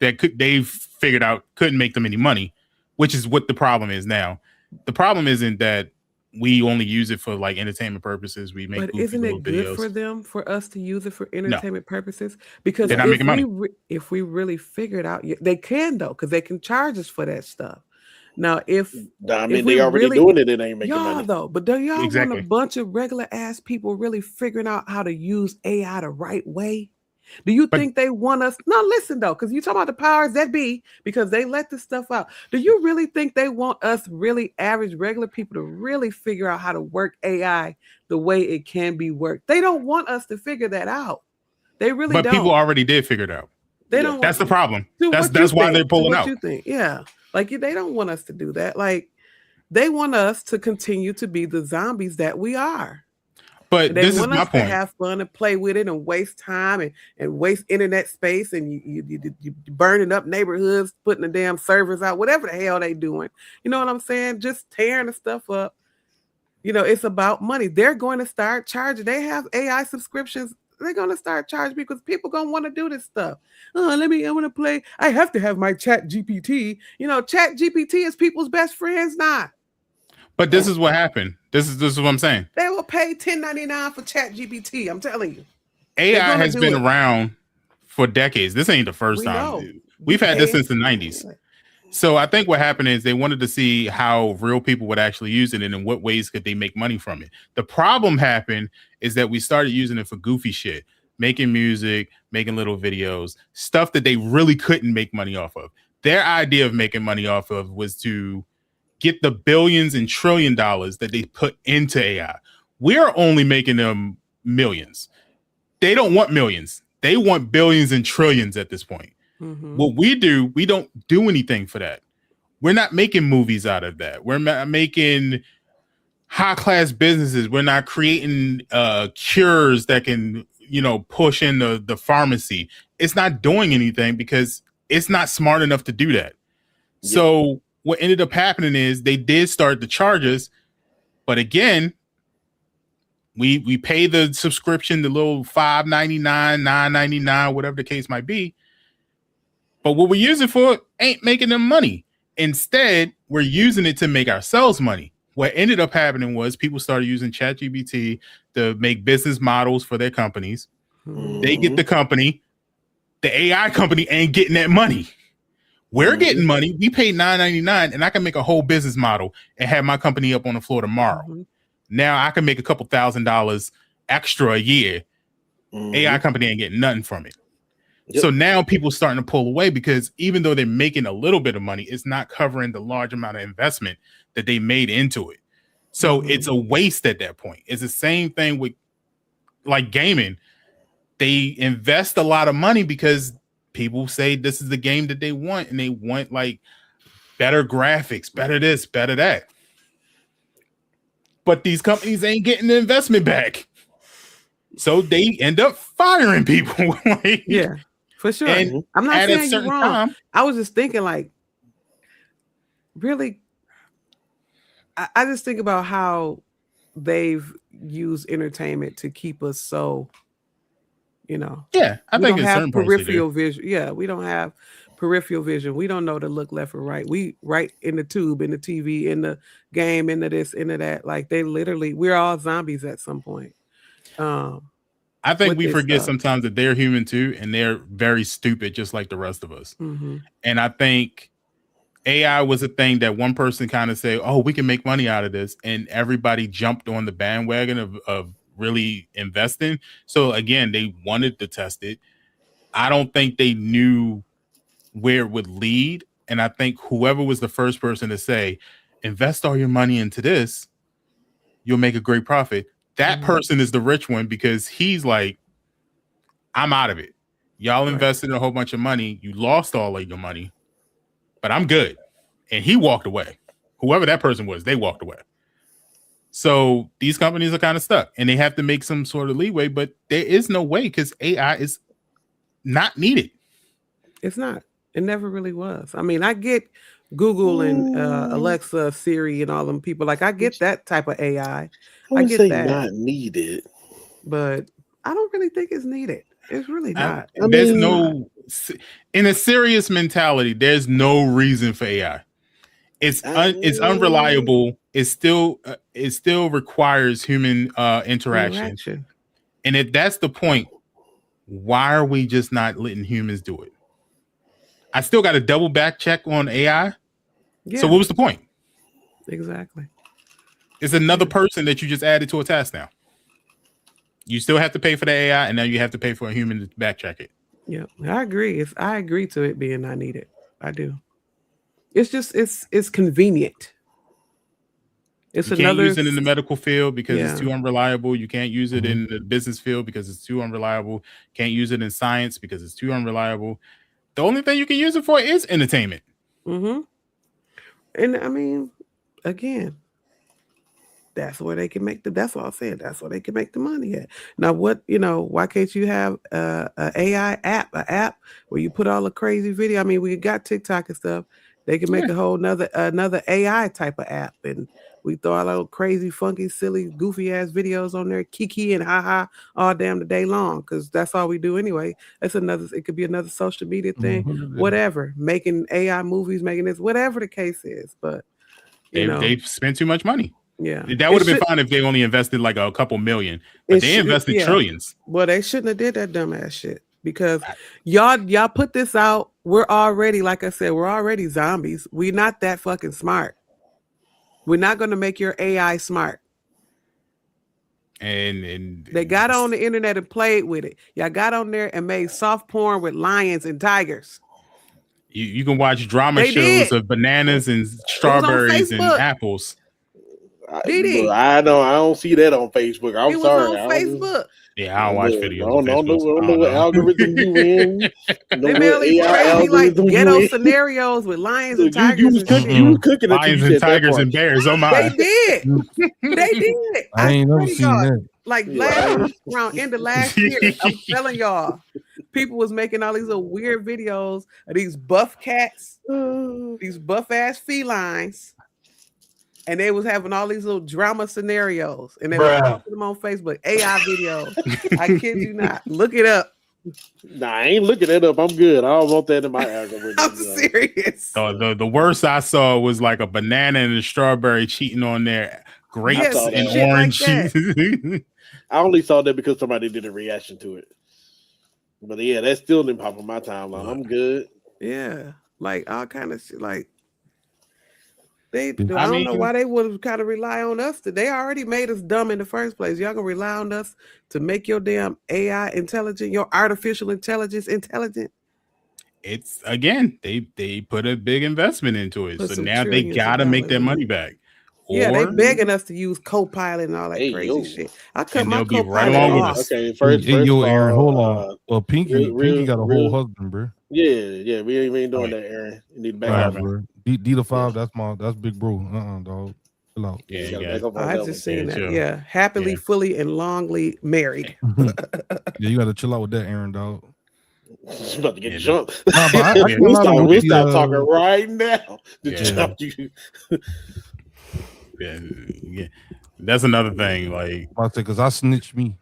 that they figured out couldn't make them any money, which is what the problem is now. The problem isn't that we only use it for like entertainment purposes. We make, but isn't it good videos. for us to use it for entertainment purposes? Because they're not making money. If we really figure it out, they can though, because they can charge us for that stuff. Now, they already doing it, it ain't making money though. But do y'all want a bunch of regular ass people really figuring out how to use AI the right way? Do you think they want us? No, listen though, because you talking about the powers that be, because they let this stuff out. Do you really think they want us, really average, regular people, to really figure out how to work AI the way it can be worked? They don't want us to figure that out. They really don't. But people already did figure it out. They don't. That's the problem. That's why they're pulling out. What you think? Yeah, like they don't want us to do that. Like they want us to continue to be the zombies that we are. But this is my point. To have fun and play with it and waste time and waste internet space, and you burning up neighborhoods, putting the damn servers out, whatever the hell they doing. You know what I'm saying? Just tearing the stuff up. You know, it's about money. They're going to start charging. They have AI subscriptions. They're going to start charging because people going to want to do this stuff. Oh, I want to play. I have to have my Chat GPT. You know, Chat GPT is people's best friends now. But this is what happened. This is what I'm saying. They will pay $10.99 for Chat GPT. I'm telling you. AI has been around for decades. This ain't the first time. We've had this since the 90s. So I think what happened is they wanted to see how real people would actually use it and in what ways could they make money from it. The problem happened is that we started using it for goofy shit, making music, making little videos, stuff that they really couldn't make money off of. Their idea of making money off of was to get the billions and $1 trillion that they put into AI. We're only making them millions. They don't want millions. They want billions and trillions at this point. Mm-hmm. What we do, we don't do anything for that. We're not making movies out of that. We're not making high-class businesses. We're not creating cures that can, push in the pharmacy. It's not doing anything because it's not smart enough to do that. Yeah. So what ended up happening is they did start the charges, but again, we pay the subscription, the little $5.99, $9.99, whatever the case might be. But what we use it for ain't making them money. Instead, we're using it to make ourselves money. What ended up happening was people started using ChatGPT to make business models for their companies. Mm-hmm. They get the company. The AI company ain't getting that money. We're getting money. We pay $9.99, and I can make a whole business model and have my company up on the floor tomorrow. Mm-hmm. Now I can make a couple $1,000s extra a year. Mm-hmm. AI company ain't getting nothing from it. Yep. So now people starting to pull away because even though they're making a little bit of money, it's not covering the large amount of investment that they made into it. So it's a waste at that point. It's the same thing with like gaming. They invest a lot of money because people say this is the game that they want, and they want like better graphics, better this, better that. But these companies ain't getting the investment back. So they end up firing people. Yeah, for sure. And I'm not saying you're wrong. I was just thinking like, really, I just think about how they've used entertainment to keep us so, Yeah, I think it's certain peripheral vision. Yeah, we don't have peripheral vision. We don't know to look left or right. We right in the tube, in the TV, in the game, into this, into that. Like we're all zombies at some point. I think we forget sometimes that they're human too, and they're very stupid, just like the rest of us. Mm-hmm. And I think AI was a thing that one person kind of said, "Oh, we can make money out of this," and everybody jumped on the bandwagon of really investing. So again, they wanted to test it. I don't think they knew where it would lead, and I think whoever was the first person to say, "Invest all your money into this, you'll make a great profit." That person is the rich one because he's like, I'm out of it. Y'all invested a whole bunch of money. You lost all of your money, but I'm good. And he walked away. Whoever that person was, they walked away. So these companies are kind of stuck and they have to make some sort of leeway, but there is no way because AI is not needed. It's not. It never really was. I mean, I get Google and Alexa, Siri, and all them people. Like, I get that type of AI. I get that. Not needed, but I don't really think it's needed. It's really not. There's no, in a serious mentality, there's no reason for AI. It's unreliable. It still requires human interaction. And if that's the point, why are we just not letting humans do it? I still got to double back check on AI. Yeah. So what was the point? Exactly. It's another person that you just added to a task now. You still have to pay for the AI, and now you have to pay for a human to back check it. Yeah, I agree. I agree to it being not needed. I do. It's just it's convenient. You can't use it in the medical field because it's too unreliable. You can't use it in the business field because it's too unreliable. Can't use it in science because it's too unreliable. The only thing you can use it for is entertainment. Mm-hmm. And I mean, again, that's where they can make that's what I said. That's where they can make the money at. Now, why can't you have an AI app, where you put all the crazy video? I mean, we got TikTok and stuff. They can make a whole another AI type of app, and we throw all those crazy, funky, silly, goofy ass videos on there, kiki and haha all damn the day long, because that's all we do anyway. It could be another social media thing, whatever. Making AI movies, making this, whatever the case is. But they've spent too much money. Yeah, that would have been fine if they only invested like a couple million, but they invested trillions. Well, they shouldn't have did that dumbass shit, because y'all put this out. We're already, like I said, we're already zombies. We're not that fucking smart. We're not going to make your AI smart. And they got on the internet and played with it. Y'all got on there and made soft porn with lions and tigers. You can watch drama shows of bananas and strawberries and apples. I don't see that on Facebook. I'm sorry. On Facebook. Yeah, I don't watch videos. I don't know what algorithm you in. They made all these crazy like ghetto scenarios with lions and tigers. You was cooking lions and tigers and bears. Oh my! They did. They did. I ain't never seen that. Like around end of last year, I'm telling y'all, people was making all these little weird videos of these buff cats, these buff ass felines. And they was having all these little drama scenarios, and they were posting them on Facebook. AI videos. I kid you not. Look it up. Nah, I ain't looking it up. I'm good. I don't want that in my algorithm. I'm serious. The worst I saw was like a banana and a strawberry cheating on their grapes and orange. Like I only saw that because somebody did a reaction to it. But yeah, that still didn't pop on my timeline. I'm good. Yeah, like all kind of shit. Like. I don't know why they would kind of rely on us. They already made us dumb in the first place. Y'all gonna rely on us to make your damn AI intelligent, your artificial intelligence intelligent? It's again, they put a big investment into it, so now they gotta make their money back. Yeah, they begging us to use Copilot and all that crazy shit. I cut my Copilot right along with us. Okay, first Aaron, hold on. Well, Pinky got a whole husband, bro. Yeah, we ain't doing that, Aaron. You need to back up, bro. D5, that's big bro. Dog. Chill out. Yeah. I just seen that. Yeah, happily, fully, and longly married. Yeah, you got to chill out with that, Aaron, dog. You about to get jumped. We start talking right now. Jump you. Yeah, that's another thing. Like, I say, because I snitched me.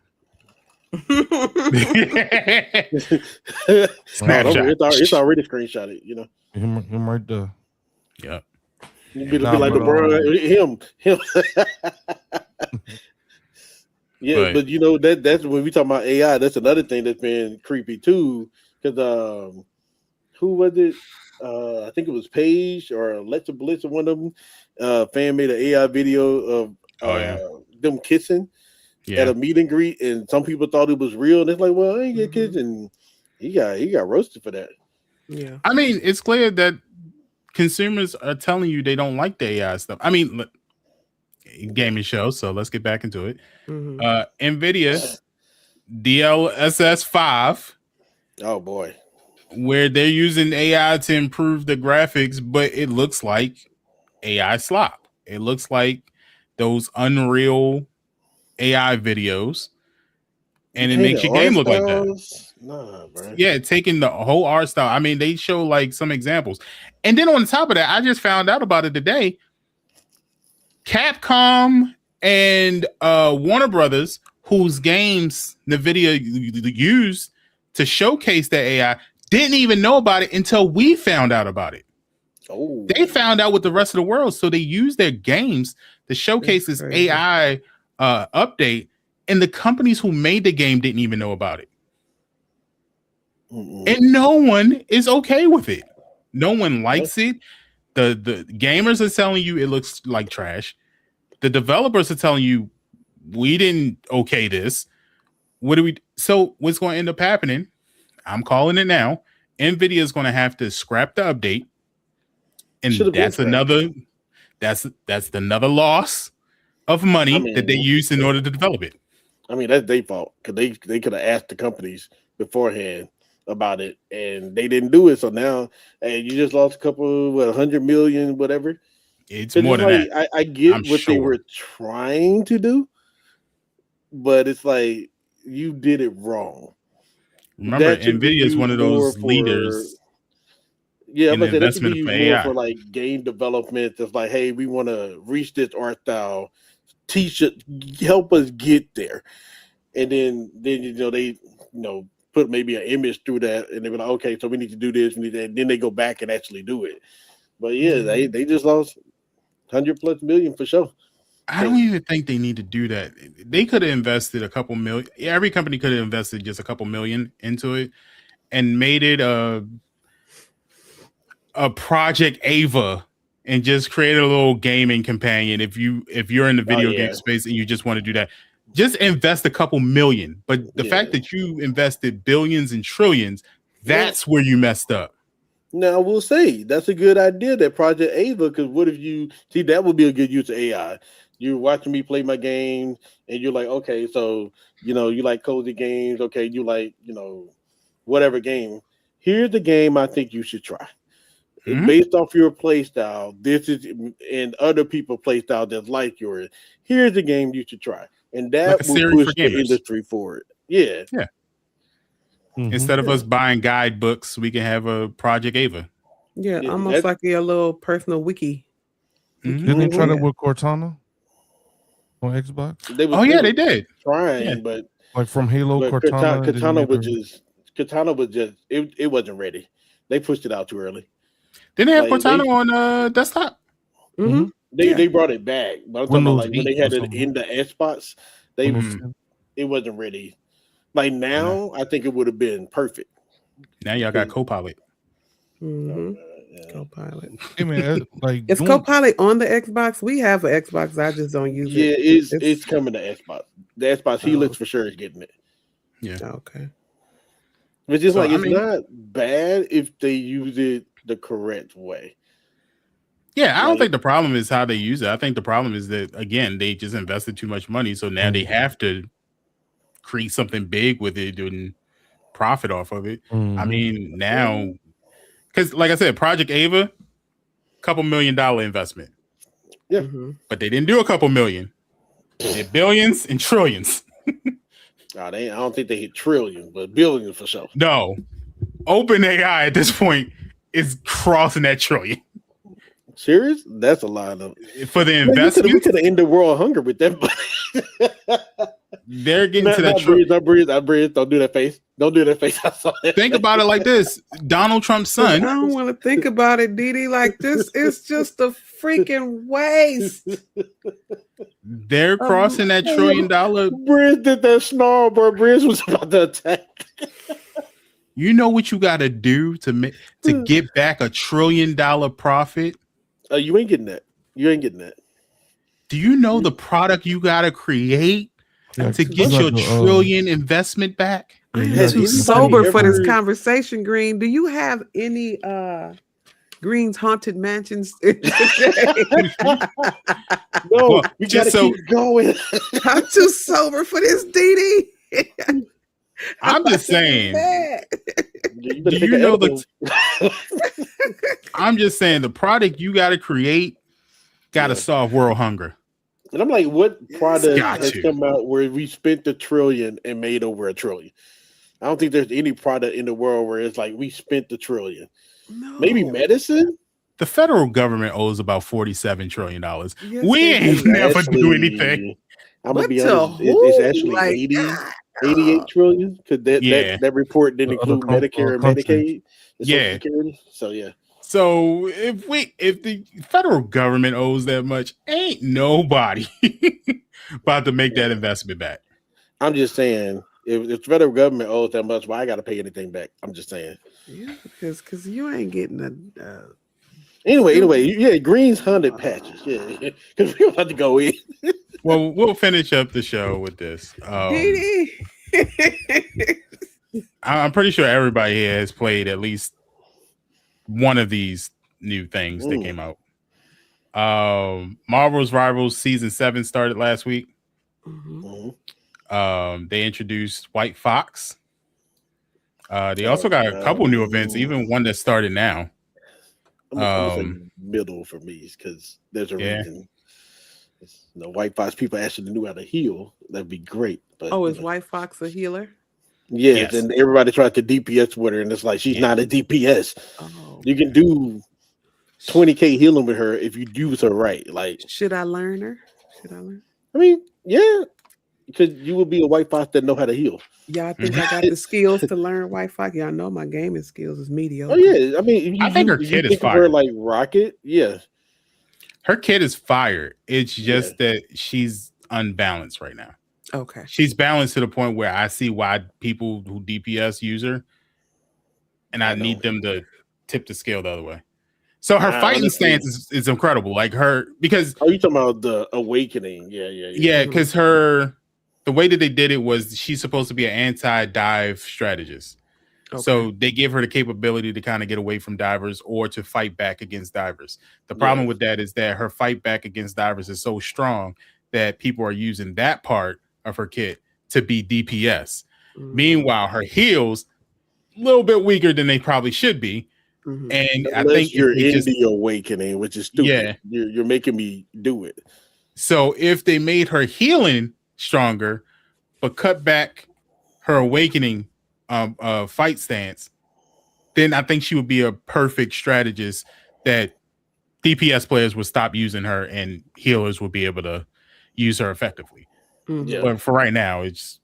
Snapchat. It's already screenshotted, you know. Him right there. Yeah. You be like him. Yeah, but you know that's when we talk about AI. That's another thing that's been creepy too. Because who was it? I think it was Paige or Alexa Bliss or one of them. Fan made an AI video of them kissing at a meet and greet, and some people thought it was real. And it's like, well, I ain't get kissed, and he got roasted for that. Yeah, I mean, it's clear that consumers are telling you they don't like the AI stuff. I mean, look, gaming show. So let's get back into it. NVIDIA DLSS 5. Oh boy. Where they're using AI to improve the graphics, but it looks like AI slop. It looks like those Unreal AI videos. and it makes your game look like that. Nah, bro. Yeah, taking the whole art style. I mean, they show like some examples, and then on top of that, I just found out about it today. Capcom and Warner Brothers, whose games NVIDIA used to showcase that AI, didn't even know about it until we found out about it. Oh, they found out with the rest of the world, so they used their games to showcase this AI update, and the companies who made the game didn't even know about it. And no one is okay with it. No one likes it. The gamers are telling you it looks like trash. The developers are telling you we didn't okay this. So what's going to end up happening? I'm calling it now. NVIDIA is going to have to scrap the update, and that's another loss of money that they used in order to develop it. I mean, that's their fault, because they could have asked the companies beforehand about it, and they didn't do it. So now, you just lost a couple, 100 million, whatever. It's more than that. I get what they were trying to do, but it's like you did it wrong. Remember, NVIDIA is one of those leaders. Yeah, I'm gonna say that should be used more for like game development. It's like, hey, we want to reach this art style. Teach it, help us get there, and then they put maybe an image through that, and they were like, okay, so we need to do this, we need that. And then they go back and actually do it. But yeah, they just lost 100+ million for sure. I don't even think they need to do that. They could have invested a couple million. Every company could have invested just a couple million into it and made it a Project Ava and just created a little gaming companion. If you're in the video game space and you just want to do that, just invest a couple million. But the fact that you invested billions and trillions, that's where you messed up. Now, we'll say that's a good idea, that Project Ava, because what if you see that would be a good use of AI? You're watching me play my game, and you're like, okay, so, you like cozy games. Okay, you like, whatever game. Here's the game I think you should try. Mm-hmm. Based off your play style, this is, and other people play style that's like yours. Here's the game you should try. And that like will push the industry forward. Yeah. Yeah. Mm-hmm. Instead of us buying guidebooks, we can have a Project Ava. Yeah, almost like a little personal wiki. Mm-hmm. Didn't they try that with Cortana on Xbox? They did. Trying, but like from Halo, Cortana was just it wasn't ready. They pushed it out too early. Didn't they have Cortana on desktop? Mm-hmm. They brought it back, but I'm talking about like when they had it in the Xbox, it wasn't ready. Like now, I think it would have been perfect. Now y'all got Copilot. Mm-hmm. Copilot. Hey man, like is Copilot on the Xbox? We have an Xbox. I just don't use it. Yeah, it's coming to Xbox. The Xbox Helix for sure is getting it. Yeah. Okay. It's just it's not bad if they use it the correct way. Yeah, I don't think the problem is how they use it. I think the problem is that, again, they just invested too much money, so now they have to create something big with it and profit off of it. Mm-hmm. I mean, now, because like I said, Project Ava, $2 million investment. Yeah. Mm-hmm. But they didn't do a couple million. They did billions and trillions. I don't think they hit trillions, but billions for sure. No. OpenAI at this point is crossing that trillion. Serious? That's a lot of for the investment. We could have ended world hunger with that. They're getting to that. Don't breathe. Don't do that face. Don't do that face. I saw it. Think about it like this: Donald Trump's son. I don't want to think about it, Didi. Like this is just a freaking waste. They're crossing that $1 trillion. Briz did that snarl, bro. Briz was about to attack. You know what you got to do to get back $1 trillion profit? You ain't getting that. You ain't getting that. Do you know the product you got to create to get your $1 trillion investment back? I'm too sober for this conversation, Green. Do you have any Green's Haunted Mansions? No, we gotta keep going. I'm too sober for this, Didi. I'm just saying. Do you know I'm just saying the product you got to create got to solve world hunger. And I'm like, what product has come out where we spent $1 trillion and made over $1 trillion? I don't think there's any product in the world where it's like we spent $1 trillion. No. Maybe medicine. The federal government owes about $47 trillion. Yes, we ain't never do anything. I'm gonna be honest. It's actually 88 trillion because that report didn't include Medicare and Medicaid. And Social Security. So yeah. So if the federal government owes that much, ain't nobody about to make that investment back. I'm just saying, if the federal government owes that much, why I got to pay anything back? I'm just saying. Yeah, because you ain't getting a. Anyway, yeah, Green's 100 patches. Yeah, because we're about to go in. Well, we'll finish up the show with this. I'm pretty sure everybody here has played at least one of these new things that came out. Marvel's Rivals Season 7 started last week. They introduced White Fox. They also got a couple new events, even one that started now. I'm gonna say middle for me because there's a reason. The White Fox people actually knew how to heal. That'd be great. But is White Fox a healer? Yes, and everybody tried to DPS with her, and it's like she's not a DPS. You can do 20k healing with her if you use her right. Like, should I learn her? I mean, yeah, because you would be a White Fox that know how to heal. Y'all think I got the skills to learn White Fox? Y'all know my gaming skills is mediocre. Oh yeah, I mean, I think her kid is fire. Like Rocket, yeah. Her kid is fire. It's just that she's unbalanced right now. Okay. She's balanced to the point where I see why people who DPS use her, and I need them to tip the scale the other way. So her fighting stance is incredible. Like her, because you talking about the awakening? Yeah, because the way that they did it was she's supposed to be an anti-dive strategist. Okay. So they give her the capability to kind of get away from divers or to fight back against divers. The problem with that is that her fight back against divers is so strong that people are using that part of her kit to be DPS. Meanwhile, her heals a little bit weaker than they probably should be. And I think you're in the awakening, which is stupid. You're making me do it. So if they made her healing stronger, but cut back her awakening fight stance, then I think she would be a perfect strategist that DPS players would stop using her and healers would be able to use her effectively. But for right now, it's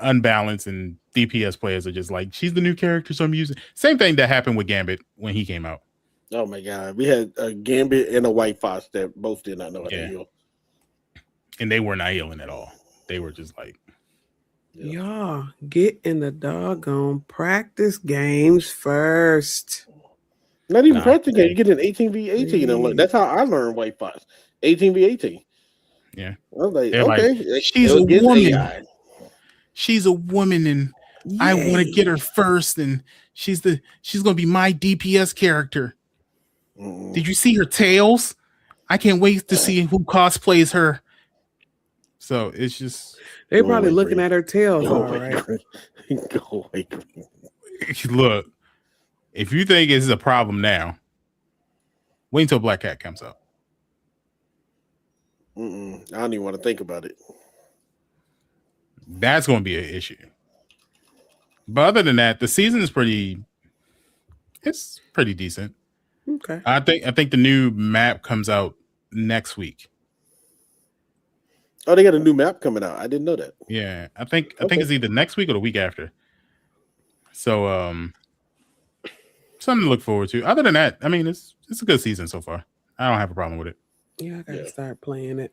unbalanced and DPS players are just like, she's the new character, so I'm using. Same thing that happened with Gambit when he came out. Oh my god, we had a Gambit and a White Fox that both did not know how to heal, and they were not healing at all. They were just like, y'all get in the doggone practice games first. Not even practice game. You get an 18v18. That's how I learned White Fox. 18v18. Yeah, I was like, okay, like, she's a woman. AI. She's a woman, and I want to get her first, and she's gonna be my DPS character. Did you see her tails? I can't wait to see who cosplays her. So it's just they're probably looking at her tails. All right. Go away. Look, if you think it's a problem now, wait until Black Cat comes out. I don't even want to think about it. That's going to be an issue. But other than that, the season is pretty decent. Okay. I think the new map comes out next week. Oh, they got a new map coming out. I didn't know that. Yeah, I think it's either next week or the week after. So something to look forward to. Other than that, I mean, it's a good season so far. I don't have a problem with it. Yeah, I gotta start playing it.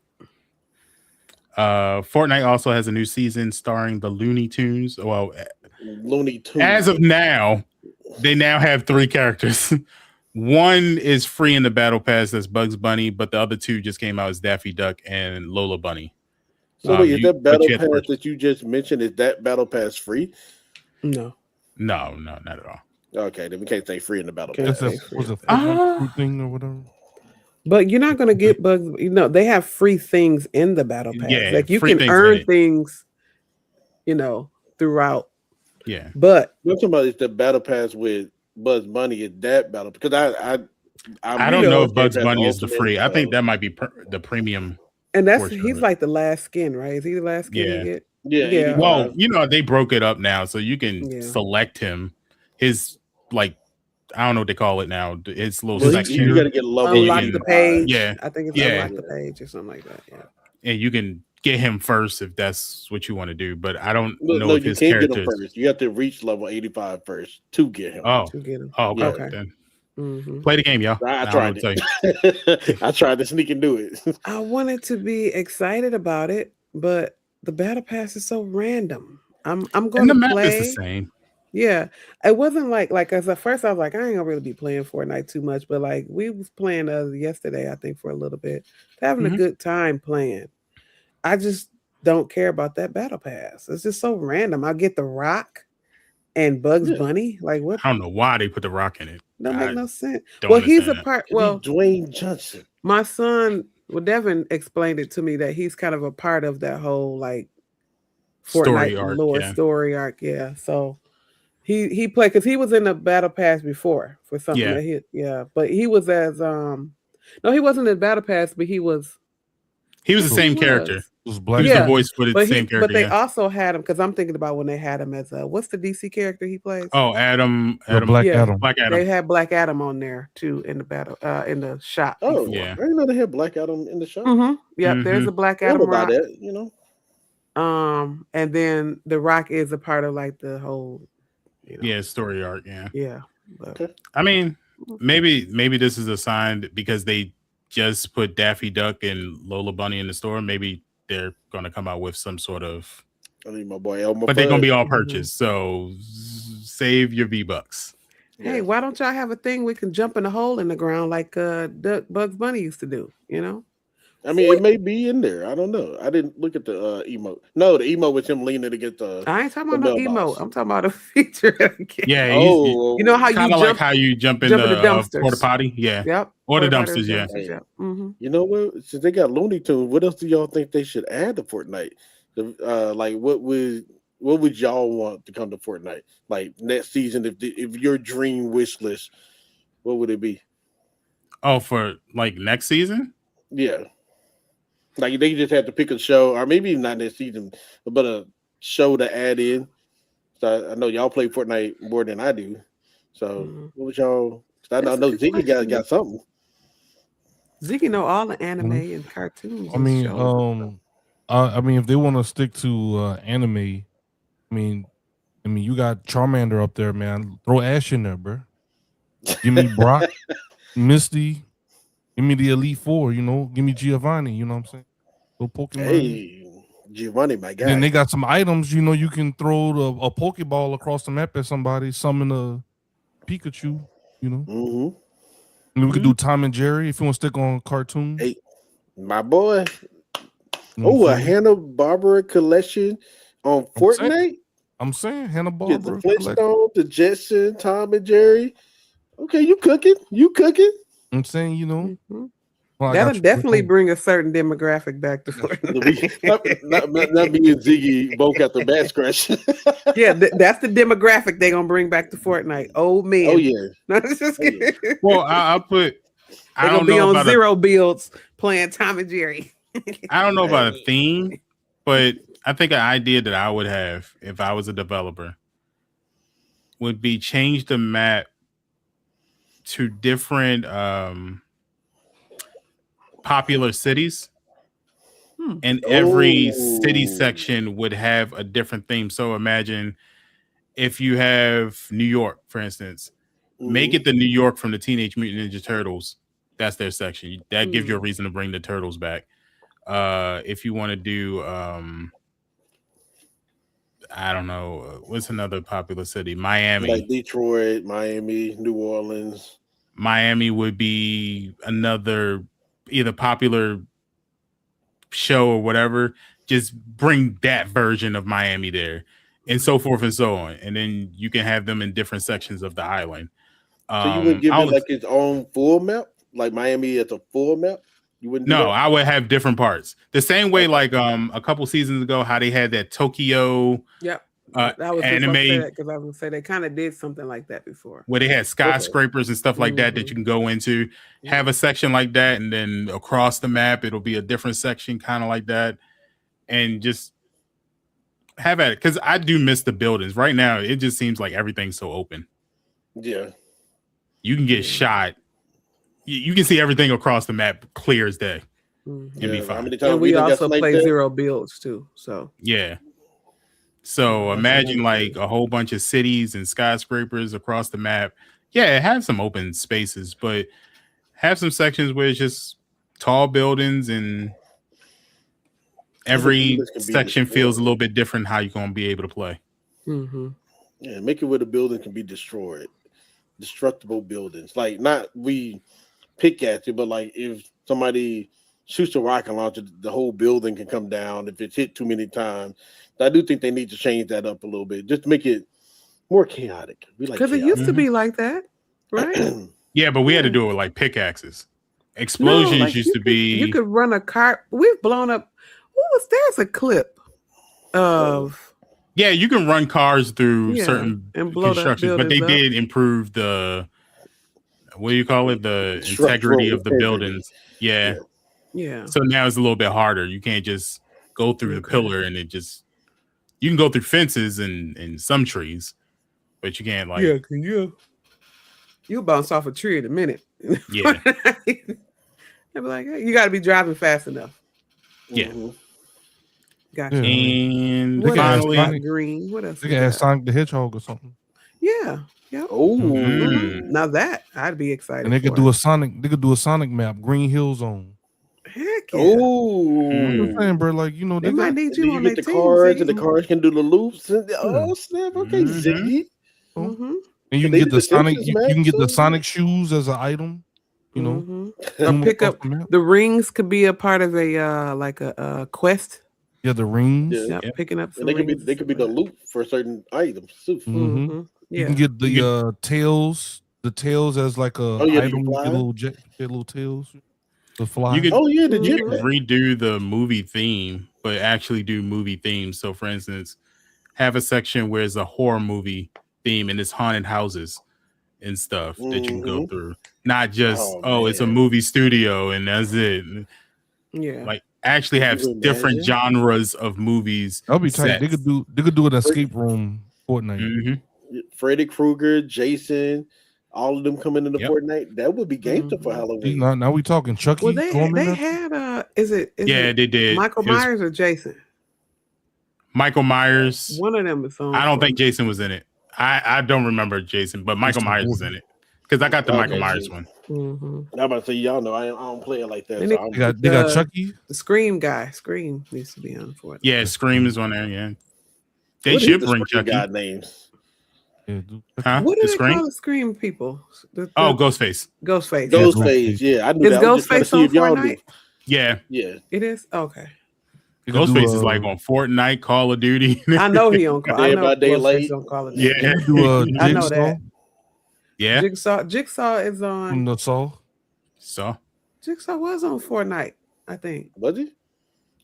Fortnite also has a new season starring the Looney Tunes. Well, Looney Tunes. As of now, they now have 3 characters. One is free in the battle pass. That's Bugs Bunny, but the other 2 just came out as Daffy Duck and Lola Bunny. So wait, is that battle pass that you just mentioned? Is that battle pass free? No, not at all. Okay, then we can't say free in the battle pass. Was a fruit thing or whatever? But you're not going to get bugs. They have free things in the battle pass. Yeah, like you can earn things, throughout. Yeah. But what I'm talking about is the battle pass with Bugs Bunny. Is that battle? Because I don't know if Bugs Bunny is the free. I think that might be the premium And he's like the last skin, right? Is he the last skin you get? Yeah. Well, they broke it up now, so you can select him. His I don't know what they call it now. It's a little section. You got to get level. Unlock the page. Yeah, I think it's unlock the page or something like that. Yeah. And you can get him first if that's what you want to do. But I don't know if his character. Get him first. You have to reach level 85 first to get him. To get him. Oh, okay. Then. Mm-hmm. Play the game, y'all. I tried it. I tried to sneak and do it. I wanted to be excited about it, but the battle pass is so random. I'm going to play. Map is the same. Yeah, it wasn't like as at first I was like, I ain't gonna really be playing Fortnite too much, but like we was playing yesterday, I think for a little bit, having a good time playing. I just don't care about that battle pass. It's just so random. I get the Rock and Bugs Bunny. Like what? I don't know why they put the Rock in it. Don't make no sense. Well, he's a part. Well, Dwayne Johnson. My son, Devin explained it to me that he's kind of a part of that whole like Fortnite story arc. Yeah, so. He played because he was in the battle pass before for something that but he was as no, he wasn't in battle pass, but he was the same character. He was black. He was the voice for the same character. But they also had him because I'm thinking about when they had him as what's the DC character he plays? Oh, Adam. Black Adam. They had Black Adam on there too in the battle in the shop. Oh before. I didn't know they had Black Adam in the shop. Mm-hmm. Yeah, there's a Black Adam. About that, and then the Rock is a part of like the whole. Story arc. Yeah. Okay. I mean, maybe this is a sign because they just put Daffy Duck and Lola Bunny in the store. Maybe they're going to come out with some sort of. I need my boy Elmer. But they're going to be all purchased, so save your V-Bucks. Hey, why don't y'all have a thing we can jump in a hole in the ground like Bugs Bunny used to do? I mean, it may be in there. I don't know. I didn't look at the emote. No, the emote was him leaning against the. I ain't talking about no emote. I'm talking about a feature. Yeah. You know how you jump, like how you jump in the dumpsters. Porta potty? Yeah. Yep. Or the dumpsters, yeah. Mm-hmm. You know what? Since they got Looney Tunes, what else do y'all think they should add to Fortnite? Like, what would y'all want to come to Fortnite? Like next season, if your dream wish list, what would it be? Oh, for like next season? Yeah. Like they just had to pick a show, or maybe not this season, but a show to add in. So I know y'all play Fortnite more than I do. So what was y'all? I know Ziggy got something. Ziggy know all the anime and cartoons. I mean, if they want to stick to anime, I mean, you got Charmander up there, man. Throw Ash in there, bro. Give me Brock, Misty. Give me the Elite Four, Give me Giovanni, you know what I'm saying? Little Pokemon. Hey, Giovanni, my guy. And then they got some items, you can throw a Pokeball across the map at somebody, summon a Pikachu, Mm-hmm. And we could do Tom and Jerry if you want to stick on cartoons. Hey, my boy. A Hanna-Barbera collection on Fortnite? I'm saying Hanna-Barbera. The Flintstones, the Jetsons, Tom and Jerry. Okay, you cooking. I'm saying, well, that'll definitely bring a certain demographic back to Fortnite. not me and Ziggy both got the back scratch. Yeah, that's the demographic they're gonna bring back to Fortnite. Old men. Oh yeah. No, just kidding. Well, I'll put. They're gonna be on zero builds playing Tom and Jerry. I don't know about a theme, but I think an idea that I would have if I was a developer would be change the map to different popular cities, and every city section would have a different theme. So imagine if you have New York, for instance, make it the New York from the Teenage Mutant Ninja Turtles. That's their section. That gives you a reason to bring the turtles back. If you want to do I don't know, what's another popular city? Miami. Like Detroit, Miami, New Orleans. Miami would be another either popular show or whatever. Just bring that version of Miami there, and so forth and so on. And then you can have them in different sections of the island. So you would give it like its own full map? Like Miami as a full map? You wouldn't do that? I would have different parts. The same way like a couple seasons ago, how they had that Tokyo I was anime because I would say they kind of did something like that before, where they had skyscrapers and stuff like that you can go into. Have a section like that, and then across the map it'll be a different section, kind of like that, and just have at it. Because I do miss the buildings. Right now, it just seems like everything's so open. Yeah, you can get shot. You can see everything across the map clear as day. And be fine. And we also play zero builds too. So yeah. So imagine like a whole bunch of cities and skyscrapers across the map. Yeah, it has some open spaces, but have some sections where it's just tall buildings and every section feels a little bit different how you're going to be able to play. Yeah, make it where the building can be destroyed. Destructible buildings. Like, not we pick at you, but like if somebody shoots a rocket launcher, the whole building can come down if it's hit too many times. I do think they need to change that up a little bit, just to make it more chaotic. Because it used to be like that, right? Yeah, but we had to do it with like pickaxes. Explosions used to be. You could run a car. We've blown up. There's a clip of. Yeah, you can run cars through certain constructions, but they did improve the. What do you call it? The integrity of the buildings. Yeah. Yeah. So now it's a little bit harder. You can't just go through the pillar and it just. You can go through fences and some trees, but you can't like. Yeah, can you? You bounce off a tree in a minute. Yeah. I'd be like, hey, you got to be driving fast enough. Yeah. Gotcha. And what finally, else Green. What else? They can add Sonic the Hedgehog or something. Yeah. Yeah. Oh. Now that I'd be excited. And they could do a Sonic. They could do a Sonic map. Green Hill Zone. Heck yeah. Oh, I'm saying, bro, like, you know, they might need you on get the cars, and the cars can do the loops. And snap! Okay, Ziggy. And you can get the Sonic. You can get the Sonic shoes as an item. You know, pick up the rings could be a part of a like a quest. Yeah, the rings. Yeah, picking up. And they could be the loop for certain items too. You can get the tails. The tails as like a item. Get little tails. The fly. You could, you could redo the movie theme, but actually do movie themes. So, for instance, have a section where it's a horror movie theme and it's haunted houses and stuff that you can go through. Not just it's a movie studio and that's it. Yeah, like actually have different genres of movies. That'll be tight. They could do an escape room Fortnite. Freddy Krueger, Jason. All of them coming into Fortnite. That would be gangster for Halloween. Now we talking Chucky. Well, they had is it they did. Michael Myers or Jason? Michael Myers. One of them is on. I don't think Jason was in it. I don't remember Jason, but Michael Myers was in it because I got the Michael Myers one. I'm about to say, y'all know I don't play it like that. So they got Chucky. The Scream guy. Scream needs to be on Fortnite. Yeah, Scream is on there. Yeah, they should bring Chucky. God names. Huh? What do they call the Scream people? Ghostface. Ghostface. Yeah, I knew that. Is Ghostface on Fortnite? Yeah. It is. Okay. Ghostface is like on Fortnite, Call of Duty. I know he on Call. Day by Daylight. On Call of Duty. Yeah. I know that. Yeah. Jigsaw is on. So. Jigsaw was on Fortnite, I think. Was he?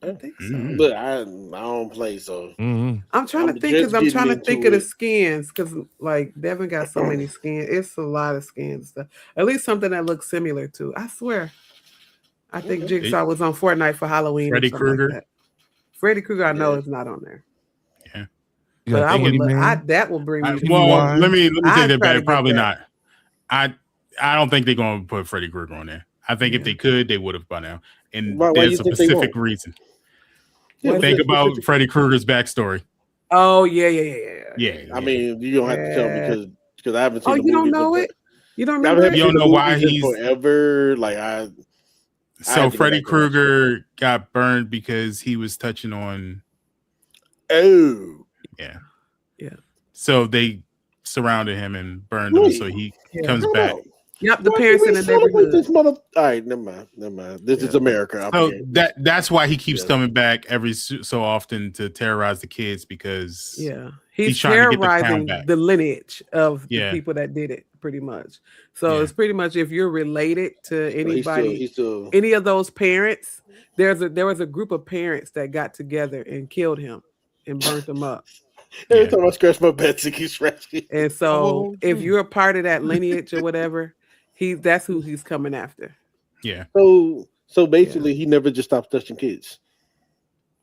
I think so. But I don't play, so I'm trying to think because I'm trying to think of the skins because like Devin got so many skins. It's a lot of skins stuff. At least something that looks similar to. I swear. I think Jigsaw was on Fortnite for Halloween. Freddy Krueger. Like Freddy Krueger, I know is not on there. Yeah. But I would that will bring me. Well, let me take that back. Probably not. I don't think they're gonna put Freddy Krueger on there. I think if they could, they would have by now. And there's a specific reason. Think about Freddy Krueger's backstory. Oh yeah. I mean, you don't have to tell me because I haven't seen. Oh, you don't know it? You don't know? You don't know why he's forever. Like So Freddy Krueger got burned because he was touching on. Oh. Yeah. Yeah. So they surrounded him and burned him, so he comes back. Yep, the parents in the neighborhood. This all right, never mind. This is America. So that's why he keeps coming back every so often to terrorize the kids because he's trying terrorizing to get the lineage of the people that did it, pretty much. So it's pretty much if you're related to anybody, any of those parents, there was a group of parents that got together and killed him and burnt him up. Every time I scratch my back, Ziggy scratching. And so, if you're a part of that lineage or whatever, that's who he's coming after. Yeah. So basically, he never just stops touching kids.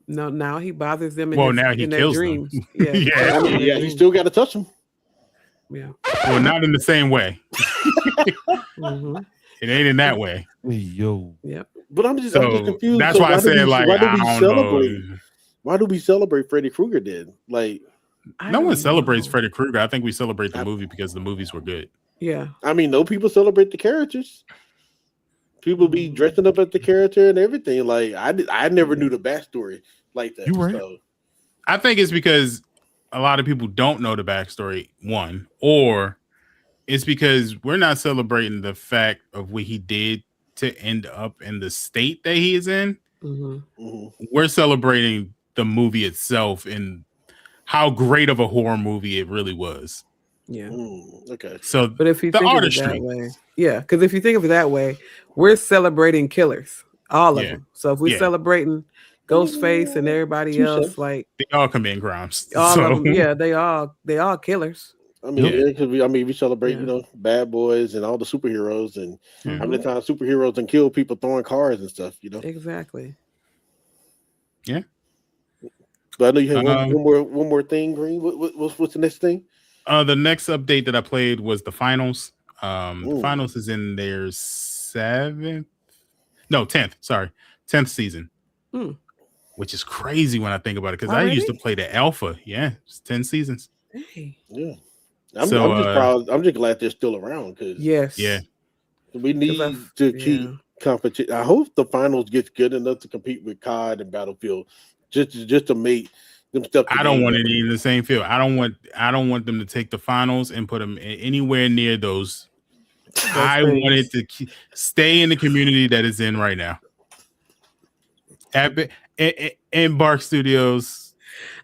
No, now he bothers them in, now he in kills their dreams. them. Yeah, I mean, you still got to touch them. Yeah. Well, not in the same way. Mm-hmm. It ain't in that way. Yo. Yep. But I'm just confused. That's why I said, like, why do we I don't celebrate? know. Why do we celebrate Freddy Krueger then? Like, no one celebrates Freddy Krueger. I think we celebrate the movie because the movies were good. Yeah. I mean, no people celebrate the characters. People be dressing up as the character and everything. Like, I never knew the backstory like that. You right. So. I think it's because a lot of people don't know the backstory, one, or it's because we're not celebrating the fact of what he did to end up in the state that he is in. Mm-hmm. Mm-hmm. We're celebrating the movie itself and how great of a horror movie it really was. Yeah. Okay. So, but if you think of it that way, because if you think of it that way, we're celebrating killers, all of them. So if we're celebrating Ghostface and everybody else, like they all commit crimes. All of them, they all killers. I mean, we celebrate, Bad Boys and all the superheroes, and how many times superheroes and kill people throwing cars and stuff, Exactly. Yeah. But I know you have one more thing, Green. What's the next thing? The next update that I played was the finals. The finals is in their 10th season. Which is crazy when I think about it, because I used to play the alpha. Yeah, it's 10 seasons. Hey. Yeah. I'm just proud. I'm just glad they're still around, because we need to keep competition. I hope the finals gets good enough to compete with COD and Battlefield, just to make them stuff. I don't want it in the same field. I don't want them to take the finals and put them anywhere near those. I want it to stay in the community that it's in right now. In Bark Studios.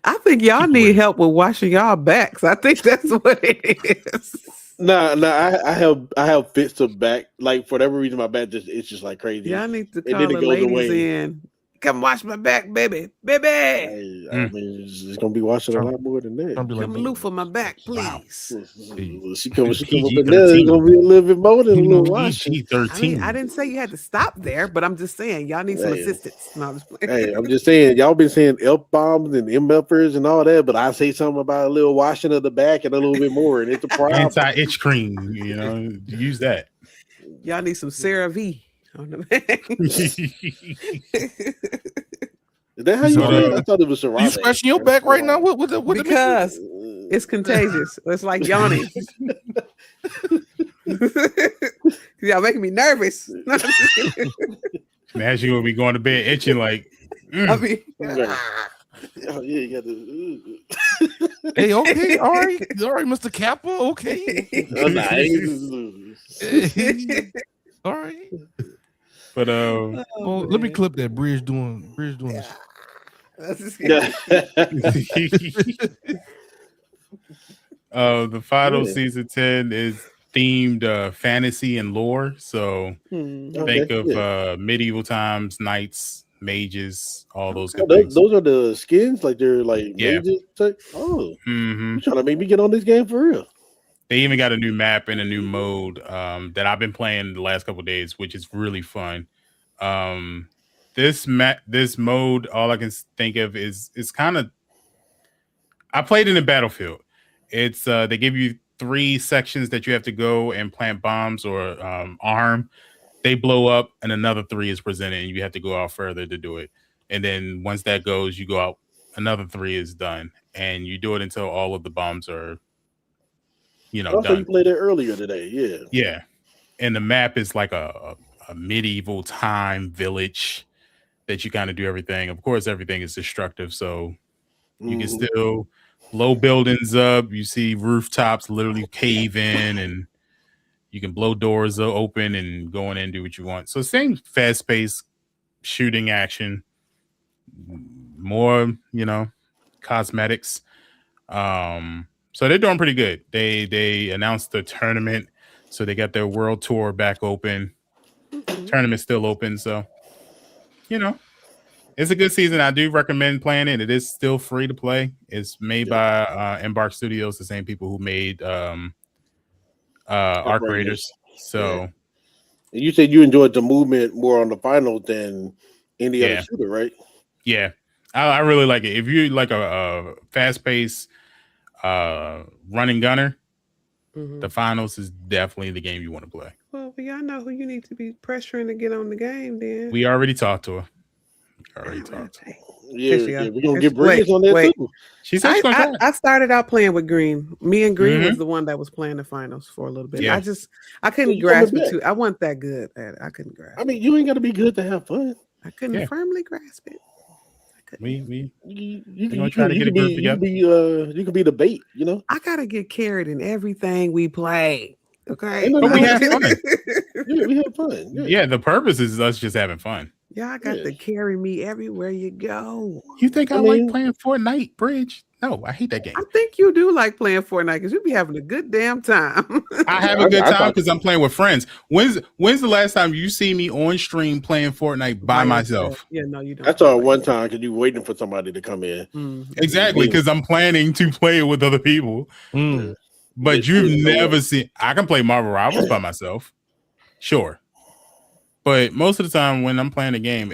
I think y'all need help with washing y'all backs. I think that's what it is. No, I have fits of back. Like, for whatever reason, my back it's just like crazy. Y'all need to call the ladies in. Come wash my back, baby. I mean, it's gonna be washing a lot more than that. Come loofah my back, please. Wow. She come up in there. It's gonna be a little bit more than a little washing. I didn't say you had to stop there, but I'm just saying y'all need some assistance. No, I'm just saying y'all been saying F bombs and MFers and all that, but I say something about a little washing of the back and a little bit more, and it's a problem. Anti-itch cream, use that. Y'all need some CeraVe on the back. Is that how you do it? I thought it was Are you scratching your back right now? What because it's contagious. It's like yawning. Y'all making me nervous. Imagine you will be going to bed itching like. I mean, oh, yeah, you got to. Hey, okay, all right, Mr. Kappa, okay. All right. But let me clip that Bridge doing this. The final season 10 is themed fantasy and lore. So think of medieval times, knights, mages, all those good things. Those are the skins, like they're like mages type. Oh, you trying to make me get on this game for real? They even got a new map and a new mode that I've been playing the last couple of days, which is really fun. This mode, all I can think of is kind of. I played in a Battlefield. It's they give you 3 sections that you have to go and plant bombs or arm. They blow up, and another 3 is presented, and you have to go out further to do it. And then once that goes, you go out. Another 3 is done, and you do it until all of the bombs are. Also, you played it earlier today, yeah. And the map is like a medieval time village that you kind of do everything. Of course, everything is destructive, so you can still blow buildings up. You see rooftops literally cave in, and you can blow doors open and go in and do what you want. So same fast-paced shooting action, more cosmetics. So they're doing pretty good. They announced the tournament, so they got their world tour back open. Tournament's still open, so It's a good season. I do recommend playing it. It is still free to play. It's made by Embark Studios, the same people who made Arc Raiders. So you said you enjoyed the movement more on the final than any other shooter, right? Yeah, I really like it. If you like a fast-paced running gunner, the finals is definitely the game you want to play. Well, y'all know who you need to be pressuring to get on the game. Then we already talked to her. Yeah, we're gonna get Bridge on there too. She said I started out playing with Green. Me and Green was the one that was playing the finals for a little bit. Yeah. I couldn't grasp it too. I wasn't that good at it. I couldn't grasp. I mean, you ain't got to be good to have fun. I couldn't firmly grasp it. You can try to get it together. You can be the bait, you know. I gotta get carried in everything we play. Okay, but we have fun. We have fun. Yeah, the purpose is us just having fun. Y'all got to carry me everywhere you go. You think I like playing Fortnite, Bridge? No, I hate that game. I think you do like playing Fortnite because you be having a good damn time. I have a good time because I'm playing with friends. When's the last time you see me on stream playing Fortnite by myself? Yeah, no, you don't. That's all one time because you're waiting for somebody to come in. Exactly, because I'm planning to play it with other people. But you've never seen. I can play Marvel Rivals by myself, sure. But most of the time when I'm playing a game,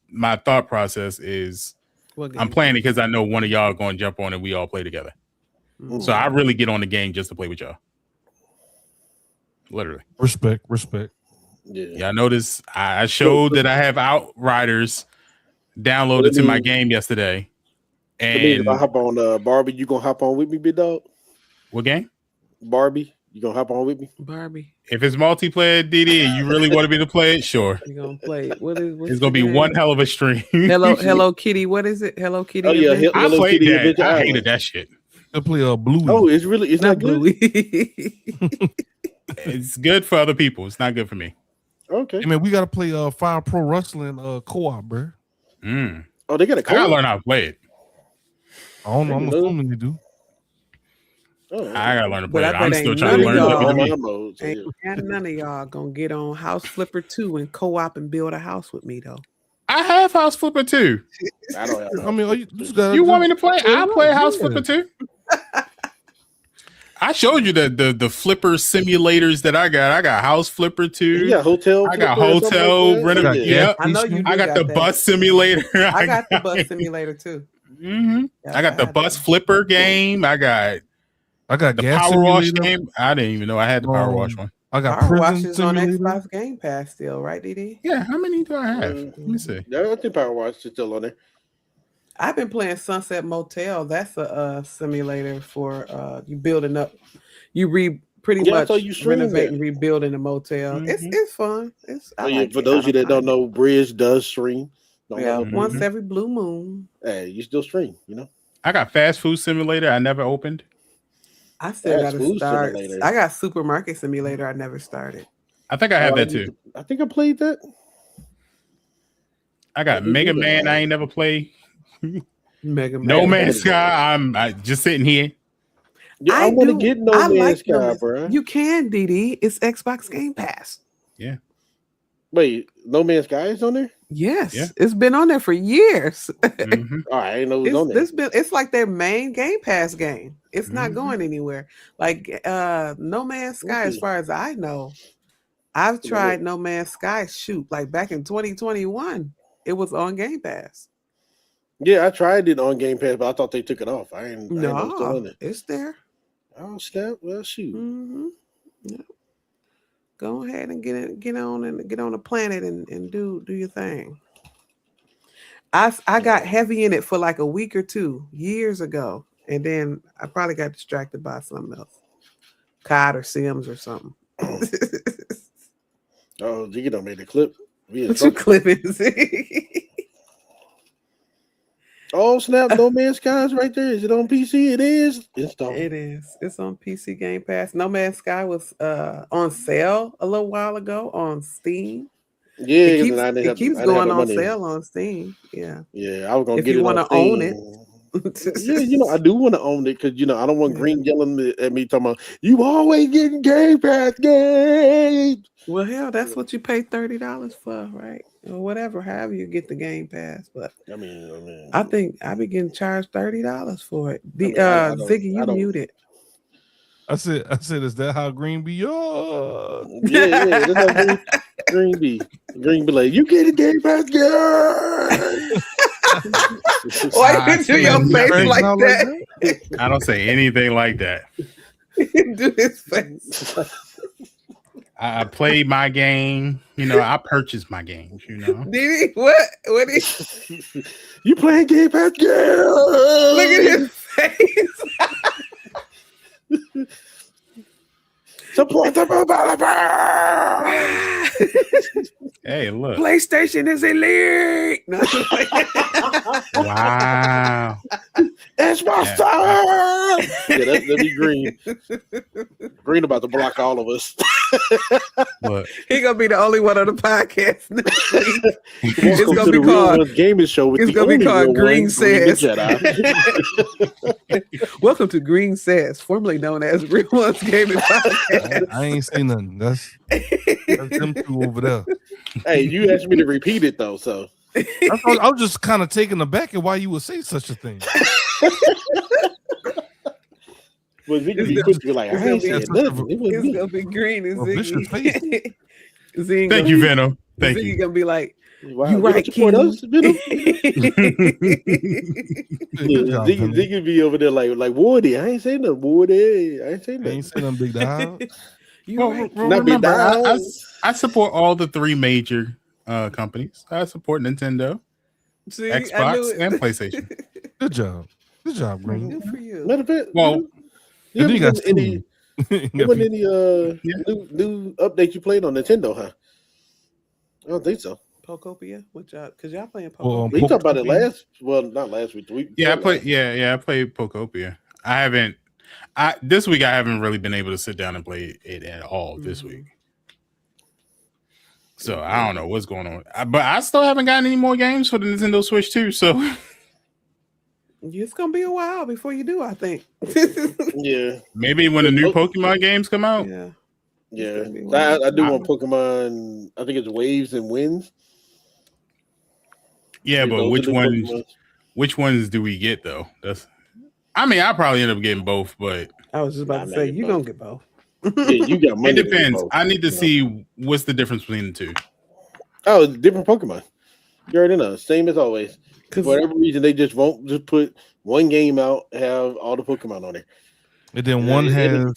my thought process is I'm playing it because I know one of y'all going to jump on and we all play together. So I really get on the game just to play with y'all. Literally. Respect. Yeah, I noticed I showed that I have Outriders downloaded to my game yesterday. And if I hop on Barbie, you gonna hop on with me, big dog? What game? Barbie. You gonna hop on with me? Barbie. If it's multiplayer, DD, and you really wanted me to play it, sure. You gonna play it? It's gonna be one hell of a stream. Hello Kitty. What is it? Hello Kitty. Oh yeah, I played that. I hated that shit. I play Bluey. Oh, it's not Bluey. It's good for other people. It's not good for me. Okay. Hey, man, we gotta play Fire Pro Wrestling co-op, bro. Oh, they got a co-op? I gotta learn how to play it. I don't know. I'm assuming they do. I gotta learn to play it. I'm still trying to learn. And none of y'all gonna get on House Flipper 2 and co-op and build a house with me though. I have House Flipper 2. I don't have. I mean, you want me to play? I'll play House Flipper 2. I showed you the flipper simulators that I got. I got House Flipper 2. Yeah, hotel. I got hotel renovation. Yeah, I know you. I got the bus simulator. I got the bus simulator too. I got the bus flipper game. I got the gas power wash game. I didn't even know I had the power wash one. I got power washes on Xbox Game Pass still, right, DD? Yeah, how many do I have? Let me see. Yeah, I think power wash is still on there. I've been playing Sunset Motel. That's a simulator for you building up. You pretty much renovating, rebuilding a motel. It's fun. For those of you that don't know, Bridge does stream. Once every blue moon. Hey, you still stream, you know. I got fast food simulator. I never opened. I still got to start. I got supermarket simulator. I never started. I think I have that too. I think I played that. I got Mega Man. I ain't never played. Mega Man. No Man's Sky. I'm just sitting here. Yeah, I want to get No Man's Sky, bro. You can, DD. It's Xbox Game Pass. Yeah. Wait, No Man's Sky is on there? Yes. Yeah. It's been on there for years. All right, I didn't know it was on there. It's like their main Game Pass game. It's not going anywhere. Like No Man's Sky, as far as I know, I've tried No Man's Sky like back in 2021. It was on Game Pass. Yeah, I tried it on Game Pass, but I thought they took it off. I ain't no, it's there. Oh snap! Well, shoot. Yeah. Go ahead and get on the planet and do your thing. I got heavy in it for like a week or two years ago, and then I probably got distracted by something else, COD or Sims or something. Oh, Ziggy done made a clip. What you clipping? Oh snap! No Man's Sky is right there. Is it on PC? It is. It is. It's on PC Game Pass. No Man's Sky was on sale a little while ago on Steam. Yeah, it keeps going on sale on Steam. Yeah. Yeah, I was gonna if get you it. Want to own it. Yeah, I do want to own it because I don't want Green yelling at me talking about you always getting Game Pass games. Well, hell, that's what you pay $30 for, right? or whatever. However you get the Game Pass, but I mean, I think I be getting charged $30 for it. The I Ziggy, you muted. I said, is that how Green be? Oh, yeah, that's how Green be. Green be like, you get a Game Pass, girl. Why you do your face like that? I don't say anything like that. Do his face. I play my game. You know, I purchase my games. You know. Did he? What is? You playing Game Pass, girl? Look at his face. Support the developer. Hey, look. PlayStation is elite. No. Wow. It's my son. Yeah, that'd be Green. Green about to block all of us. Look. He gonna be the only one on the podcast next week. It's gonna be called Gaming Show with it's gonna be called Green Says. Welcome to Green Says, formerly known as Real Ones Gaming Podcast. I ain't seen nothing. That's them two over there. Hey, you asked me to repeat it though, so I was just kind of taken aback at why you would say such a thing. Well, Ziggy could be like, I ain't saying nothing. It's gonna be Green and Ziggy. Thank you, Venom. Thank you. Ziggy gonna be like, wow, you right, King. Ziggy be over there like Woody. I ain't saying nothing, Woody. I ain't saying nothing. I ain't saying nothing, big dog. Remember, I support all the three major companies. I support Nintendo, Xbox, and PlayStation. Good job, Green. Good for you. Matter of fact, well, you got any new updates you played on Nintendo, huh? I don't think so. Pokopia? What y'all? Because y'all playing Pokopia. We talked about it not last week. I played Pokopia. I haven't. This week I haven't really been able to sit down and play it at all this week. So I don't know what's going on. But I still haven't gotten any more games for the Nintendo Switch 2. So it's gonna be a while before you do, I think. Yeah. Maybe when the new Pokemon games come out. Yeah. I do want Pokemon. I think it's Waves and Winds. Yeah, but which ones do we get though? I'll probably end up getting both, but I was just about to say you're gonna get both. Yeah, you got money. It depends. I need to see what's the difference between the two. Oh, it's different Pokemon. You already know. Same as always. For whatever reason, they just won't just put one game out, have all the Pokemon on there. And then one has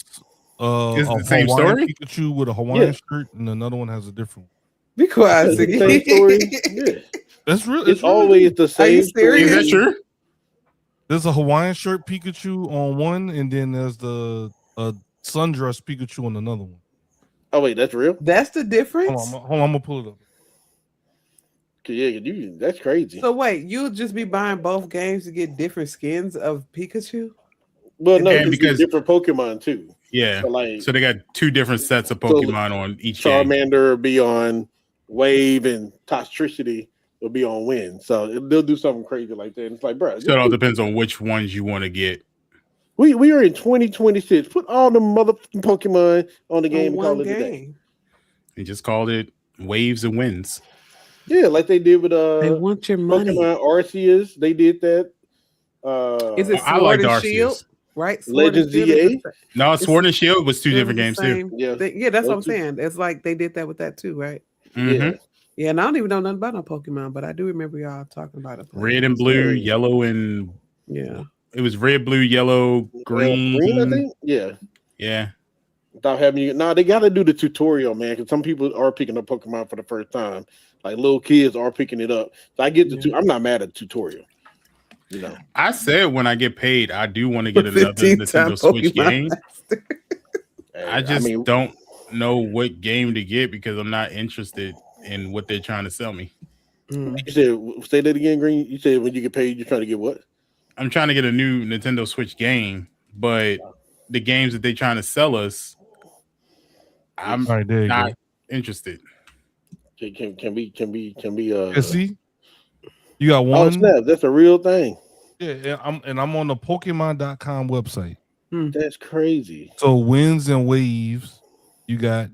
the same story? Pikachu with a Hawaiian shirt, and another one has a different one. Be quiet, Ziggy. Same story. Yeah. That's real. It's always the same story. Is that true? There's a Hawaiian shirt Pikachu on one, and then there's the sundress Pikachu on another one. Oh wait, that's real? That's the difference? Hold on, I'm gonna pull it up. Yeah, that's crazy. So wait, you'll just be buying both games to get different skins of Pikachu? Well, no, because different Pokemon too. Yeah. So they got two different sets of Pokemon on each Charmander game. Will be on Wave and Toxtricity will be on Wind. So they'll do something crazy like that. And it's like, bro. So it all depends on which ones you want to get. We are in 2026. Put all the motherfucking Pokemon on the game and call it a day. They just called it Waves and Winds. Yeah, like they did with they want your money. Pokemon Arceus. They did that. Is it Sword and Shield? Right? Legends ZA? No, Sword and Shield was two different games too. Yeah, that's what I'm saying. It's like they did that with that too, right? Mm-hmm. Yeah, and I don't even know nothing about no Pokemon, but I do remember y'all talking about it. Red and blue, yellow and it was red, blue, yellow, green. Green, I think. Yeah. Without having you, they got to do the tutorial, man. Because some people are picking up Pokemon for the first time. Like little kids are picking it up. So I get I'm not mad at the tutorial. You know, I said when I get paid, I do want to get another Nintendo Switch game. I just don't know what game to get because I'm not interested in what they're trying to sell me. You said, say that again, Green. You said when you get paid, you're trying to get what? I'm trying to get a new Nintendo Switch game, but the games that they're trying to sell us, I'm not interested. Can we see? You got one? Oh, snap. That's a real thing. Yeah, I'm on the Pokemon.com website. That's crazy. So winds and waves, you got,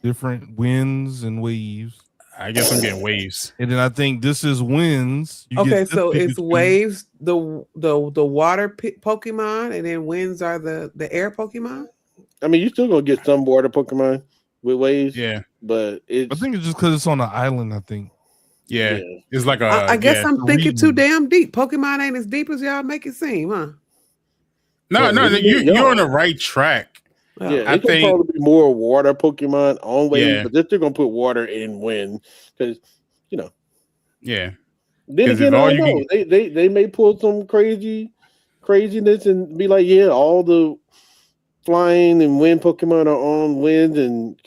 different winds and waves. I guess I'm getting waves. And then I think this is winds. Okay, so it's waves, the water Pokemon, and then winds are the air Pokemon. I mean, you still gonna get some water Pokemon with waves. Yeah, but I think it's just because it's on an island. I think. Yeah, it's like I guess I'm thinking too damn deep. Pokemon ain't as deep as y'all make it seem, huh? No, you're on the right track. Yeah, I think probably be more water Pokemon on waves, but they're still gonna put water in wind because Yeah. Then again, I don't know. They may pull some craziness and be like, yeah, all the flying and wind Pokemon are on wind, and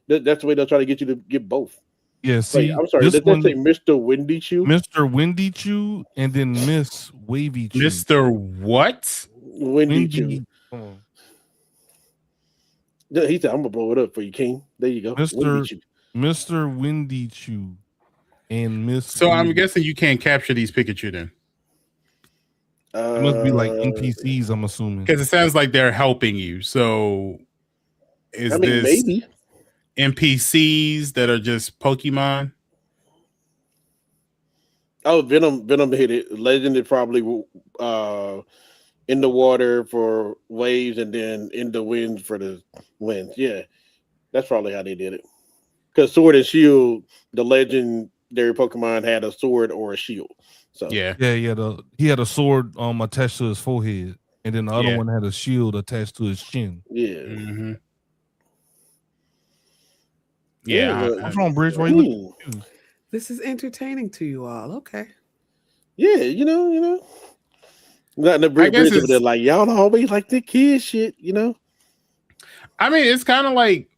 that's the way they'll try to get you to get both. Yeah, see, I'm sorry, did they say Mr. Windy Chew? Mr. Windy Chew and then Miss Wavy Chew. Mr. What? Windy Chew. He said, I'm gonna blow it up for you, King. There you go. Mr. Windy Chew and Miss. So I'm guessing you can't capture these Pikachu then. It must be like NPCs, I'm assuming. Because it sounds like they're helping you. So this maybe NPCs that are just Pokemon? Oh, Venom hit it. Legend is probably in the water for waves and then in the wind for the winds. Yeah, that's probably how they did it. Because Sword and Shield, the legendary Pokemon had a sword or a shield. So he had a sword attached to his forehead, and then the other one had a shield attached to his chin. Yeah. Mm-hmm. What's wrong, Bridge? Why you looking confused? This is entertaining to you all. Okay. Yeah, you know. Not the Bridge they're like, y'all always like the kid shit, I mean, it's kind of like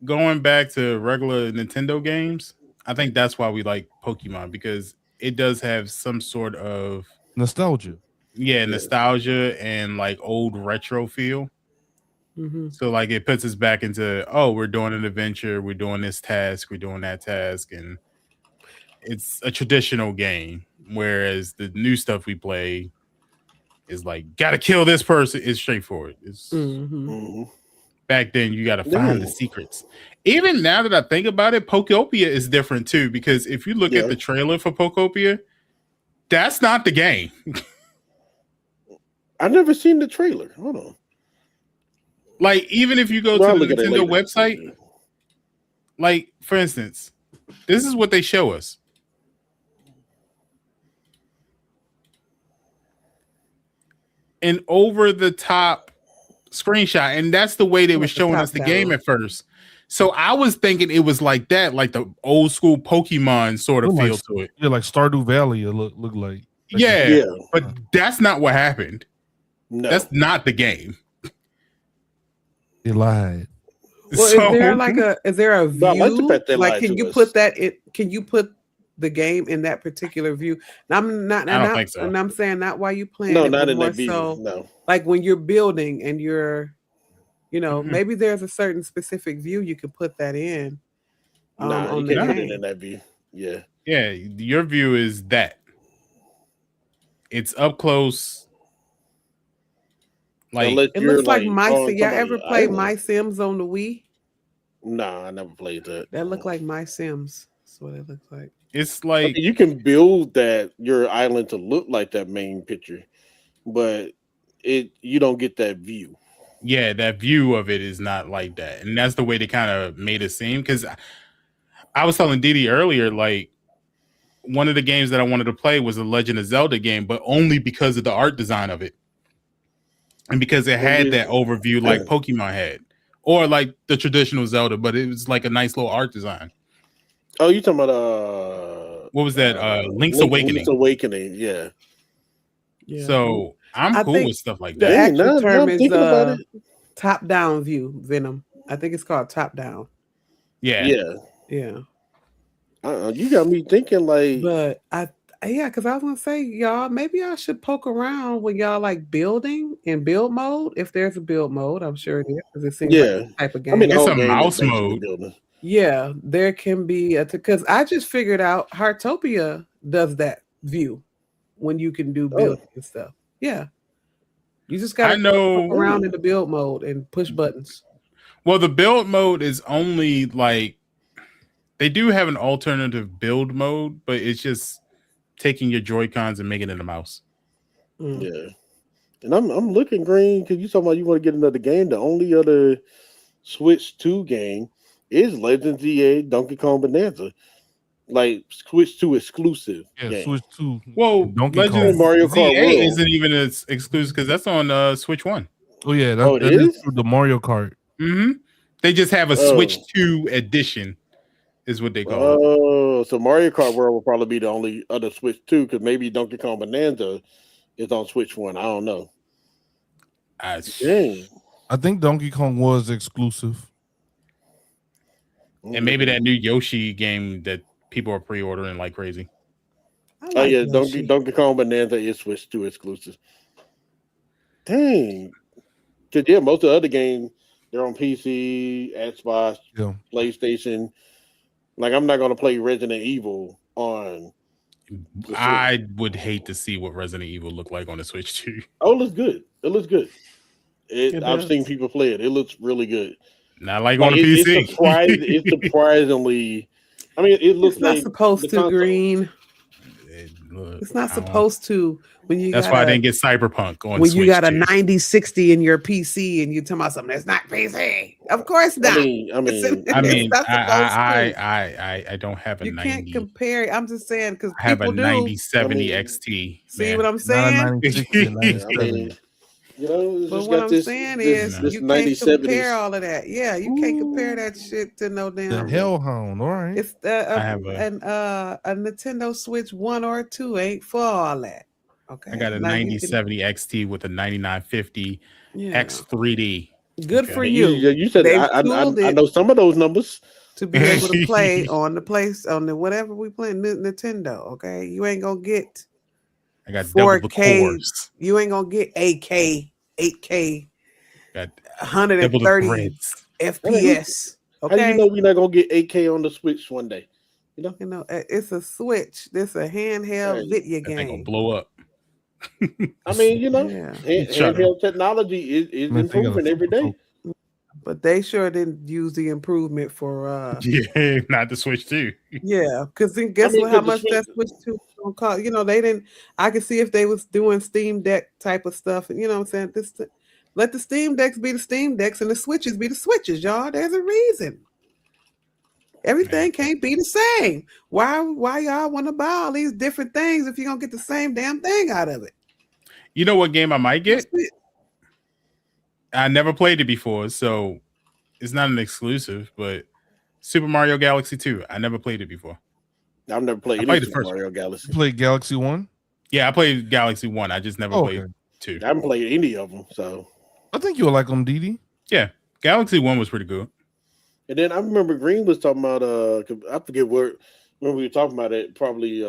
going back to regular Nintendo games. I think that's why we like Pokemon, because it does have some sort of nostalgia. Yeah, nostalgia and like old retro feel. Mm-hmm. So like it puts us back into, we're doing an adventure, we're doing this task, we're doing that task, and it's a traditional game. Whereas the new stuff we play is like, gotta kill this person. It's straightforward. It's back then you gotta find the secrets. Even now that I think about it, Pokopia is different too, because if you look at the trailer for Pokopia, that's not the game. I've never seen the trailer. Hold on. Like, even if you go to the Nintendo website, like, for instance, this is what they show us. An over-the-top screenshot, and that's the way they were showing us the game at first. So I was thinking it was like that, like the old school Pokemon sort of feel to it. Yeah, like Stardew Valley it look like. Yeah, but that's not what happened. No. That's not the game. They lied. Well, is there a view? Like, can you put that? Can you put the game in that particular view? And I'm not. I don't think so. And I'm saying not while you playing. No, not in that view. No. Like when you're building and you're, maybe there's a certain specific view you could put that in. Nah, you can't put it in that view. Yeah. Yeah, your view is that. It's up close. Like it looks like My Sims. Y'all ever played My Sims on the Wii? Nah, I never played that. That looked like My Sims. That's what it looks like. It's like you can build your island to look like that main picture, but you don't get that view. Yeah, that view of it is not like that, and that's the way they kind of made it seem. Because I was telling Didi earlier, like one of the games that I wanted to play was a Legend of Zelda game, but only because of the art design of it. And because it had that overview like Pokemon had, or like the traditional Zelda, but it was like a nice little art design. Oh, you talking about what was that? Link's Awakening. Link's Awakening, yeah. So I'm cool with stuff like the that. The actual term is top-down view, Venom. I think it's called top-down. Yeah. You got me thinking like, but because I was gonna say, y'all, maybe I should poke around when y'all like building in build mode. If there's a build mode, I'm sure it is, because it seems like the type of game. I mean, it's a mouse mode. Yeah, there can be because I just figured out Heartopia does that view when you can do building and stuff. Yeah, you just gotta poke around in the build mode and push buttons. Well, the build mode is only like They do have an alternative build mode, but it's just taking your Joy-Cons and making it a mouse. Yeah. And I'm looking green because you talking about you want to get another game. The only other Switch 2 game is Legends EA Donkey Kong Bonanza. Like Switch 2 exclusive. Yeah, game. Switch 2. Well, Donkey Legends Kong. Mario Kart ZA World isn't even as exclusive because that's on Switch 1. Oh yeah, it that is through the Mario Kart. Mm-hmm. They just have a Switch 2 edition, is what they call it. Oh, so Mario Kart World will probably be the only other Switch 2 because maybe Donkey Kong Bonanza is on Switch 1. I don't know. Dang. I think Donkey Kong was exclusive. And maybe that new Yoshi game that people are pre-ordering like crazy. Oh yeah, Donkey Kong Bonanza is Switch 2 exclusive. Dang. Cause yeah, most of the other games they're on PC, Xbox, PlayStation. Like I'm not gonna play Resident Evil on. I would hate to see what Resident Evil looked like on the Switch 2. Oh, it looks good. It looks good. I've seen people play it. It looks really good. Not like on the PC. It's surprisingly. I mean, it looks. It's not like supposed to green. It's not supposed to. That's why I didn't get Cyberpunk on. When Switch you got a 2. 9060 in your PC and you talking about something that's not PC, of course not. I don't have a. You 90. Can't compare. I'm just saying because I have a 9070 XT. See what I'm saying? You know, but what I'm saying is you can't compare all of that. Yeah, you can't compare that shit to no damn. The Hellhound, all right. It's a Nintendo Switch 1 or 2 ain't for all that. Okay. I got a 9070 XT with a 9950 X3D. Good for you. You said I know some of those numbers to be able to play on the whatever we play Nintendo. Okay, you ain't gonna get. I got 4K. You ain't gonna get 8K, got 130 FPS. Okay, how do you know we're not gonna get 8K on the Switch one day? You know, it's a Switch. This a handheld video game. They gonna blow up. I mean, handheld technology is improving every day. But they sure didn't use the improvement for not the Switch 2. Yeah, because then guess how much that Switch 2 gonna cost? You know, they didn't. I could see if they was doing Steam Deck type of stuff. You know what I'm saying? Let the Steam Decks be the Steam Decks and the Switches be the Switches, y'all. There's a reason. Everything can't be the same. Why y'all want to buy all these different things if you're gonna get the same damn thing out of it? You know what game I might get? I never played it before, so it's not an exclusive, but Super Mario Galaxy 2. I never played it before. I've never played the first Mario Galaxy. You played Galaxy 1? Yeah, I played Galaxy 1. I just never played 2. I haven't played any of them, so I think you'll like them, Didi. Yeah, Galaxy 1 was pretty good. And then I remember Green was talking about I forget when we were talking about it, probably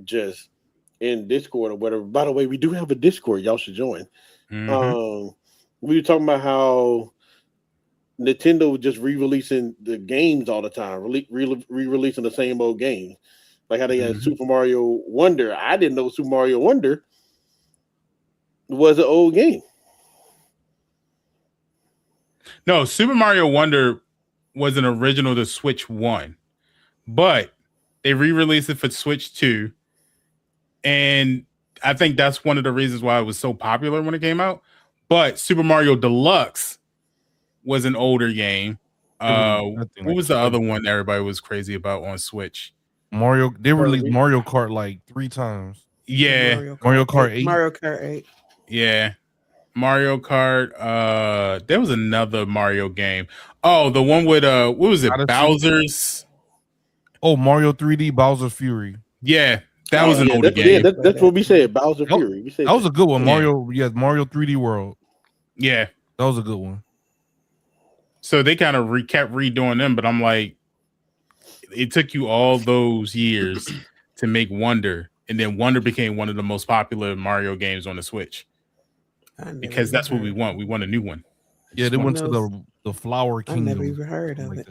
just in Discord or whatever. By the way, we do have a Discord. Y'all should join. Mm-hmm. We were talking about how Nintendo was just re-releasing the games all the time, re-releasing the same old games. Like how they had Super Mario Wonder. I didn't know Super Mario Wonder was an old game. No, Super Mario Wonder was an original to Switch 1, but they re-released it for Switch 2. And I think that's one of the reasons why it was so popular when it came out. But Super Mario Deluxe was an older game. What was the other one that everybody was crazy about on Switch? They released Mario Kart like 3 times. Yeah. Mario Kart 8. Mario Kart 8. Yeah. Mario Kart. There was another Mario game. Oh, the one with what was it? Bowser's. Oh, Mario 3D Bowser Fury. Yeah. That was an older game. Yeah, that's what we said. Bowser Fury. We said that was a good one. Mario 3D World. Yeah, that was a good one. So they kind of kept redoing them, but I'm like, it took you all those years to make Wonder, and then Wonder became one of the most popular Mario games on the Switch. Because that's what we want. We want a new one. Yeah, they went to the Flower Kingdom. I never even heard of it.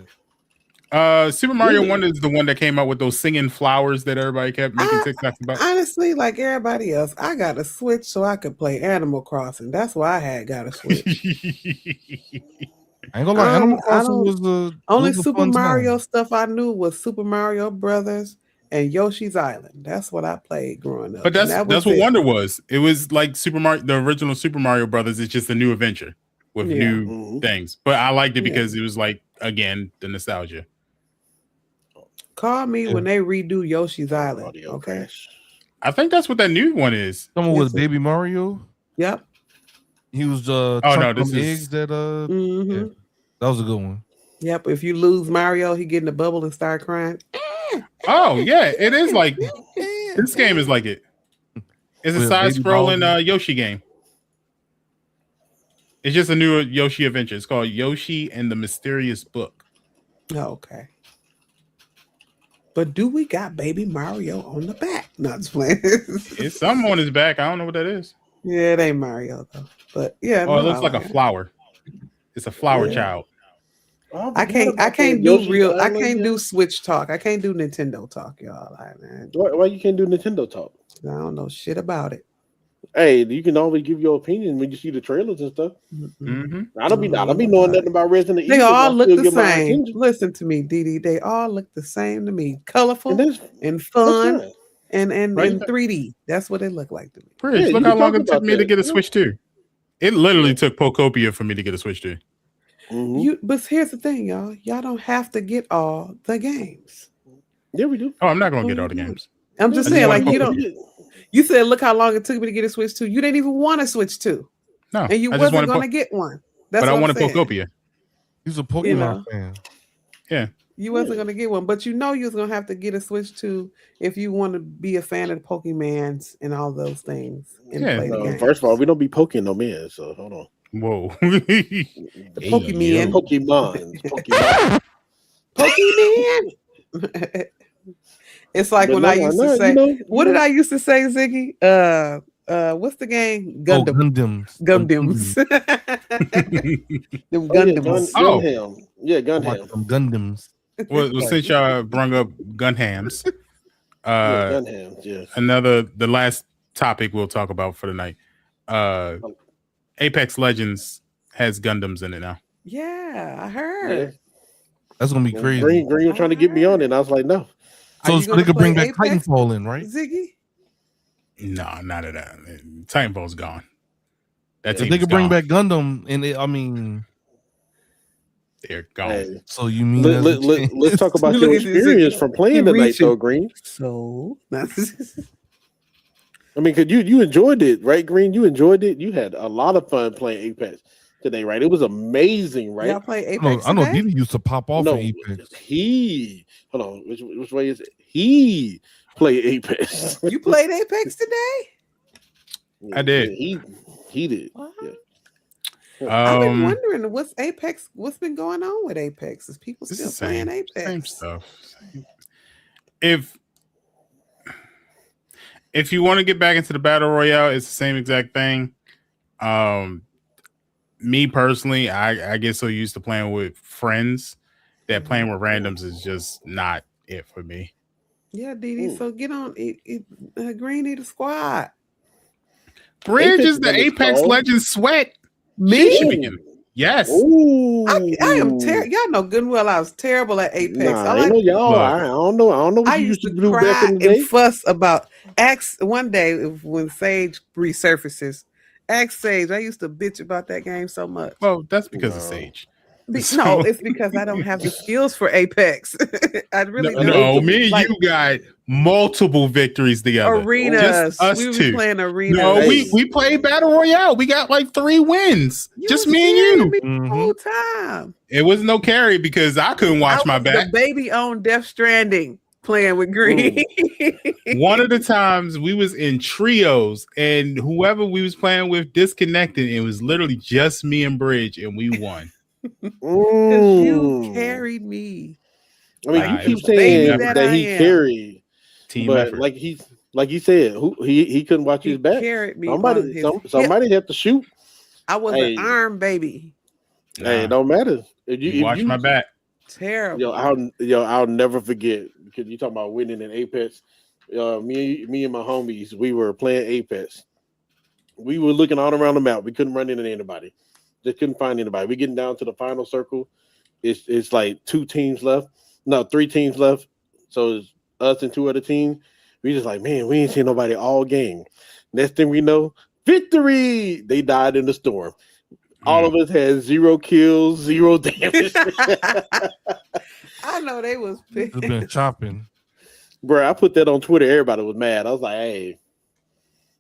Super Mario Wonder is the one that came out with those singing flowers that everybody kept making TikToks about. Honestly, like everybody else, I got a Switch so I could play Animal Crossing. That's why I got a Switch. I ain't gonna lie, Animal Crossing was the only Super Mario stuff I knew was Super Mario Brothers and Yoshi's Island. That's what I played growing up. But that's what Wonder was. It was like Super Mario, the original Super Mario Brothers. It's just a new adventure with new things. But I liked it because it was like, again, the nostalgia. Call me when they redo Yoshi's Island. Okay. I think that's what that new one is. Someone was Baby Mario. Yep. He was this is eggs that that was a good one. Yep. If you lose Mario, he get in a bubble and start crying. Oh yeah, it is like this game is like it. It's a side-scrolling Yoshi game. It's just a new Yoshi adventure. It's called Yoshi and the Mysterious Book. Oh, okay. But do we got Baby Mario on the back? Not just playing. It's something on his back. I don't know what that is. Yeah, it ain't Mario though. But yeah, it looks like a flower. It's a flower child. I can't do Switch talk. I can't do Nintendo talk, y'all. Man. Why you can't do Nintendo talk? I don't know shit about it. Hey, you can always give your opinion when you see the trailers and stuff. Mm-hmm. I don't be knowing nothing about Resident Evil. They all look the same. Listen to me, Didi. They all look the same to me. Colorful and fun and 3D. That's what they look like to me. Bridge, look how long it took me to get a Switch 2. It literally took Pocopia for me to get a Switch 2. But here's the thing, y'all. Y'all don't have to get all the games. Yeah, we do. Oh, I'm not gonna get all the games. I'm just saying, like, you don't. You said, look how long it took me to get a Switch 2. You didn't even want a Switch 2. No, and you wasn't going to get one. That's but what I wanted Pocopia. He's a Pokemon fan. Yeah. You wasn't going to get one, but you know you was going to have to get a Switch 2 if you want to be a fan of the Pokemans and all those things. And play the games. First of all, we don't be poking no men, so hold on. Whoa. The Pokemon. Pokemon. It's like when I used to say, what did I used to say, Ziggy? What's the game? Gundams. Gundams. Gundams. Gundams. Well, since y'all brung up Gunhams, the last topic we'll talk about for the night. Apex Legends has Gundams in it now. Yeah, I heard. Yeah. That's gonna be crazy. Green was trying to get me on it, and I was like, no. So they could bring back Titanfall in, right? Ziggy? No, not at that. Titanfall's gone. If they could bring back Gundam, and they're gone. Hey. So you mean let's talk about your experience from playing tonight, though, Green. So I mean, cause you enjoyed it, right, Green? You enjoyed it. You had a lot of fun playing Apex today, right? It was amazing, right? Y'all play Apex. I know Didi used to pop off in Apex. Hold on, which way is it? He played Apex. You played Apex today? I did. He did. Yeah. I've been wondering what's been going on with Apex? Is people still playing Apex? Same stuff. If you want to get back into the battle royale, it's the same exact thing. Me personally, I get so used to playing with friends that playing with randoms is just not it for me. Yeah, Didi. So get on Green need a squad. Bridge is the Apex Legends sweat. Me? Yes. I am terrible. Y'all know good and well I was terrible at Apex. I don't know what you used to do back in the day. And fuss about one day when Sage resurfaces. Ask Sage. I used to bitch about that game so much. Well, that's because of Sage. No, it's because I don't have the skills for Apex. I really don't. No, me and you got multiple victories together. Arenas. Just us we two. Were playing arenas. No, we played Battle Royale. We got like 3 wins. Just me and you. The whole time. It was no carry because I couldn't watch my back. The baby on Death Stranding playing with Green. One of the times we was in trios and whoever we was playing with disconnected. It was literally just me and Bridge and we won. Because you carried me. I mean, you keep saying that he carried, but effort. like you said, he couldn't watch his back. Me somebody had to shoot. I was an arm baby. Hey, it don't matter. If you watch my back. Terrible. I'll never forget because you talking about winning in Apex. Me and my homies, we were playing Apex. We were looking all around the map. We couldn't run into anybody. They couldn't find anybody. We getting down to the final circle. It's like 2 teams left. No, 3 teams left. So it's us and 2 other teams. We just like, man, we ain't seen nobody all game. Next thing we know, victory! They died in the storm. All of us had 0 kills, 0 damage. I know they was pissed. It's been chopping. Bro, I put that on Twitter. Everybody was mad. I was like, hey,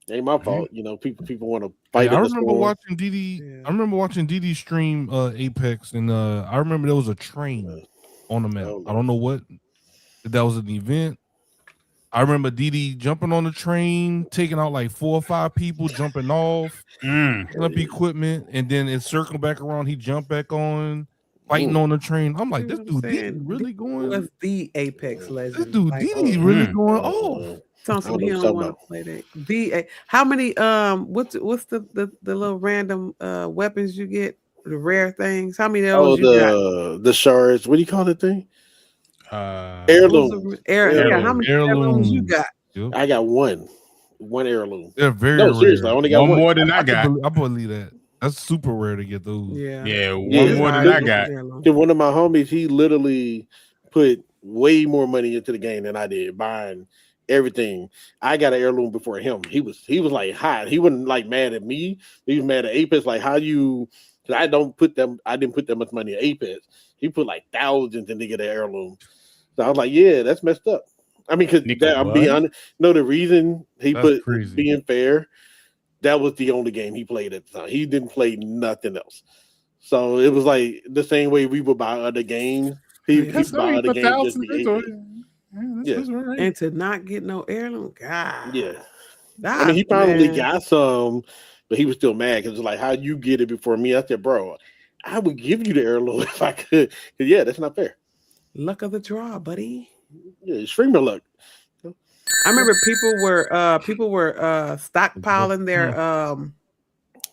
ain't my fault. You know, people want to fight. I remember watching DD. Yeah. I remember watching DD stream Apex, and I remember there was a train on the map. I don't know what. If that was an event. I remember DD jumping on the train, taking out like 4 or 5 people, jumping off, picking up equipment, and then it circled back around. He jumped back on, fighting on the train. I'm like, this dude DD really going. Was the Apex legend? This dude DD really going off. Something he don't want to play that. How many? What's the little random weapons you get? The rare things. How many of those you got? The shards. What do you call that thing? Heirloom. Yeah, how many heirlooms you got? I got one heirloom. They're very rare. Seriously, I only got one more than I got. I believe that. That's super rare to get those. Yeah, one more than I got. One of my homies, he literally put way more money into the game than I did, buying everything. I got an heirloom before him. He was like hot. He wasn't like mad at me. He was mad at Apex. Like, how you? Because I didn't put that much money in Apex. He put like thousands in to get an heirloom. So I was like, yeah, that's messed up. I mean, because I'm being honest. No, the reason he put being fair, that was the only game he played at the time. He didn't play nothing else. So it was like the same way we would buy other games. He buy other games just and to not get no heirloom, God. Yeah. I mean, he probably got some, but he was still mad because it's like, how you get it before me? I said, bro, I would give you the heirloom if I could. Yeah, that's not fair. Luck of the draw, buddy. Yeah, streamer luck. I remember people were stockpiling their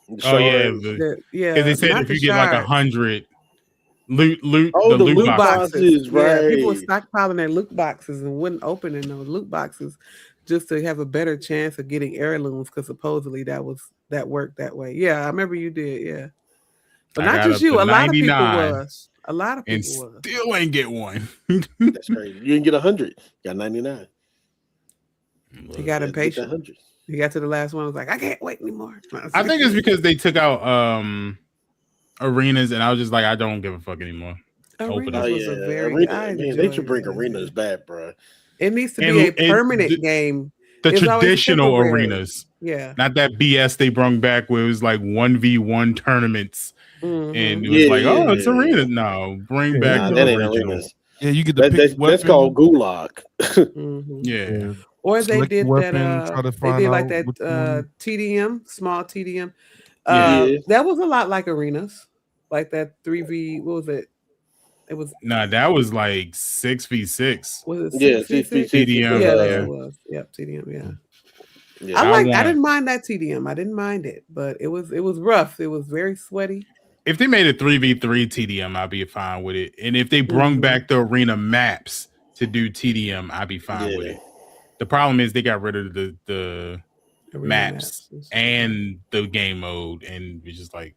because they said if you get like 100 loot the loot boxes, right? Yeah, people were stockpiling their loot boxes and wouldn't open in those loot boxes just to have a better chance of getting heirlooms because supposedly that worked that way. Yeah, I remember you did. Yeah, but not just you. A lot of people was. A lot of people and still ain't get one. That's crazy. You didn't get 100. You got 99. He got impatient. He got to the last one. Was like, I can't wait anymore. I think it's because they took out arenas, and I was just like, I don't give a fuck anymore. They should bring arenas back, bro. It needs to be a permanent game. The traditional arenas, not that BS they brung back where it was like 1v1 tournaments. And it was it's arena. No, bring back the originals. Yeah, you get the that's called gulag. Yeah. Or they did that. They did like that TDM, small TDM. That was a lot like arenas, like that 3v. What was it? It was that was like 6v6. Was it 6v6? TDM? Yeah, it was. Yep, TDM. Yeah. I didn't mind that TDM. I didn't mind it, but it was rough. It was very sweaty. If they made a 3v3 TDM, I'd be fine with it. And if they brung back the arena maps to do TDM, I'd be fine with it. The problem is they got rid of the maps and the game mode, and it's just like,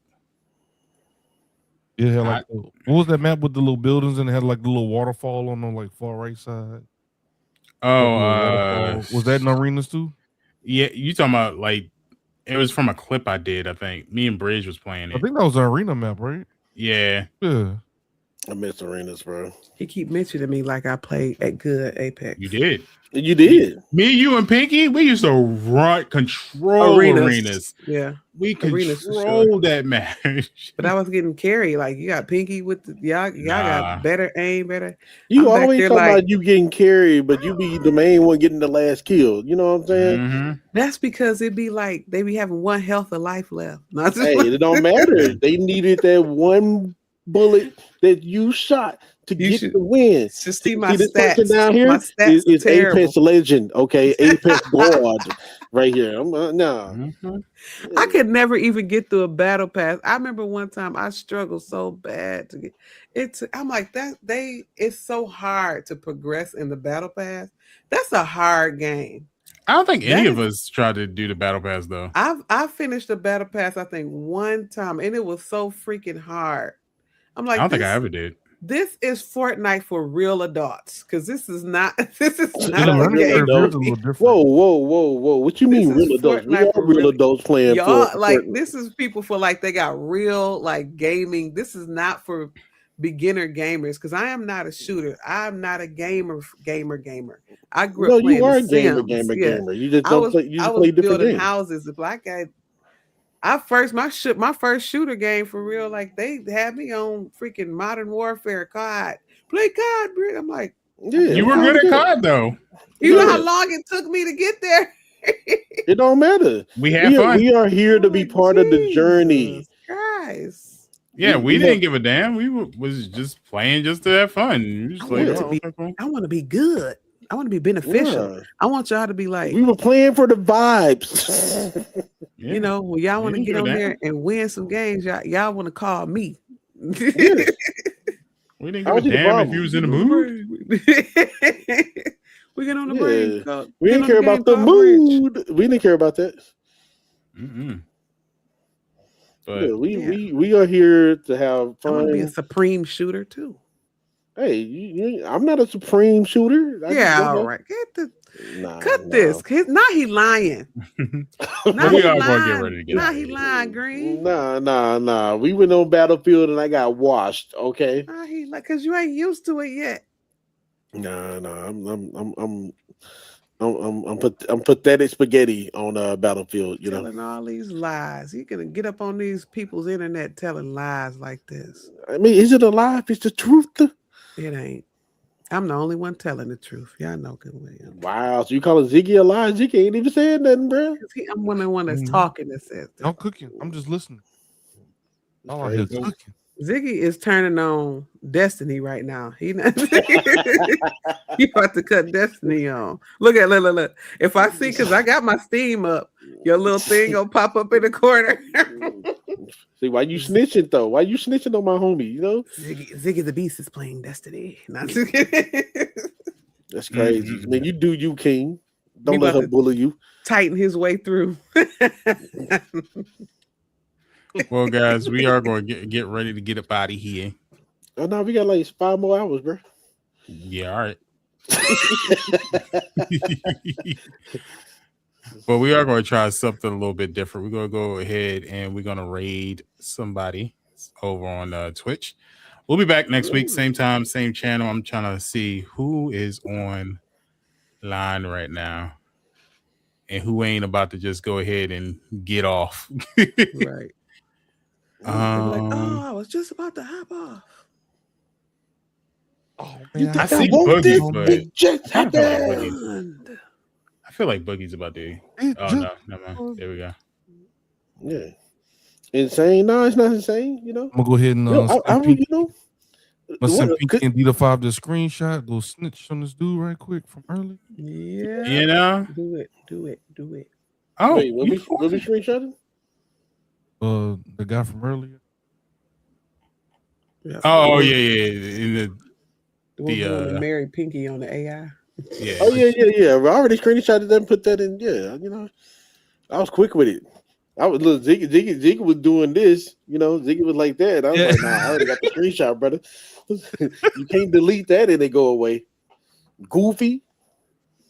what was that map with the little buildings and it had like the little waterfall on the like far right side? Was that in arenas too? Yeah, you talking about like. It was from a clip I did, I think. Me and Bridge was playing it. I think that was an arena map, right? Yeah. I miss arenas, bro. He keep mentioning me like I played at good Apex. You did. You did. Me, you, and Pinky, we used to control arenas. Yeah. We controlled that match. But I was getting carried. Like, you got Pinky with y'all got better aim, better. You always talk about you getting carried, but you be the main one getting the last kill. You know what I'm saying? Mm-hmm. That's because it'd be like they be having 1 health of life left. It don't matter. They needed that one bullet that you shot to get the win. Just see my stats. Down here, my stats it's terrible. Apex Legend, okay? Apex God right here. I could never even get through a battle pass. I remember one time I struggled so bad to get it. I'm like it's so hard to progress in the battle pass. That's a hard game. I don't think any of us tried to do the battle pass though. I finished the battle pass I think one time, and it was so freaking hard. I'm like, I don't think I ever did. This is Fortnite for real adults, because this is not a game. Whoa! What you mean real adults? We are real adults playing. Y'all, like this is people for like they got real like gaming. This is not for beginner gamers, because I am not a shooter. I'm not a gamer. I grew up playing. You are a gamer. You just don't play. You just play different building games. houses. If I got, my first shooter game for real, like they had me on freaking Modern Warfare COD. Play COD, bro. I'm like, yeah, you were good at COD though. You know how long it took me to get there. It don't matter. We had fun. We are here to be part of the journey, guys. Yeah, we didn't give a damn. We was just playing just to have fun. I want to be good. I want to be beneficial. Yeah. I want y'all to be like. We were playing for the vibes. Yeah. You know, when y'all want to get on there and win some games, y'all want to call me. Yes. We didn't give a damn if you was in the mood. We get on the brain. We didn't care about the mood. We didn't care about that. But we are here to have fun. I want to be a supreme shooter too. Hey, I'm not a supreme shooter. All right. Cut this. Now he lying. Now we are going to get ready to get Now he lying, Green. Nah. We went on Battlefield and I got washed. Okay. Nah, he like because you ain't used to it yet. Nah. I'm pathetic spaghetti on Battlefield. You telling all these lies. You gonna get up on these people's internet telling lies like this. I mean, is it a lie if it's the truth? It ain't. I'm the only one telling the truth. Y'all know good way. Wow, so you calling Ziggy a lie? Ziggy ain't even saying nothing, bro. I'm the one that's talking that says that. I'm cooking. I'm just listening. Oh, he's cooking. Ziggy is turning on Destiny right now. He not you about to cut Destiny on. Look. If I see, because I got my Steam up, your little thing gonna pop up in the corner. See, why you snitching though? Why you snitching on my homie? You know, ZiggyTheBeast is playing Destiny. That's crazy. I mean, you do you, King. Don't let her bully you. Tighten his way through. Well, guys, we are going to get ready to get up out of here. Oh no, we got like 5 more hours, bro. Yeah, all right. But we are going to try something a little bit different. We're going to go ahead and we're going to raid somebody over on Twitch. We'll be back next week, same time, same channel. I'm trying to see who is on line right now and who ain't about to just go ahead and get off. Right. I was just about to hop off. Oh man, I see Boogie, but I feel like Boogie's about to. Oh no, never mind. There we go. Yeah, insane. No, it's not insane. You know, I'm gonna go ahead and send Pinky and D5 the screenshot. Go snitch on this dude right quick from early. Yeah, you know, do it. Oh, wait, what we screenshotting? The guy from earlier. Yeah. Oh yeah. The Mary Pinky on the AI. Yeah. Oh yeah. I already screenshotted that and put that in. Yeah, you know, I was quick with it. Ziggy was doing this. You know, Ziggy was like that. I was like, nah, I already got the screenshot, brother. You can't delete that and they go away. Goofy.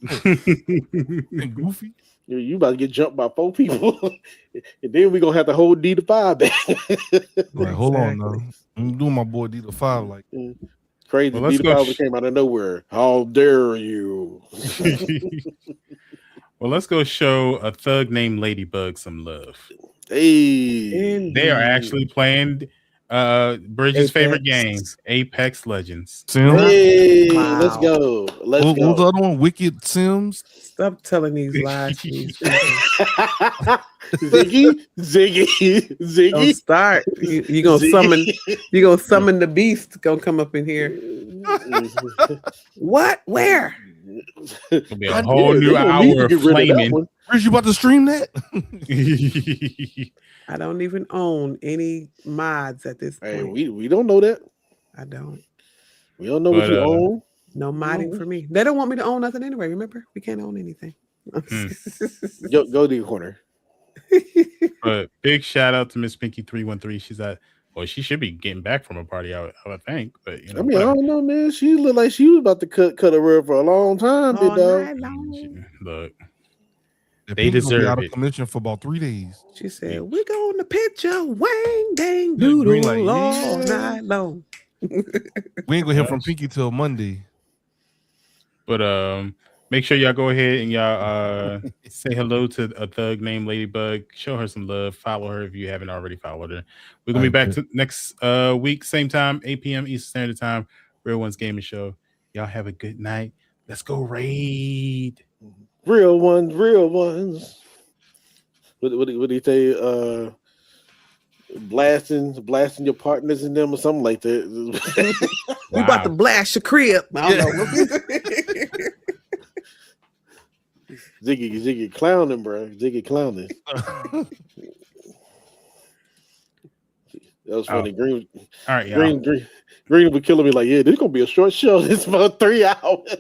Goofy. You about to get jumped by 4 people, and then we're gonna have to hold D5 back. Right, hold on now. I'm doing my boy D5 like crazy. Well, D5 came out of nowhere. How dare you? Well, let's go show a thug named Ladybug some love. Hey, they are actually playing Bridges' favorite game, Apex Legends. Sims? Hey, wow. Let's go. Let's go. What's the other one? Wicked Sims? Stop telling these lies. Ziggy. Don't start. You gonna summon the beast. Gonna come up in here. What? Where? It'll be a whole new hour of flaming. Where's you about to stream that? I don't even own any mods at this point. Hey, we don't know that. I don't. We don't know what you own. No modding for me. They don't want me to own nothing anyway. Remember, we can't own anything. Go to your corner. But big shout out to Miss Pinky 313. She's at. Well, she should be getting back from a party, I would think. But I mean, whatever. I don't know, man. She looked like she was about to cut a rug for a long time, big dog. Look, they deserve it. Out of commission for about 3 days. She said, "We're going to picture wang dang doodle all night long." We ain't gonna hear from Pinky till Monday. But make sure y'all go ahead and y'all say hello to a thug named Ladybug. Show her some love. Follow her if you haven't already followed her. We're gonna be back to next week, same time, 8 p.m. Eastern Standard Time. Real Ones Gaming Show. Y'all have a good night. Let's go raid. Real ones, real ones. What do you say? Blasting your partners in them or something like that. We about to blast your crib. I don't know. Ziggy clowning, bro. Ziggy clowning. That was funny. Green. All right, Green would killing me like, yeah, this is gonna be a short show. This is about 3 hours.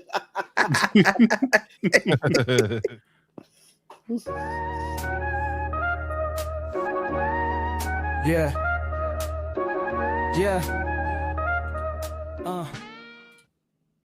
Yeah.